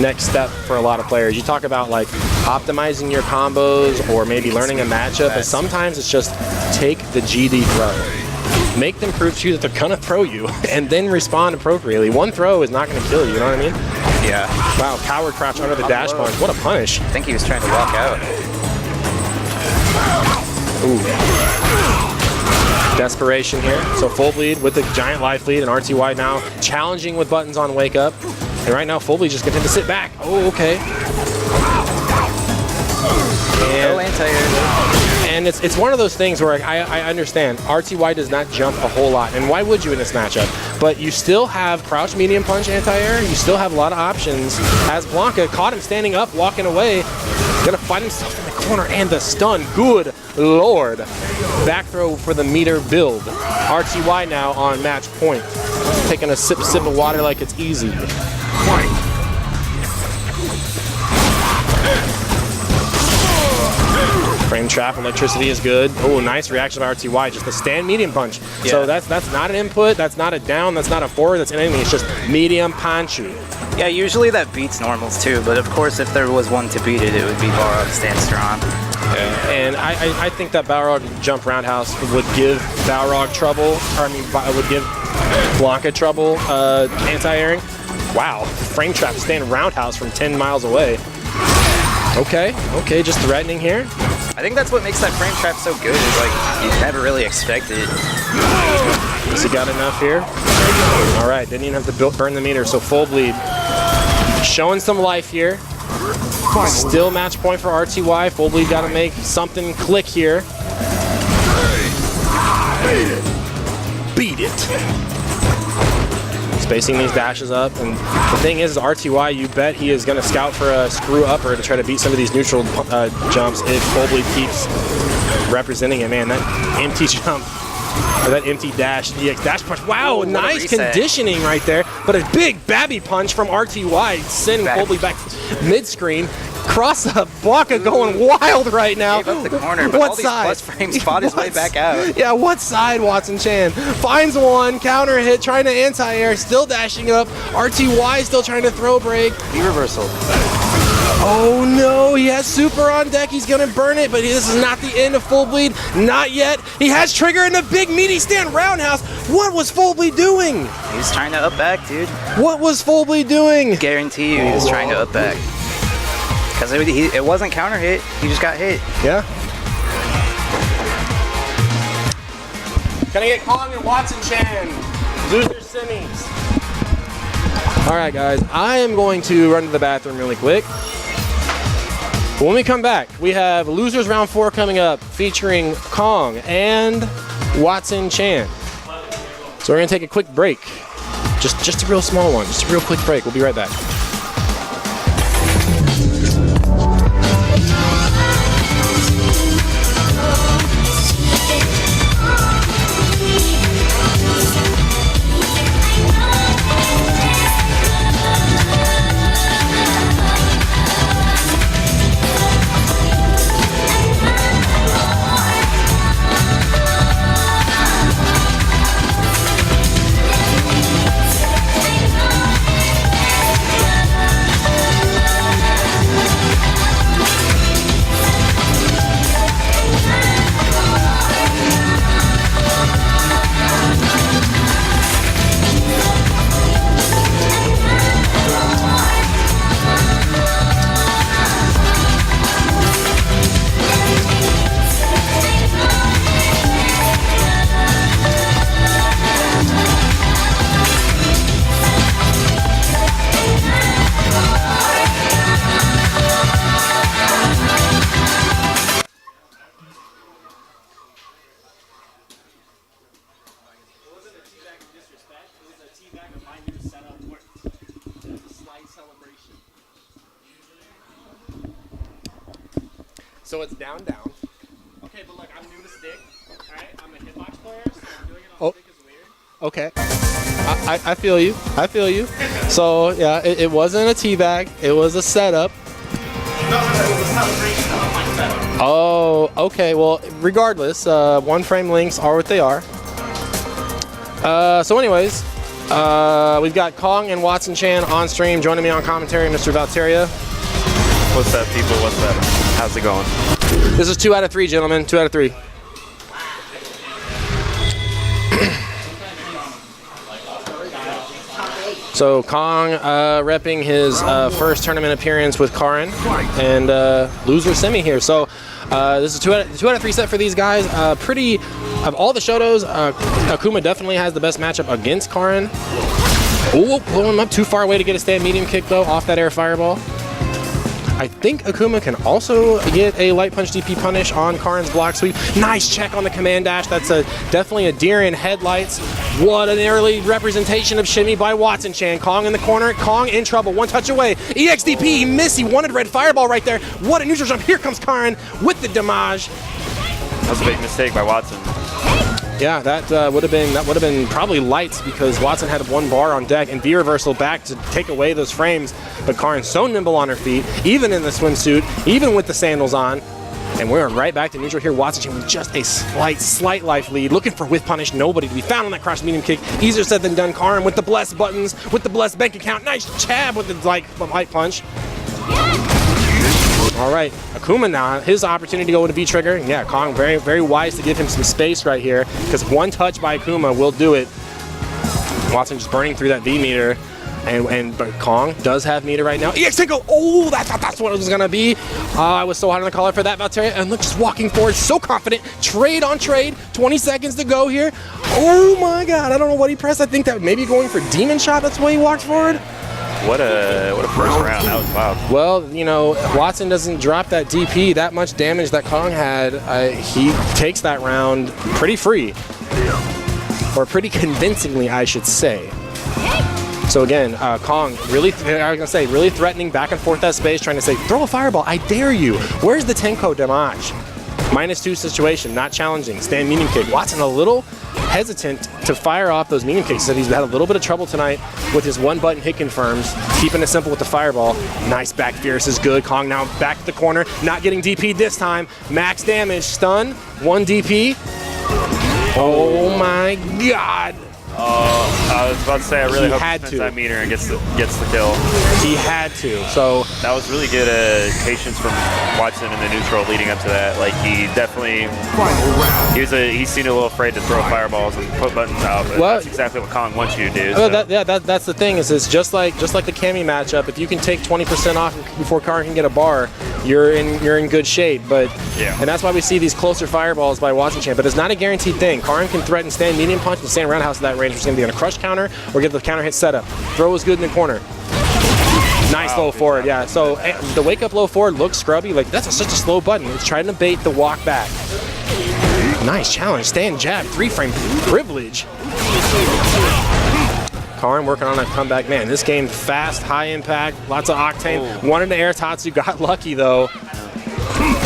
next step for a lot of players. You talk about like optimizing your combos or maybe learning a matchup, but sometimes it's just take the GD throw. Make them prove to you that they're gonna throw you, and then respond appropriately. One throw is not gonna kill you. You know what I mean? Yeah. Wow, coward crouch under the dash punch. What a punish! I think he was trying to walk out. Ooh. Desperation here. So full bleed with the giant life lead, and RTY now challenging with buttons on wake up. And right now, full bleed just gets him to sit back. Oh, okay. And it's one of those things where I understand RTY does not jump a whole lot, and why would you in this matchup? But you still have crouch, medium punch, anti-air. You still have a lot of options. As Blanca caught him standing up, walking away, gonna find himself in the corner, and the stun. Good lord! Back throw for the meter build. RTY now on match point, taking a sip of water like it's easy. Frame trap, electricity is good. Oh, nice reaction by RTY. Just a stand medium punch. Yeah. So that's not an input, that's not a down, that's not a forward, that's anything. It's just medium punch. Yeah, usually that beats normals too, but of course if there was one to beat it, it would be Balrog stand strong. And I think that Balrog jump roundhouse would give Balrog trouble, or I mean, would give Blanca trouble anti-airing. Wow, frame trap stand roundhouse from 10 miles away. Okay, just threatening here. I think that's what makes that frame trap so good, is like, you never really expect it. Has he got enough here? All right, didn't even have to burn the meter, so full bleed. Showing some life here. Still match point for RTY. Full bleed got to make something click here. Beat it. Spacing these dashes up, and the thing is RTY, you bet he is going to scout for a screw upper to try to beat some of these neutral jumps if full bleed keeps representing it. Man, that empty jump, or that empty dash, DX dash punch. Wow, nice conditioning right there, but a big babby punch from RTY, sending full bleed back mid-screen. Cross up, Blanca going wild right now. Gave up the corner, but what all these side? plus frames fought his way back out. Yeah, what side, Watson Chan? Finds one, counter hit, trying to anti-air, still dashing up. RTY still trying to throw break. V-reversal. Oh no, he has super on deck. He's gonna burn it, but this is not the end of full bleed. Not yet. He has trigger in the big meaty stand roundhouse. What was full bleed doing? He was trying to up back, dude. What was full bleed doing? Guarantee you he was trying to up back. Because it wasn't counter hit, he just got hit. Yeah. Gonna get Kong and Watson Chan. Loser semis. All right, guys. I am going to run to the bathroom really quick. When we come back, we have losers round 4 coming up, featuring Kong and Watson Chan. So we're gonna take a quick break. Just a real small one. Just a real quick break. We'll be right back. So it's down, down. Okay, Okay, but look, I'm new to stick. All right, I'm a hitbox player, so I'm doing it on Oh. stick is weird. Okay. I feel you. I feel you. So yeah, it wasn't a teabag. It was a setup. Oh, okay. Well, regardless, one frame links are what they are. So anyways, we've got Kong and Watson Chan on stream. Joining me on commentary, Mr. Valteria. What's up, people? What's up? How's it going? This is 2 out of 3, gentlemen. 2 out of 3. So Kong repping his first tournament appearance with Karen and loser semi here. So this is 2 out of 3 set for these guys. Pretty of all the Shotos, Akuma definitely has the best matchup against Karen. Oh, pulling him up too far away to get a stand medium kick though off that air fireball. I think Akuma can also get a light punch DP punish on Karen's block sweep. Nice check on the command dash. That's definitely a deer in headlights. What an early representation of shimmy by Watson Chan. Kong in the corner. Kong in trouble. One touch away. EXDP. He missed. He wanted red fireball right there. What a neutral jump. Here comes Karen with the damage. That's a big mistake by Watson. Yeah, that would have been probably lights because Watson had 1 bar on deck and V reversal back to take away those frames. But Karen's so nimble on her feet, even in the swimsuit, even with the sandals on. And we're right back to neutral here. Watson with just a slight life lead. Looking for whiff punish. Nobody to be found on that cross medium kick. Easier said than done. Karen with the blessed buttons, with the blessed bank account. Nice jab with the light punch. All right, Akuma now, his opportunity to go with a V-trigger. Yeah, Kong very, very wise to give him some space right here because one touch by Akuma will do it. Watson just burning through that V-meter. But Kong does have meter right now. EX Tinko! Oh, that's what it was going to be. I was so hot on the collar for that, Valteria. And look, just walking forward, so confident. Trade on trade. 20 seconds to go here. Oh my God, I don't know what he pressed. I think that maybe going for Demon Shot. That's why he walked forward. What a first round. That was wild. Well, you know, Watson doesn't drop that DP. That much damage that Kong had, he takes that round pretty free. Or pretty convincingly, I should say. So again, Kong really threatening back and forth that space, trying to say, throw a fireball, I dare you. Where's the Tenko damage? -2 situation, not challenging. Stand medium kick. Watson a little hesitant to fire off those medium kicks. Said he's had a little bit of trouble tonight with his 1-button hit confirms, keeping it simple with the fireball. Nice back fierce is good. Kong now back to the corner, not getting DP'd this time. Max damage, stun, 1 DP. Oh my God. I was about to say, I really He hope had he spends to. that meter and gets the kill. He had to. So That was really good patience from Watson in the neutral leading up to that. Like, he definitely, he's seen a little afraid to throw fireballs and put buttons out, but Well, that's exactly what Kong wants you to do. well, So. that's the thing is just like the Cammy matchup. If you can take 20% off before Karen can get a bar, you're in good shape. But Yeah. and that's why we see these closer fireballs by Watson Chan. But it's not a guaranteed thing. Karen can threaten stand medium punch and stand roundhouse at that range, which is going to be on a crush counter or get the counter hit setup. Throw is good in the corner. Nice low forward, yeah. So the wake up low forward looks scrubby. Like that's such a slow button. It's trying to bait the walk back. Nice challenge. Stand jab. 3-frame privilege. Karen working on that comeback. Man, this game fast, high impact, lots of octane. Wanted to air Tatsu, got lucky though.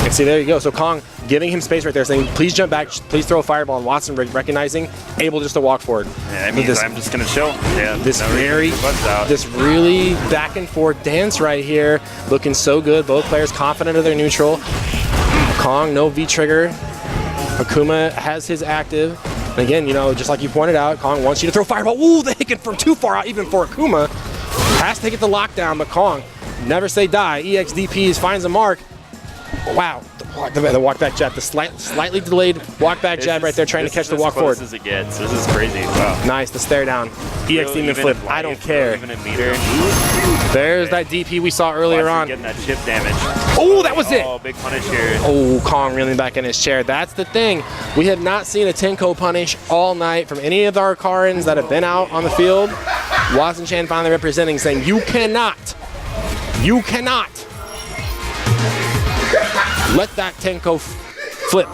And see, there you go. So Kong giving him space right there, saying, please jump back, please throw a fireball. And Watson recognizing, able just to walk forward. Yeah, that means I'm just going to chill. Yeah, This no reason to put buttons out. this really back and forth dance right here. Looking so good. Both players confident of their neutral. Kong, no V-trigger. Akuma has his active. And again, you know, just like you pointed out, Kong wants you to throw fireball. Ooh, the hit from too far out, even for Akuma. Has to get the lockdown, but Kong, never say die. EXDPs finds a mark. Wow, the walk back jab, the slightly delayed walk back jab right there, trying to catch the walk forward. This is as close as it gets. This is crazy. Wow. Nice, the stare down. EX demon flip, I don't care. Even a meter. There's that DP we saw earlier on. Getting that chip damage. Oh, that was it. Oh, big punish here. Oh, Kong reeling back in his chair. That's the thing. We have not seen a Tenko punish all night from any of our Karens that have been out on the field. Watson Chan finally representing, saying, you cannot let that Tenko flip.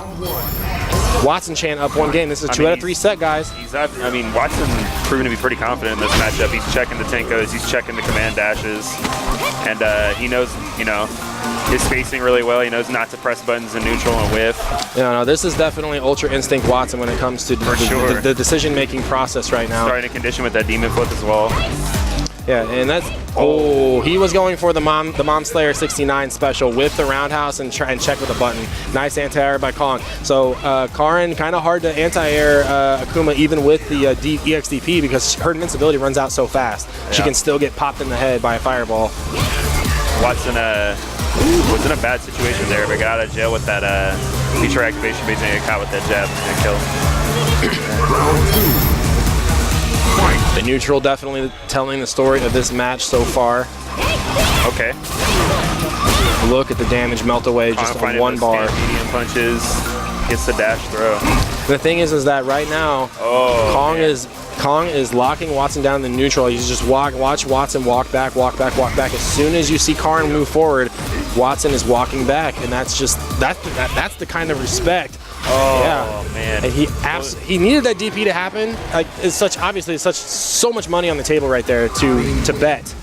Watson Chan up 1 game. This is 2 out of 3 set, guys. Watson proven to be pretty confident in this matchup. He's checking the Tenkos, he's checking the command dashes, and he knows, his spacing really well. He knows not to press buttons in neutral and whiff. Yeah, no, this is definitely Ultra Instinct Watson when it comes to the decision-making process right now. Starting to condition with that Demon Flip as well. Yeah, and that's he was going for the Mom Slayer 69 special with the roundhouse and try and check with a button. Nice anti-air by Kong. So Karin kind of hard to anti-air Akuma even with the EXDP because her invincibility runs out so fast. Yeah. She can still get popped in the head by a fireball. Watson was in a bad situation there, but got out of jail with that feature activation, basically get caught with that jab and kill. The neutral definitely telling the story of this match so far. Okay. Look at the damage melt away just on one bar. Medium punches, gets the dash throw. The thing is that right now, Kong is locking Watson down in the neutral. You just watch Watson walk back. As soon as you see Karn move forward, Watson is walking back, and that's the kind of respect. Oh yeah. Man! And he needed that DP to happen. Like it's so much money on the table right there to bet.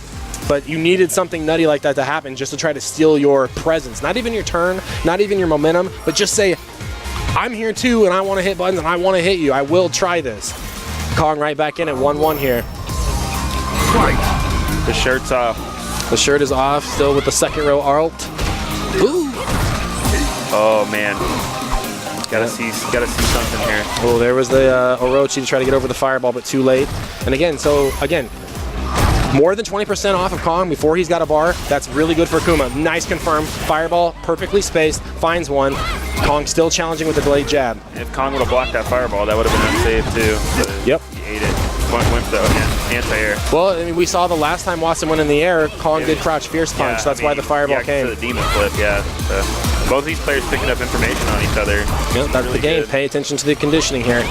But you needed something nutty like that to happen just to try to steal your presence. Not even your turn, not even your momentum, but just say, I'm here too, and I want to hit buttons, and I want to hit you. I will try this. Kong right back in at 1-1 here. The shirt's off. The shirt is off, still with the second row alt. Ooh. Oh man. Gotta see something here. Oh, there was the Orochi to try to get over the fireball, but too late. And again, more than 20% off of Kong before he's got a bar. That's really good for Akuma. Nice confirm. Fireball, perfectly spaced, finds one. Kong still challenging with the delayed jab. If Kong would have blocked that fireball, that would have been unsafe too. Yep. He ate it. Went for the anti-air. Well, I mean, we saw the last time Watson went in the air, Kong did crouch fierce punch. That's why the fireball came. The demon flip, yeah. So both these players picking up information on each other. Yep, that's really the game. Good. Pay attention to the conditioning here.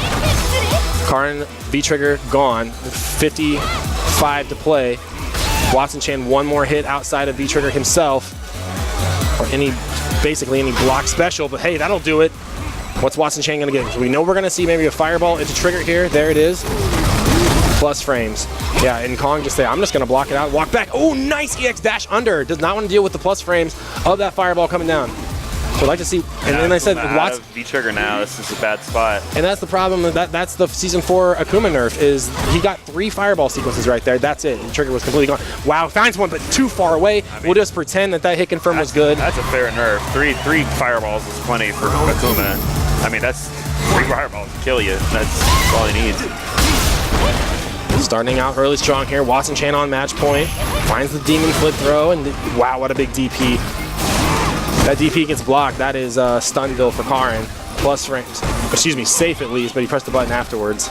Karn V-trigger gone. 55 to play. Watson Chan one more hit outside of V-trigger himself. Or basically any block special, but hey, that'll do it. What's Watson Chan gonna get? So we know we're gonna see maybe a fireball. It's a trigger here. There it is. Plus frames. Yeah, and Kong just say, I'm just gonna block it out, walk back. Oh, nice EX dash under. Does not want to deal with the plus frames of that fireball coming down. So I'd like to see, and then I said, Watson V-trigger now, this is a bad spot. And that's the problem, that's the Season 4 Akuma nerf, is he got 3 fireball sequences right there, that's it. The trigger was completely gone. Wow, finds one, but too far away. We'll just pretend that hit confirm was good. That's a fair nerf. Three fireballs is plenty for Akuma. I mean, that's 3 fireballs to kill you. That's all he needs. Starting out early strong here, Watson Chan on match point, finds the demon flip throw, and wow, what a big DP. That DP gets blocked. That is Stunville for Karin. Plus frames. Excuse me, safe at least, but he pressed the button afterwards.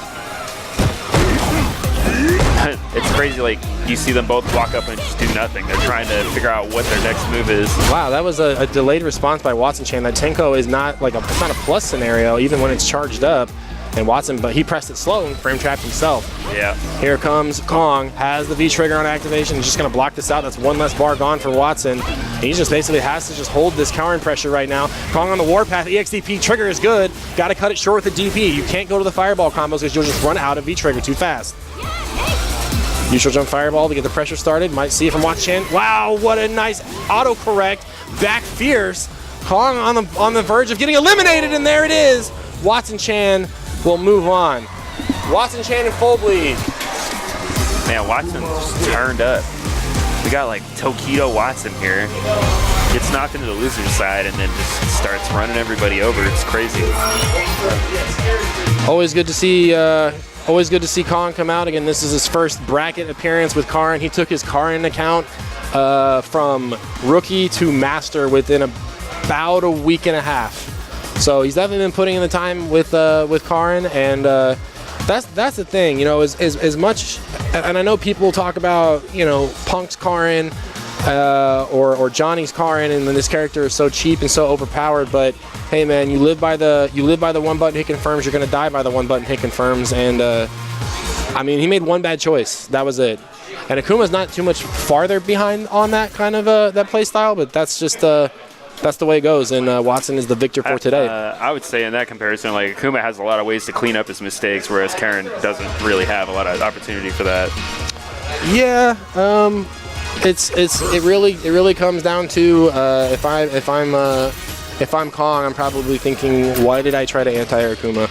It's crazy, like, you see them both walk up and just do nothing. They're trying to figure out what their next move is. Wow, that was a delayed response by Watson Chan. That Tenko is not like it's not a plus scenario, even when it's charged up. And Watson, but he pressed it slow and frame trapped himself. Yeah. Here comes Kong, has the V trigger on activation. He's just gonna block this out. That's one less bar gone for Watson. And he just basically has to just hold this countering pressure right now. Kong on the warpath, EXDP trigger is good. Gotta cut it short with the DP. You can't go to the fireball combos because you'll just run out of V trigger too fast. Neutral jump fireball to get the pressure started. Might see it from Watson Chan. Wow, what a nice autocorrect. Back fierce. Kong on the verge of getting eliminated, and there it is. Watson Chan will move on. Watson Chan in full bleed. Man, Watson just turned up. We got like Tokido Watson here. Gets knocked into the loser's side and then just starts running everybody over. It's crazy. Always good to see Kong come out again. This is his first bracket appearance with Karin. He took his Karin account from rookie to master within about a week and a half. So he's definitely been putting in the time with Karin, and that's the thing, you know, as much, and I know people talk about, you know, Punk's Karin or Johnny's Karin, and then this character is so cheap and so overpowered. But hey, man, you live by the one button hit confirms. You're gonna die by the one button hit confirms, and I mean, he made one bad choice. That was it. And Akuma's not too much farther behind on that kind of that play style, but that's just that's the way it goes, and Watson is the victor for today. I would say in that comparison, like, Akuma has a lot of ways to clean up his mistakes, whereas Karin doesn't really have a lot of opportunity for that. Yeah, It really comes down to if I'm Kong, I'm probably thinking, why did I try to anti-air Akuma?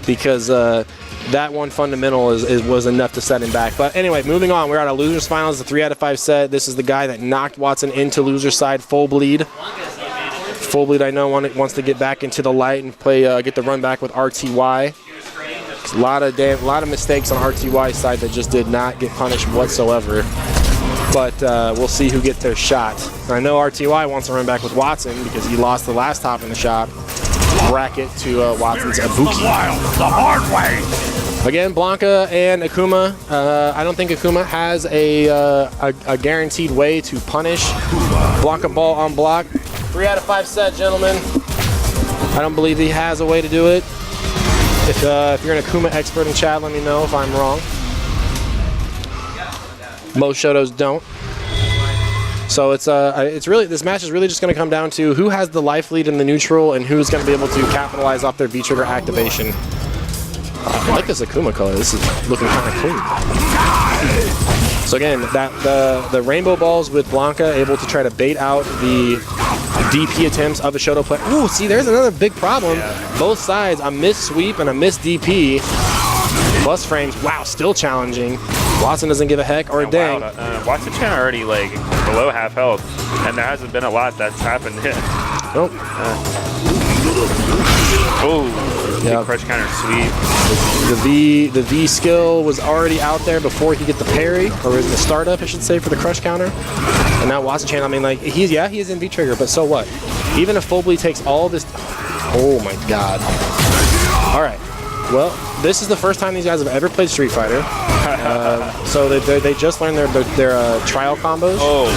Because that one fundamental was enough to set him back. But anyway, moving on. We're at a losers finals, the 3 out of 5 set. This is the guy that knocked Watson into loser side, Full Bleed. Full Bleed, I know, wants to get back into the light and play, get the run back with RTY. A lot of mistakes on RTY's side that just did not get punished whatsoever. But we'll see who gets their shot. I know RTY wants to run back with Watson because he lost the last top in the shop bracket to Watson's Ibuki. The hard way. Again, Blanca and Akuma. I don't think Akuma has a guaranteed way to punish Blanca ball on block. 3 out of 5 set, gentlemen. I don't believe he has a way to do it. If you're an Akuma expert in chat, let me know if I'm wrong. Most Shotos don't. So it's really, this match is really just going to come down to who has the life lead in the neutral and who's going to be able to capitalize off their V-trigger activation. I like this Akuma color. This is looking kind of clean. So again, the rainbow balls with Blanca able to try to bait out the DP attempts of a Shoto player. Ooh, see, there's another big problem. Yeah. Both sides, a missed sweep and a missed DP. Plus frames, wow, still challenging. Watson doesn't give a heck or a dang. Wow, Watson Chan already like below half health, and there hasn't been a lot that's happened yet. Nope. Oh, big crush counter sweep. The V skill was already out there before he get the parry, or the startup, I should say, for the crush counter. And now Watson Chan, I mean, like, he is in V trigger, but so what? Even if Full Bleed takes all this, oh my god. All right. Well, this is the first time these guys have ever played Street Fighter. So they just learned their trial combos. Oh,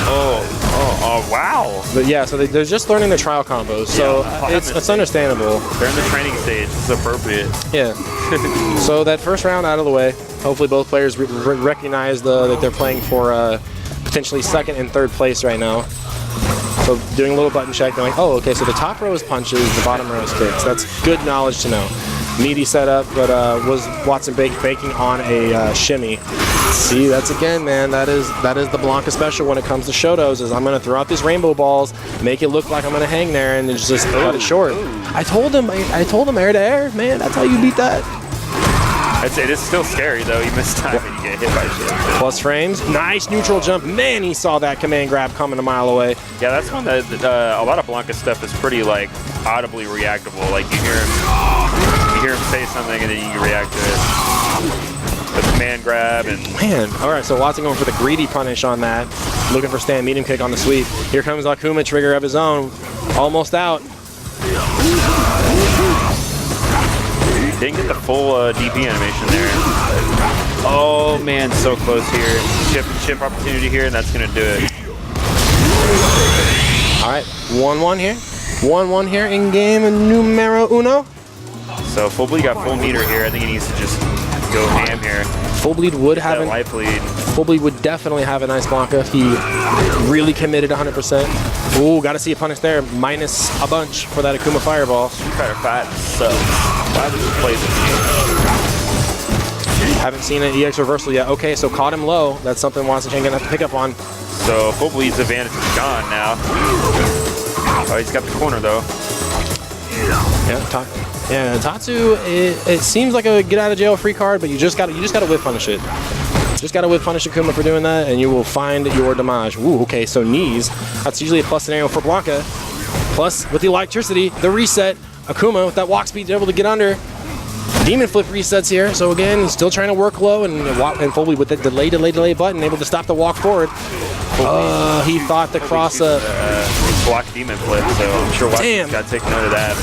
wow. But yeah, so they're just learning their trial combos. So it's understandable. They're in the training stage. This is appropriate. Yeah. So that first round out of the way. Hopefully both players recognize that they're playing for potentially second and third place right now. So doing a little button check, they're like, oh, okay, so the top row is punches, the bottom row is kicks. That's good knowledge to know. Meaty setup, but was Watson baking on a shimmy. See, that's again, man, that is the Blanca special when it comes to Shotos, is I'm going to throw out these rainbow balls, make it look like I'm going to hang there, and just cut it short. I told him air to air, man, that's how you beat that. I'd say it is still scary, though. You miss time and you get hit by shit. Plus frames. Nice neutral jump. Man, he saw that command grab coming a mile away. Yeah, that's one that a lot of Blanca stuff is pretty, like, audibly reactable. Like, you hear him say something and then you can react to it. The command grab and... Man, all right, so Watson going for the greedy punish on that. Looking for stand medium kick on the sweep. Here comes Akuma, trigger of his own. Almost out. Didn't get the full DP animation there. Oh man, so close here. Chip opportunity here, and that's gonna do it. All right, 1-1 here. 1-1 here in game numero uno. So Full Bleed got full meter here. I think he needs to just go ham here. Full Bleed would have a life lead. Full Bleed would definitely have a nice Blanca if he really committed 100%. Ooh, got to see a punish there. Minus a bunch for that Akuma fireball. Street Fighter 5 sucks. Why would you play this game? Haven't seen an EX reversal yet. Okay, so caught him low. That's something Watson Chan gonna have to pick up on. So Full Bleed's advantage is gone now. Oh, he's got the corner though. Yeah, Tatsu. It seems like a get out of jail free card, but you just gotta whip punish it. Just gotta whip punish Akuma for doing that, and you will find your damage. Ooh, okay, so knees. That's usually a plus scenario for Blanca. Plus, with the electricity, the reset, Akuma with that walk speed able to get under. Demon flip resets here, so again, he's still trying to work low and Full Bleed with the delay button, able to stop the walk forward. He thought the cross up. Block demon flip, so I'm sure Watson's got to take note of that.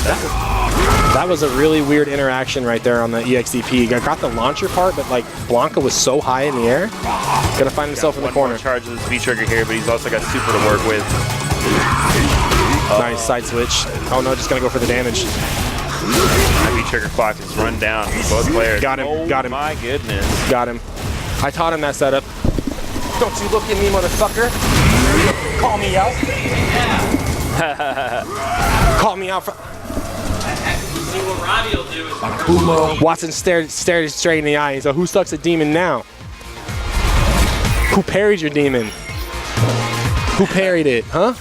That was a really weird interaction right there on the EXDP. I got the launcher part, but like Blanca was so high in the air, gonna find himself in the corner. Charge of this V trigger here, but he's also got super to work with. Nice side switch. Oh no, just gonna go for the damage. That V trigger clock is run down. Both players. Got him. Got him. My goodness. Got him. I taught him that setup. Don't you look at me, motherfucker. Call me out. Call me out. See what Robbie will do is Watson stared straight in the eye. So who sucks a demon now? Who parried your demon? Who parried it, huh?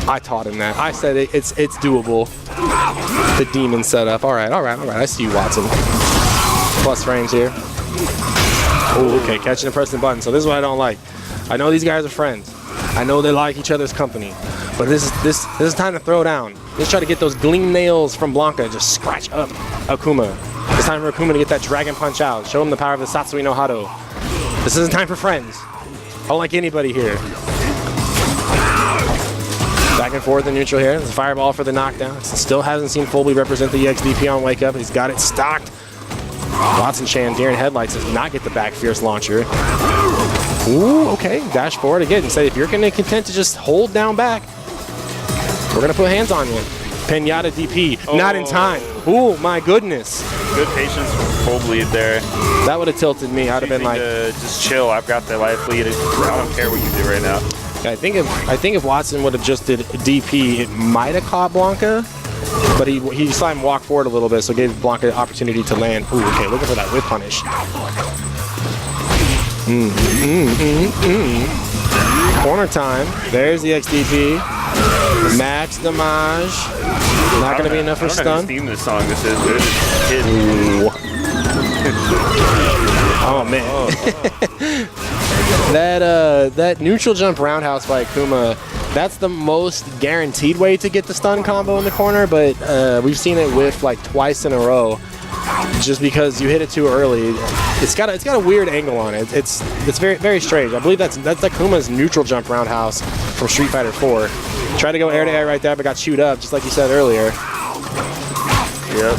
I taught him that. I said it's doable. The demon setup. All right. I see you, Watson. Plus frames here. Oh, okay. Catching and pressing buttons. So this is what I don't like. I know these guys are friends. I know they like each other's company. But this is time to throw down. Let's try to get those gleam nails from Blanca and just scratch up Akuma. It's time for Akuma to get that dragon punch out. Show him the power of the Satsui no Hado. This isn't time for friends. I don't like anybody here. Back and forth in neutral here. There's a fireball for the knockdown. Still hasn't seen Fulby represent the EXDP on Wake Up. He's got it stocked. Watson Deer and Headlights does not get the back Fierce launcher. Ooh, okay. Dash forward again and say, if you're going to content to just hold down back, we're going to put hands on you. Pinata DP. Not in time. Ooh, my goodness. Good patience from Full Bleed there. That would have tilted me. I'd have been like, just chill. I've got the life lead. I don't care what you do right now. I think if Watson would have just did DP, it might have caught Blanca, but he saw him walk forward a little bit, so it gave Blanca the opportunity to land. Ooh, okay, looking for that whip punish. Corner time. There's the XDP. Max damage. Not going to be enough for stun. I don't know whose theme this song this is, but it's Oh man. That neutral jump roundhouse by Akuma, that's the most guaranteed way to get the stun combo in the corner, but we've seen it whiff like twice in a row just because you hit it too early. It's got a weird angle on it. It's very, very strange. I believe that's Akuma's neutral jump roundhouse from Street Fighter 4. Tried to go air to air right there, but got chewed up, just like you said earlier. Yep.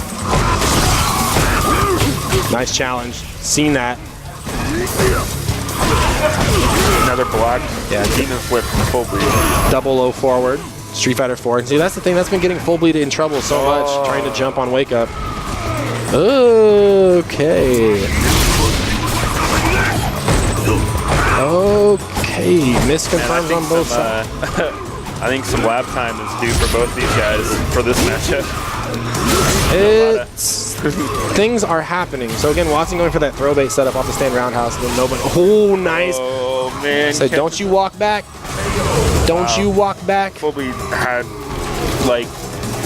Nice challenge. Seen that. Another block. Yeah, Demon flip from Full Bleed. Double low forward. Street Fighter 4. See, that's the thing. That's been getting Full Bleed in trouble so much, trying to jump on Wake Up. Okay. Okay. Misconfirms on both sides. I think some lab time is due for both these guys for this matchup. Things are happening. So again, Watson going for that throw bait setup off the stand roundhouse. And then nobody. Oh, nice. Oh man. So don't you walk back. Don't you walk back. Fulby had like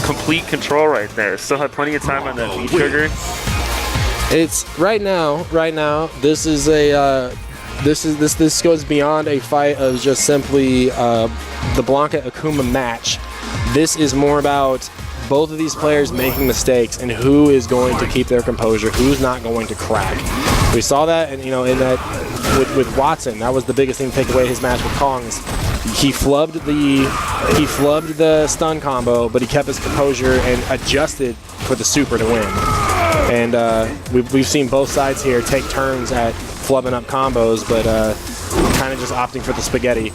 complete control right there. Still had plenty of time on that V trigger. It's right now. This is a. This goes beyond a fight of just simply the Blanca Akuma match. This is more about both of these players making mistakes and who is going to keep their composure, who's not going to crack. We saw that, and in that with Watson, that was the biggest thing to take away his match with Kongs. He flubbed the stun combo, but he kept his composure and adjusted for the super to win. And we've seen both sides here take turns at flubbing up combos, but kind of just opting for the spaghetti.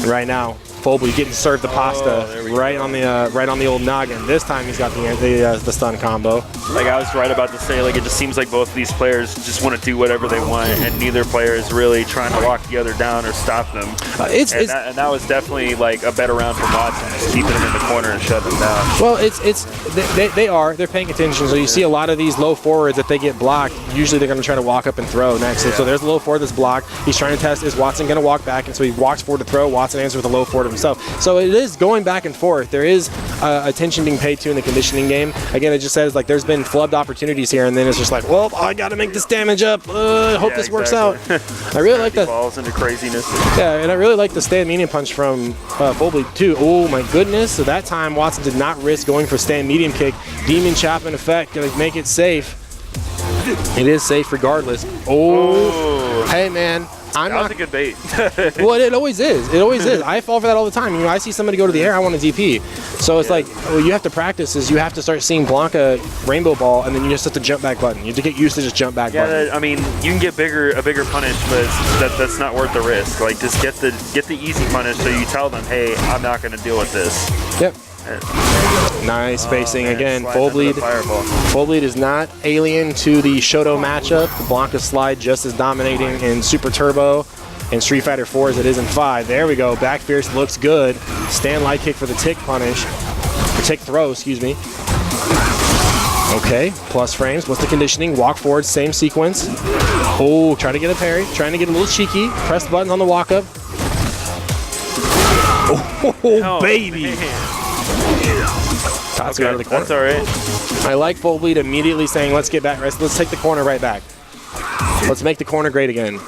Right now, Fulby getting served the pasta right on the old noggin. This time he's got the stun combo. Like I was right about to say, like it just seems like both of these players just want to do whatever they want, and neither player is really trying to lock the other down or stop them. And that was definitely like a better round for Watson, just keeping him in the corner and shutting him down. Well, they're paying attention. So you see a lot of these low forwards that they get blocked. Usually they're going to try to walk up and throw next. Yeah. So there's a low forward that's blocked. He's trying to test, is Watson going to walk back? And so he walks forward to throw. Watson answers with a low forward himself. So it is going back and forth. There is attention being paid to in the conditioning game. Again, it just says like there's been flubbed opportunities here, and then it's just like, well, I got to make this damage up. Hope this works out. I really like that. Falls into craziness. Yeah, and I really like the stand medium punch from Fulby too. Oh my goodness! So that time Watson did not risk going for stand medium kick. Demon Chapman effect gonna make it safe. It is safe regardless. Oh. Hey man. That was a good bait. Well, it always is. It always is. I fall for that all the time. I see somebody go to the air, I want a DP. So it's like, what you have to practice is you have to start seeing Blanca rainbow ball, and then you just hit the jump back button. You have to get used to just jump back button. Yeah, I mean, you can get a bigger punish, but that's not worth the risk. Like, just get the easy punish, so you tell them, hey, I'm not going to deal with this. Yep. Nice spacing again. Full bleed is not alien to the Shoto matchup. The Blanca slide just as dominating in Super Turbo and Street Fighter 4 as it is in 5. There we go. Back Fierce looks good. Stand light kick for the tick punish. Or tick throw, excuse me. Okay, plus frames. What's the conditioning? Walk forward, same sequence. Oh, trying to get a parry. Trying to get a little cheeky. Press buttons on the walk up. Oh, baby. Toss it out of the corner. That's all right. I like full bleed immediately saying, let's get back. Let's take the corner right back. Let's make the corner great again.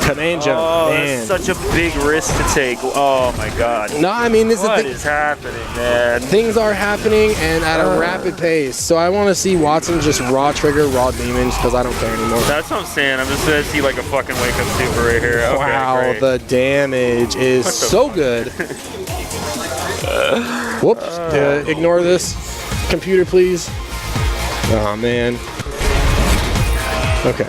Command jump. Oh, Man. that's such a big risk to take. Oh my God. No, I mean, this What is is happening, man? things are happening and at a rapid pace. So I want to see Watson just raw trigger, raw demons because I don't care anymore. That's what I'm saying. I'm just gonna see like a fucking wake up super right here. Okay, Wow, great. the damage is so good. Whoops. Ignore this. Computer, please. Oh, man. Okay.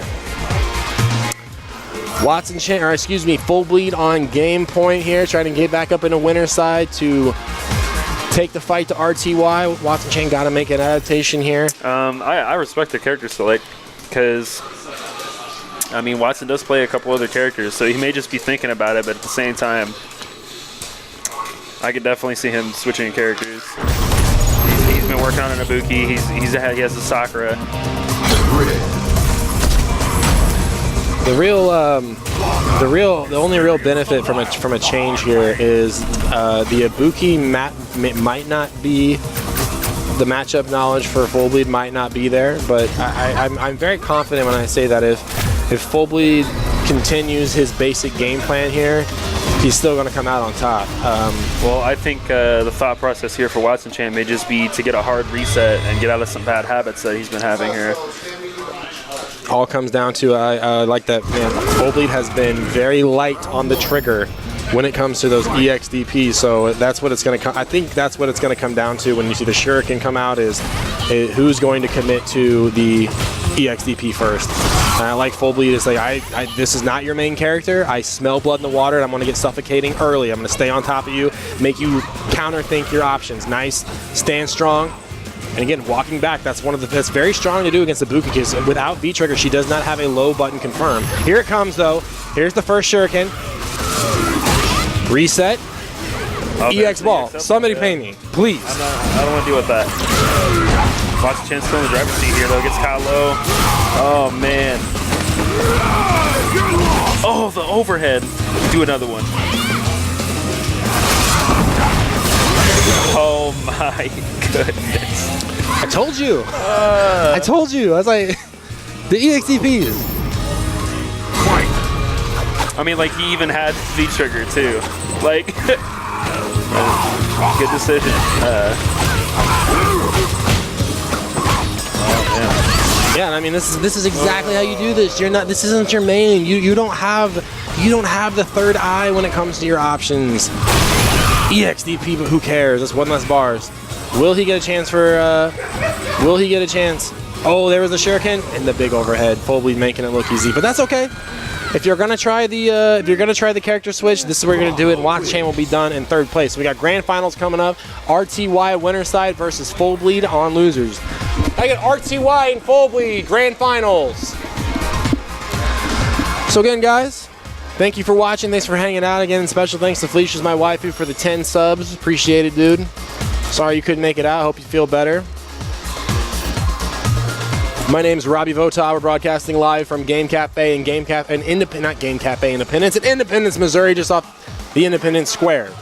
Watson, or excuse me, full bleed on game point here, trying to get back up in the winner's side to take the fight to RTY. Watson Chain got to make an adaptation here. I respect the character select because, I mean, Watson does play a couple other characters, so he may just be thinking about it, but at the same time, I could definitely see him switching characters. He's been working on an Ibuki. He has a Sakura. The only real benefit from a change here is the Ibuki might not be, the matchup knowledge for Full Bleed might not be there, but I'm very confident when I say that if Full Bleed continues his basic game plan here, he's still going to come out on top. Well, I think the thought process here for Watson Chan may just be to get a hard reset and get out of some bad habits that he's been having here. All comes down to, I like that, man, Full Bleed has been very light on the trigger when it comes to those EXDPs, so that's what it's going to come, I think that's what it's going to come down to when you see the Shuriken come out is who's going to commit to the EXDP first. And I like Full Bleed to say, this is not your main character, I smell blood in the water and I'm going to get suffocating early, I'm going to stay on top of you, make you counter-think your options. Nice, stand strong. And again, walking back, that's very strong to do against the Ibuki because without V-Trigger, she does not have a low button confirm. Here it comes, though. Here's the first Shuriken. Reset. EX ball. Somebody pay me, please. I don't want to deal with that. Watch Chen still in the driver's seat here, though. Gets caught low. Oh, man. Oh, the overhead. Do another one. Oh, my goodness. I told you. I told you. I was like, the EXDPs. I mean, like, he even had V-Trigger, too. Like, good decision. Oh, yeah, I mean, this is exactly how you do this. This isn't your main. You don't have the third eye when it comes to your options. EXDP, but who cares? That's one less bars. Will he get a chance for? Will he get a chance? Oh, there was the Shuriken and the big overhead. Full Bleed making it look easy, but that's okay. If you're gonna try the character switch, this is where you're gonna do it. Watch Chain will be done in third place. We got grand finals coming up. RTY winner side versus Full Bleed on losers. I got RTY and Full Bleed grand finals. So again, guys, thank you for watching. Thanks for hanging out again. Special thanks to Felicia's my waifu for the 10 subs. Appreciate it, dude. Sorry you couldn't make it out. Hope you feel better. My name's Robbie Vota. We're broadcasting live from Game Cafe in Independence, Missouri, just off the Independence Square.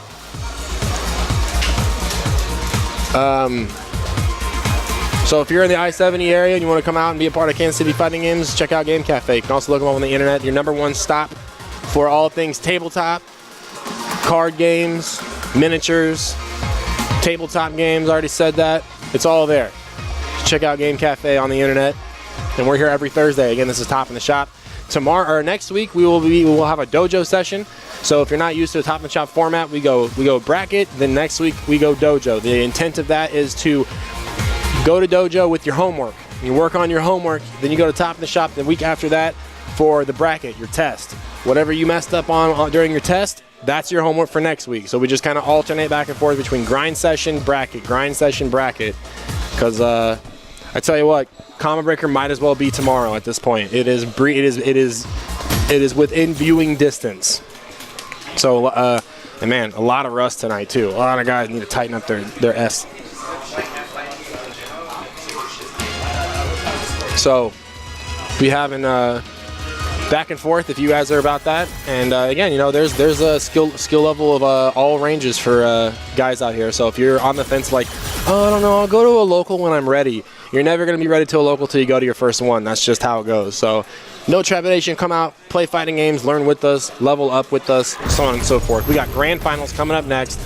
So if you're in the I-70 area and you want to come out and be a part of Kansas City Fighting Games, check out Game Cafe. You can also look them up on the internet. Your #1 stop for all things tabletop, card games, miniatures, tabletop games. I already said that. It's all there. Check out Game Cafe on the internet, and we're here every Thursday. Again, this is Top in the Shop. Tomorrow or next week, we will have a dojo session. So if you're not used to the Top in the Shop format, we go bracket. Then next week we go dojo. The intent of that is to go to dojo with your homework. You work on your homework, then you go to Top in the Shop the week after that for the bracket, your test. Whatever you messed up on during your test, that's your homework for next week. So we just kind of alternate back and forth between grind session, bracket, grind session, bracket. Because I tell you what, Comma Breaker might as well be tomorrow at this point. It is within viewing distance. So, and man, a lot of rust tonight too. A lot of guys need to tighten up their S. So we having back and forth if you guys are about that. And again, you know, there's a skill level of all ranges for guys out here. So if you're on the fence like, oh, I don't know, I'll go to a local when I'm ready. You're never going to be ready to a local till you go to your first one. That's just how it goes. So no trepidation. Come out, play fighting games, learn with us, level up with us, so on and so forth. We got grand finals coming up next.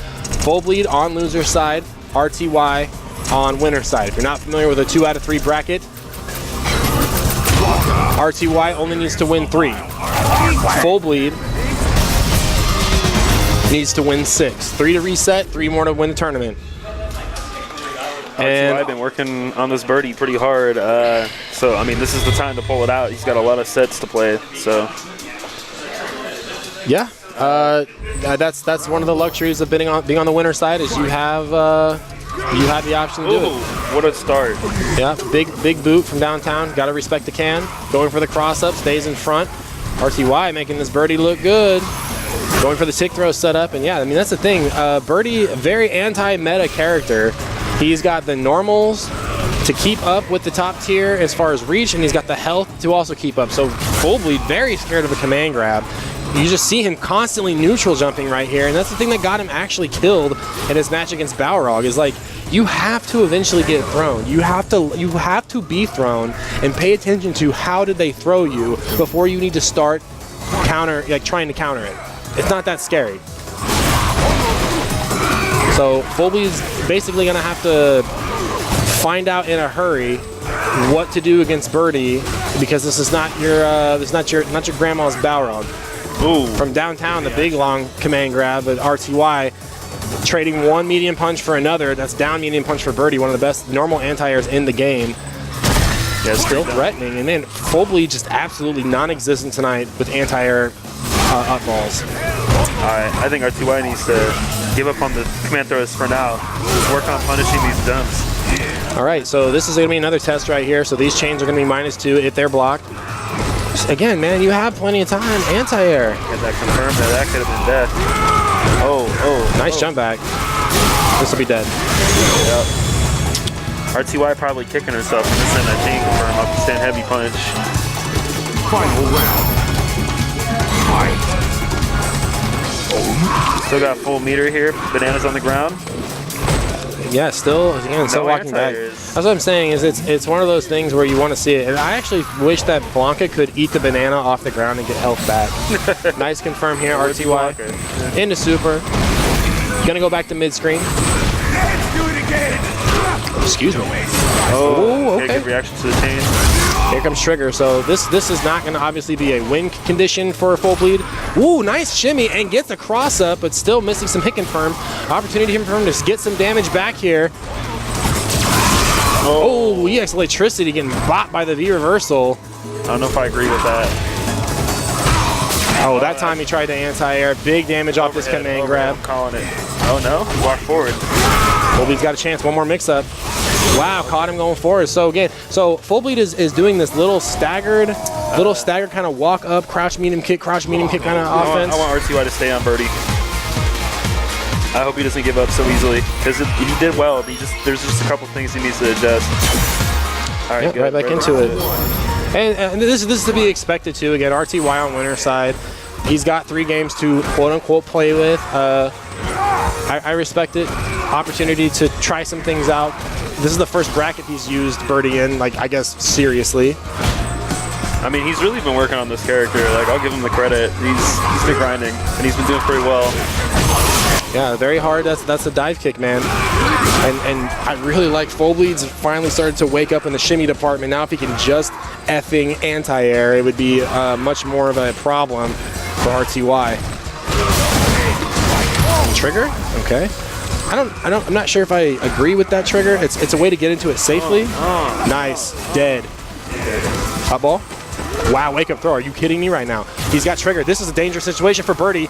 Full bleed on loser side, RTY on winner side. If you're not familiar with a 2 out of 3 bracket, RTY only needs to win 3. Full bleed needs to win 6. 3 to reset, 3 more to win the tournament. And I've been working on this birdie pretty hard, so I mean this is the time to pull it out. He's got a lot of sets to play, so yeah, that's one of the luxuries of being on the winner side is you have the option to do it. What a start! Yeah, big boot from downtown. Got to respect the can. Going for the cross up, stays in front. RTY making this birdie look good. Going for the tick throw setup, and yeah, I mean that's the thing. Birdie, very anti-meta character. He's got the normals to keep up with the top tier as far as reach, and he's got the health to also keep up. So Full Bleed, very scared of a command grab. You just see him constantly neutral jumping right here, and that's the thing that got him actually killed in his match against Balrog, is like, you have to eventually get thrown. You have to be thrown and pay attention to how did they throw you before you need to start trying to counter it. It's not that scary. So Full Bleed's basically gonna have to find out in a hurry what to do against Birdie, because this is not your grandma's Balrog. Ooh. From downtown, the big long command grab at RTY, trading one medium punch for another. That's down medium punch for Birdie, one of the best normal anti-airs in the game. Yeah, still threatening, and then Full Bleed just absolutely non-existent tonight with anti-air up balls. I think RTY needs to give up on the command throws for now. Work on punishing these dumps. All right, so this is going to be another test right here. So these chains are going to be -2 if they're blocked. Again, man, you have plenty of time. Anti-air. Get that confirmed. That could have been death. Oh. Nice jump back. This will be dead. Yep. RTY probably kicking herself from this end. I think confirm up the stand heavy punch. Final round. Fight. Still got full meter here. Bananas on the ground. Yeah, still walking back. That's what I'm saying, is it's one of those things where you want to see it. And I actually wish that Blanca could eat the banana off the ground and get health back. Nice confirm here, RTY. Into super. Gonna go back to mid-screen. Let's do it again. Excuse me. Oh, okay. Good reaction to the chain. Here comes Trigger. So this is not going to obviously be a win condition for Full Bleed. Ooh, nice shimmy, and gets a cross up, but still missing some hit confirm. Opportunity for him to get some damage back here. Oh, EX Electricity getting bopped by the V reversal. I don't know if I agree with that. Oh, that time he tried to anti-air. Big damage off this command grab. I'm calling it. Oh no, walk forward. Full Bleed's got a chance. One more mix-up. Wow, caught him going forward. So again, Full Bleed is doing this little staggered kind of walk up, crouch medium kick kind of offense. I want RTY to stay on Birdie. I hope he doesn't give up so easily, because he did well. There's just a couple things he needs to adjust. All right, yep, right back into it. And this is to be expected too. Again, RTY on winner side. He's got 3 games to quote-unquote play with. I respect it. Opportunity to try some things out. This is the first bracket he's used Birdie in, like, I guess, seriously. I mean, he's really been working on this character. Like, I'll give him the credit. He's been grinding, and he's been doing pretty well. Yeah, very hard. That's a dive kick, man. And I really like Full Bleed's finally started to wake up in the shimmy department. Now if he can just effing anti-air, it would be much more of a problem for RTY. Trigger? Okay. I'm not sure if I agree with that trigger. It's a way to get into it safely. Nice. Dead. Hot ball. Wow, wake up throw. Are you kidding me right now? He's got trigger. This is a dangerous situation for Birdie.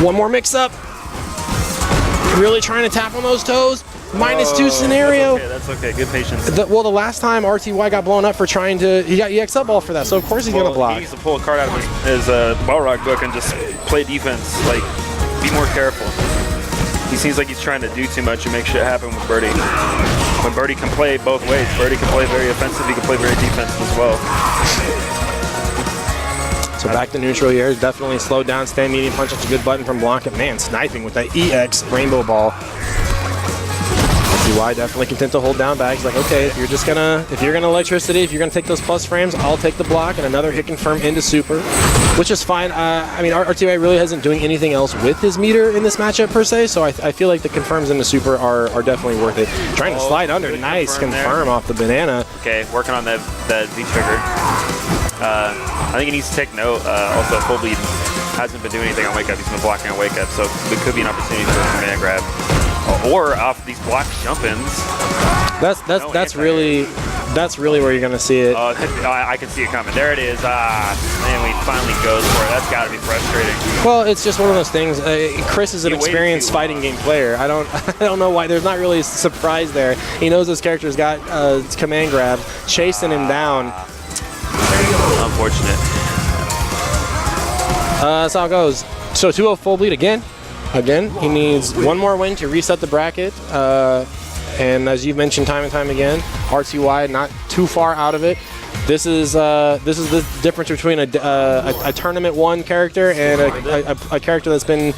One more mix up. Really trying to tap on those toes. -2 scenario. That's okay. Good patience. The last time RTY got blown up for trying to, he got EX up ball for that, so of course he's going to block. He needs to pull a card out of his Balrog book and just play defense. Like, be more careful. He seems like he's trying to do too much and make shit happen with Birdie. When Birdie can play both ways. Birdie can play very offensive, he can play very defensive as well. So back to neutral here. Definitely slowed down, stand medium punch. That's a good button from Blanca. Man, sniping with that EX rainbow ball. SFVAE definitely content to hold down back. He's like, okay, if you're gonna electricity, if you're gonna take those plus frames, I'll take the block, and another hit confirm into super, which is fine. I mean, RTY really hasn't doing anything else with his meter in this matchup per se, so I feel like the confirms into super are definitely worth it. Trying to slide under, nice confirm off the banana. Okay, working on that V trigger. I think he needs to take note. Also, Full Bleed hasn't been doing anything on wake up. He's been blocking on wake up, so it could be an opportunity for a command grab. Or off these block jump-ins. That's really where you're gonna see it. I can see it coming. There it is. And he finally goes for it. That's got to be frustrating. Well, it's just one of those things. Chris is an experienced fighting game player. I don't know why. There's not really a surprise there. He knows his character's got command grab, chasing him down. Unfortunate. That's how it goes. So 2-0 Full Bleed again. Again, he needs one more win to reset the bracket. And as you've mentioned time and time again, RTY not too far out of it. This is the difference between a tournament one character and a character that's been,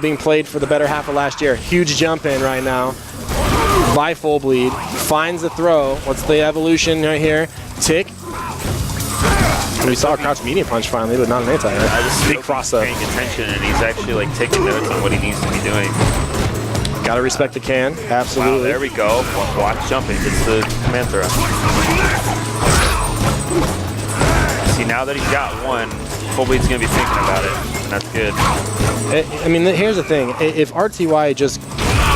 being played for the better half of last year. Huge jump in right now by Full Bleed. Finds the throw. What's the evolution right here? Tick. We saw a crouch medium punch finally, but not an anti. I just big cross up. Paying attention, and he's actually taking notes on what he needs to be doing. Gotta respect the can, absolutely. Wow, there we go. Watch jumping. It's the command throw. See, now that he's got one, Full Bleed's gonna be thinking about it, and that's good. I mean, here's the thing: if RTY just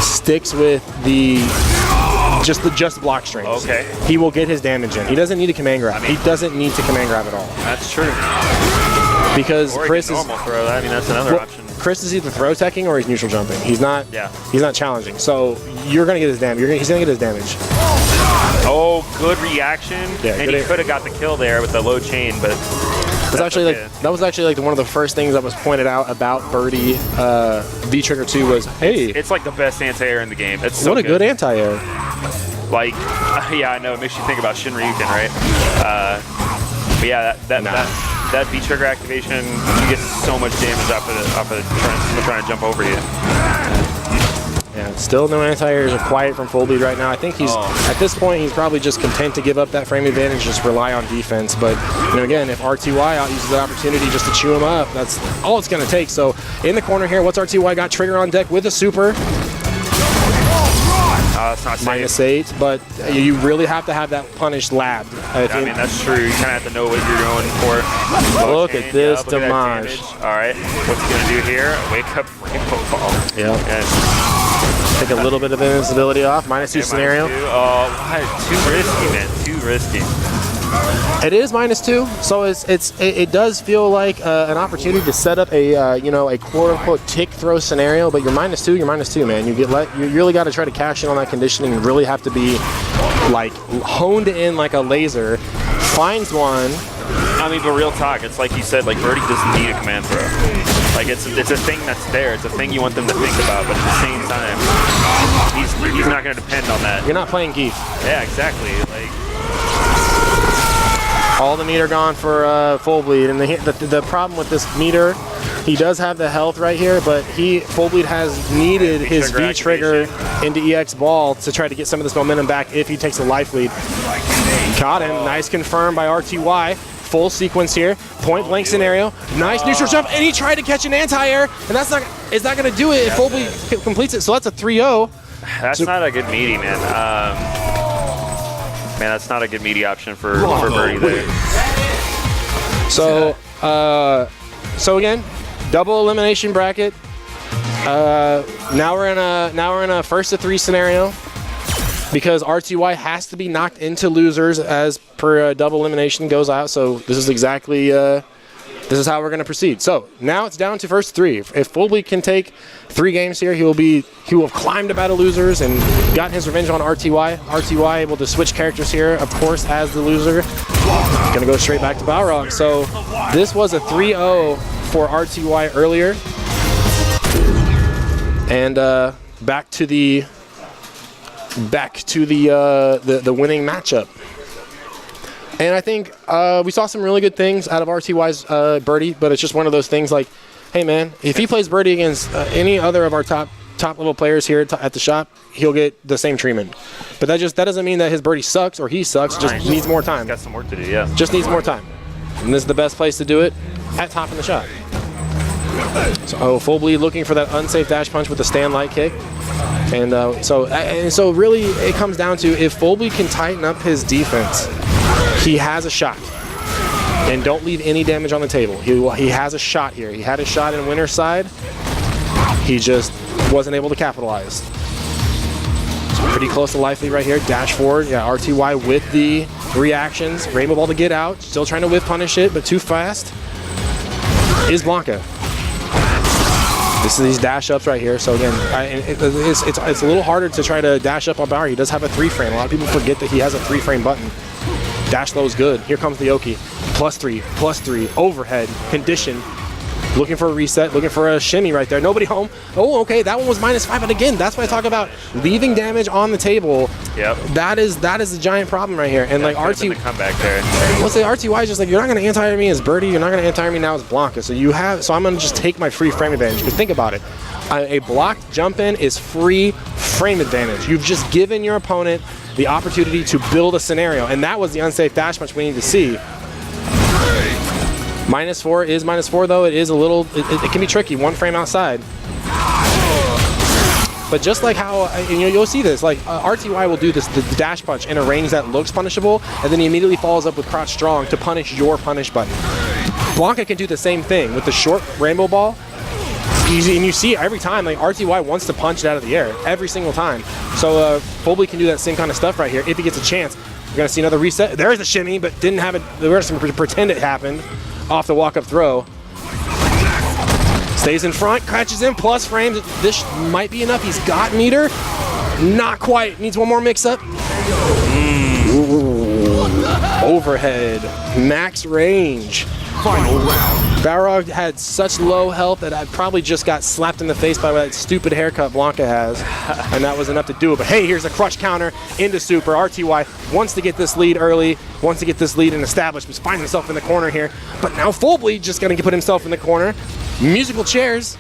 sticks with just block strings, he will get his damage in. He doesn't need a command grab. He doesn't need to command grab at all. That's true. Because Chris is normal throw. I mean, that's another option. Chris is either throw teching or he's neutral jumping. He's not. Yeah. He's not challenging. So you're gonna get his damage. He's gonna get his damage. Oh, good reaction. Yeah, and he could have got the kill there with the low chain, but. That was actually one of the first things that was pointed out about Birdie V Trigger 2 was, hey, it's like the best anti-air in the game. It's so what a good anti-air. Like, yeah, I know it makes you think about Shinryuken, right? But yeah, that V trigger activation, you get so much damage off of trying to jump over you. Yeah, still no anti-airs are quiet from Full Bleed right now. I think he's at this point he's probably just content to give up that frame advantage, just rely on defense. But again, if RTY uses the opportunity just to chew him up, that's all it's going to take. So in the corner here, what's RTY got? Trigger on deck with a super. It's not -8, but you really have to have that punished labbed. I mean, that's true. You kind of have to know what you're going for. Look at this damage. All right, what's he going to do here? Wake up rainbow ball. Yeah. Take a little bit of invincibility off. -2 scenario. Oh, too risky, man. Too risky. It is -2, so it does feel like an opportunity to set up a a quote unquote tick throw scenario. But you're -2, man. You really got to try to cash in on that conditioning and really have to be honed in like a laser. Finds one. I mean, but real talk, it's like you said, Birdie doesn't need a command throw. It's a thing that's there. It's a thing you want them to think about, but at the same time, he's not going to depend on that. You're not playing Geef. Yeah, exactly. All the meter gone for Full Bleed, and the problem with this meter, he does have the health right here, but Full Bleed has needed his V trigger into EX ball to try to get some of this momentum back if he takes a life lead. Got him. Nice confirm by RTY. Full sequence here. Point blank scenario. Nice neutral jump, and he tried to catch an anti-air, and it's not going to do it if Full Bleed completes it. So that's a 3-0. That's not a good meaty, man. Man, that's not a good meaty option for Birdie there. So, so again, double elimination bracket. Now we're in a first to 3 scenario because RTY has to be knocked into losers as per double elimination goes out. So this is exactly this is how we're going to proceed. So now it's down to first 3. If Full Bleed can take 3 games here, he will have climbed about losers and gotten his revenge on RTY. RTY able to switch characters here, of course, as the loser. Going to go straight back to Balrog. So this was a 3-0 for RTY earlier. And back to the winning matchup. And I think we saw some really good things out of RTY's Birdie, but it's just one of those things like, hey man, if he plays Birdie against any other of our top level players here at the shop, he'll get the same treatment. But that doesn't mean that his Birdie sucks or he sucks. Just needs more time. Got some work to do, yeah. Just needs more time. And this is the best place to do it, at top in the shop. So Full Bleed looking for that unsafe dash punch with the stand light kick. And so really it comes down to if Full Bleed can tighten up his defense, he has a shot. And don't leave any damage on the table. He has a shot here. He had a shot in winner's side. He just wasn't able to capitalize. So pretty close to life lead right here. Dash forward. Yeah, RTY with the reactions. Rainbow Ball to get out. Still trying to whip punish it, but too fast. Is Blanca. This is these dash ups right here. So again, it's a little harder to try to dash up on Bauer. He does have a 3-frame. A lot of people forget that he has a 3-frame button. Dash low is good. Here comes the Oki. +3, overhead, condition. Looking for a reset, looking for a shimmy right there. Nobody home. Oh, okay, that one was -5. But again, that's why I talk about leaving damage on the table. Yep. That is a giant problem right here. And like RT come back there. Let's say RTY is just like, you're not gonna anti-air me as Birdie, you're not gonna anti-air me now as Blanca. So I'm gonna just take my free frame advantage. Because think about it. A blocked jump in is free frame advantage. You've just given your opponent the opportunity to build a scenario. And that was the unsafe dash punch we need to see. -4 is -4 though. It is a little, it can be tricky. 1 frame outside. But just like how, you'll see this, like RTY will do this, the dash punch in a range that looks punishable, and then he immediately follows up with crouch strong to punish your punish button. Blanca can do the same thing with the short rainbow ball. And you see every time, like RTY wants to punch it out of the air every single time. So Full Bleed can do that same kind of stuff right here if he gets a chance. We're gonna see another reset. There's the shimmy, but didn't have it. We're just gonna pretend it happened off the walk-up throw. Stays in front, catches in, plus frames. This might be enough. He's got meter. Not quite. Needs one more mix-up. Overhead, max range. Final round. Balrog had such low health that I probably just got slapped in the face by that stupid haircut Blanca has, and that was enough to do it. But hey, here's a crush counter into super. RTY wants to get this lead early, wants to get this lead and established, but finds himself in the corner here. But now Full Bleed just gonna put himself in the corner. Musical chairs.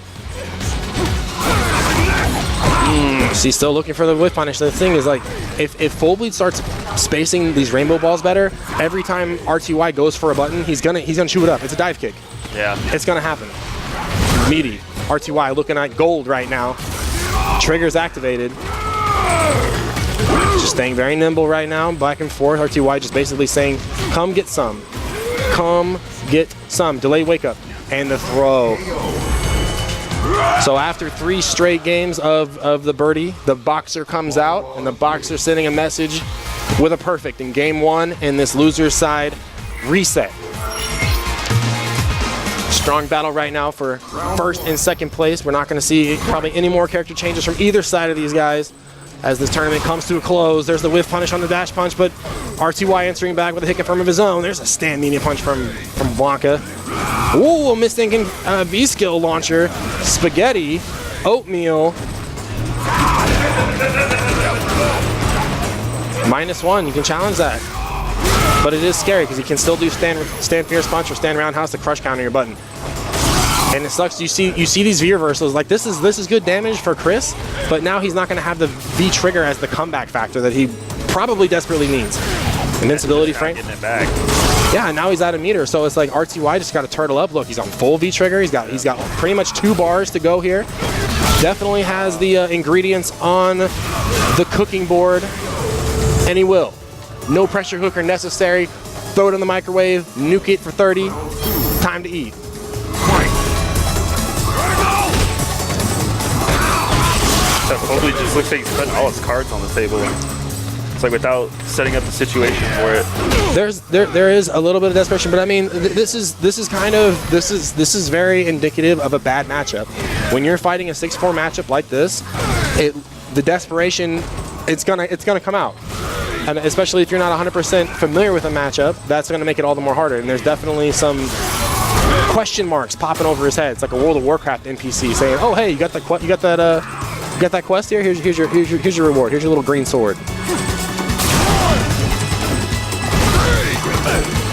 He's still looking for the whip punish. The thing is, like, if Full Bleed starts spacing these rainbow balls better, every time RTY goes for a button, he's gonna chew it up. It's a dive kick. Yeah. It's gonna happen. Meaty. RTY looking at gold right now. Triggers activated. Just staying very nimble right now, back and forth. RTY just basically saying, come get some. Come get some. Delayed wake up. And the throw. So after 3 straight games of the Birdie, the boxer comes out, and the boxer sending a message with a perfect in game 1 in this loser's side reset. Strong battle right now for first and second place. We're not going to see probably any more character changes from either side of these guys as this tournament comes to a close. There's the whiff punish on the dash punch, but RTY answering back with a hit confirm of his own. There's a stand medium punch from Blanca. Ooh, a misthinking V-skill launcher. Spaghetti, oatmeal. -1, you can challenge that. But it is scary because he can still do stand fierce punch or stand roundhouse to crush counter your button. And it sucks. You see these V reversals. Like this is good damage for Chris, but now he's not going to have the V trigger as the comeback factor that he probably desperately needs. Invincibility frame. Getting it back. Yeah, and now he's out of meter, so it's like RTY just got to turtle up. Look, he's on full V trigger. He's got pretty much 2 bars to go here. Definitely has the ingredients on the cooking board, and he will. No pressure cooker necessary. Throw it in the microwave, nuke it for 30. Time to eat. That Foley just looks like he's putting all his cards on the table. It's like without setting up the situation for it. There is a little bit of desperation, but I mean, this is very indicative of a bad matchup. When you're fighting a 6-4 matchup like this, the desperation, it's gonna come out. And especially if you're not 100% familiar with a matchup, that's going to make it all the more harder. And there's definitely some question marks popping over his head. It's like a World of Warcraft NPC saying, "Oh, hey, you got that You got that quest here? Here's your reward. Here's your little green sword.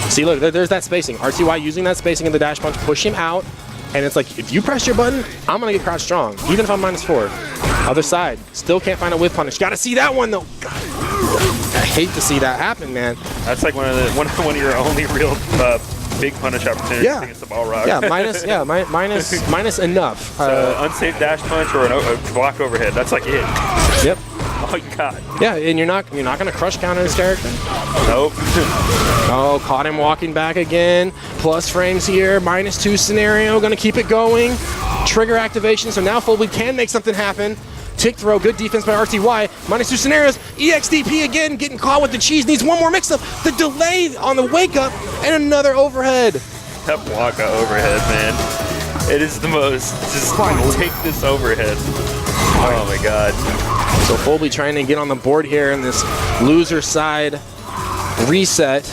See, look, there's that spacing. RTY using that spacing in the dash punch, push him out, and it's like, if you press your button, I'm gonna get crouch strong, even if I'm -4. Other side, still can't find a whiff punish. Gotta see that one though. God, I hate to see that happen, man. That's like one of your only real big punish opportunities against the Balrog. Yeah, minus enough. So unsafe dash punch or a block overhead. That's like it. Yep. Oh, you got. Yeah, and you're not gonna crush counter his character. Nope. Oh, caught him walking back again. Plus frames here. -2 scenario. Gonna keep it going. Trigger activation. So now Full Bleed can make something happen. Tick throw. Good defense by RTY. -2 scenarios. EXDP again. Getting caught with the cheese. Needs one more mix up. The delay on the wake up and another overhead. That Blanca overhead, man. It is the most. Just take this overhead. Oh my god. So Full Bleed trying to get on the board here in this loser side reset.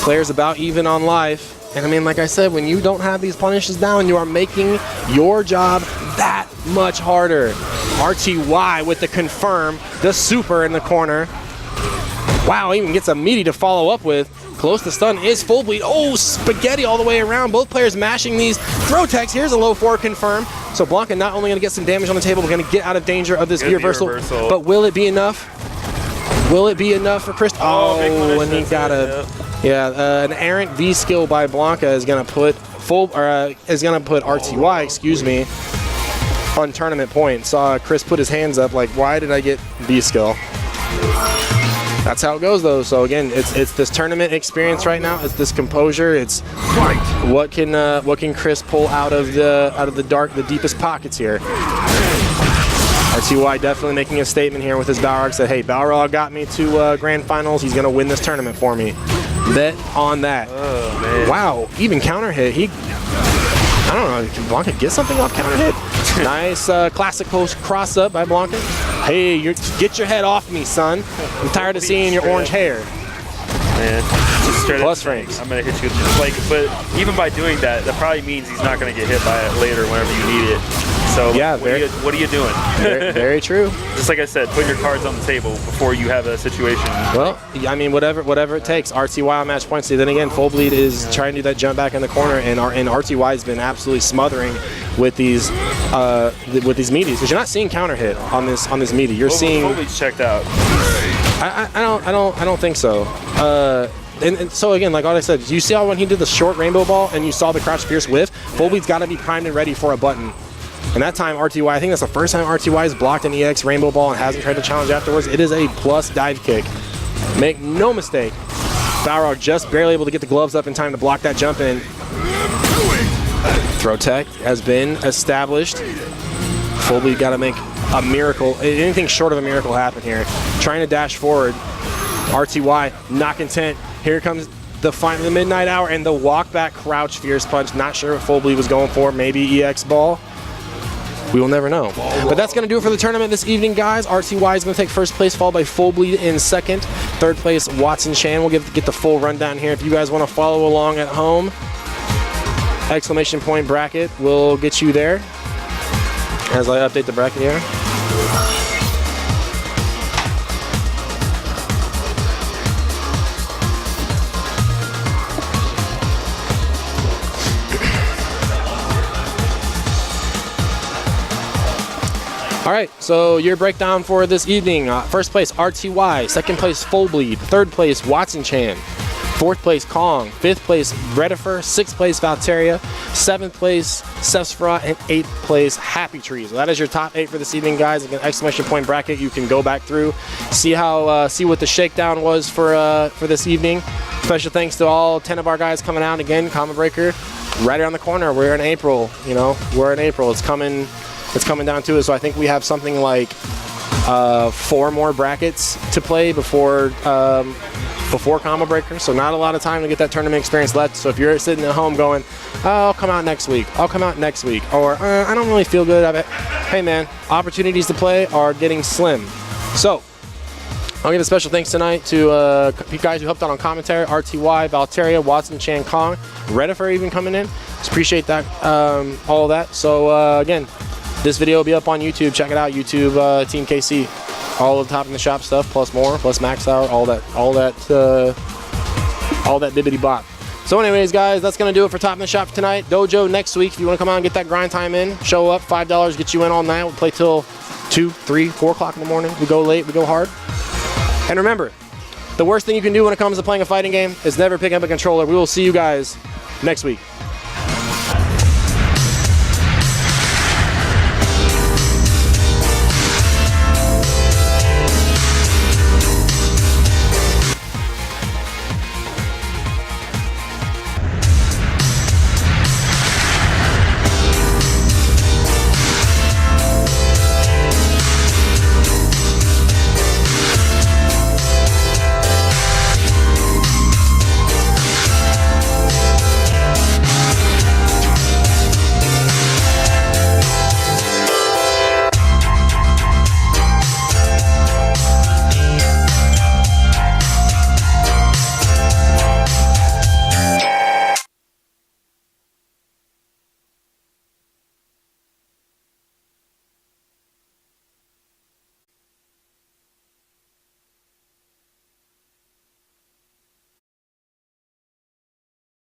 Players about even on life. And I mean, like I said, when you don't have these punishes down, you are making your job that much harder. RTY with the confirm, the super in the corner. Wow, even gets a meaty to follow up with. Close to stun is Full Bleed. Oh, spaghetti all the way around. Both players mashing these throw techs. Here's a low 4 confirm. So Blanca not only going to get some damage on the table, but going to get out of danger of this reversal. But will it be enough? Will it be enough for Chris? Oh, and he got a... Yeah, an errant V skill by Blanca is going to put RTY, excuse me, on tournament point. Saw Chris put his hands up like, why did I get V skill? That's how it goes though. So again, it's this tournament experience right now. It's this composure. It's what can Chris pull out of the deepest pockets here. RTY definitely making a statement here with his Balrog. Said, hey, Balrog got me to grand finals. He's gonna win this tournament for me. Bet on that. Oh man. Wow, even counter hit. I don't know. Can Blanca get something off counter hit? Nice classical cross up by Blanca. Hey, get your head off me, son. I'm tired of seeing your orange hair. Man, just straight plus frames. I'm gonna hit you with but even by doing that probably means he's not gonna get hit by it later whenever you need it. So yeah, what are you doing? Very true. Just like I said, put your cards on the table before you have a situation. Well, I mean, whatever it takes. RTY on match points. Then again, Full Bleed is trying to do that jump back in the corner, and RTY has been absolutely smothering with these meaties. Because you're not seeing counter hit on this meaty. You're seeing. Full Bleed's checked out. I don't think so. And so again, like I said, you see how when he did the short rainbow ball and you saw the crouch fierce whiff, Full Bleed's got to be primed and ready for a button. And that time RTY, I think that's the first time RTY has blocked an EX rainbow ball and hasn't tried to challenge afterwards. It is a plus dive kick. Make no mistake. Balrog just barely able to get the gloves up in time to block that jump in. Throw tech has been established. Full Bleed got to make a miracle, anything short of a miracle happen here. Trying to dash forward. RTY not content. Here comes the midnight hour and the walk back crouch fierce punch. Not sure what Full Bleed was going for. Maybe EX ball. We will never know. But that's going to do it for the tournament this evening, guys. RTY is going to take first place, followed by Full Bleed in second. Third place, Watson Chan. We'll get the full rundown here. If you guys want to follow along at home, exclamation point bracket will get you there as I update the bracket here. All right, so your breakdown for this evening. First place, RTY. Second place, Full Bleed. Third place, Watson Chan. Fourth place, Kong. Fifth place, Redifer. Sixth place, Valteria. Seventh place, SFVAE. And eighth place, Happy Trees. So that is your top 8 for this evening, guys. Again, exclamation point bracket. You can go back through, see what the shakedown was for this evening. Special thanks to all 10 of our guys coming out again. Combo Breaker, right around the corner. We're in April. We're in April. It's coming down to it. So I think we have something like 4 more brackets to play before Combo Breaker. So not a lot of time to get that tournament experience left. So if you're sitting at home going, oh, I'll come out next week. Or I don't really feel good. Hey man, opportunities to play are getting slim. So I'll give a special thanks tonight to you guys who helped out on commentary. RTY, Valteria, Watson, Chan, Kong, Redifer even coming in. Just appreciate that, all of that. So again, This video will be up on YouTube. Check it out, YouTube Team KC. All of the Top in the Shop stuff, plus more, plus max out, all that bibbity bop. So anyways, guys, that's going to do it for Top in the Shop tonight. Dojo next week. If you want to come out and get that grind time in, show up. $5 get you in all night. We'll play till 2, 3, 4 o'clock in the morning. We go late, we go hard. And remember, the worst thing you can do when it comes to playing a fighting game is never picking up a controller. We will see you guys next week.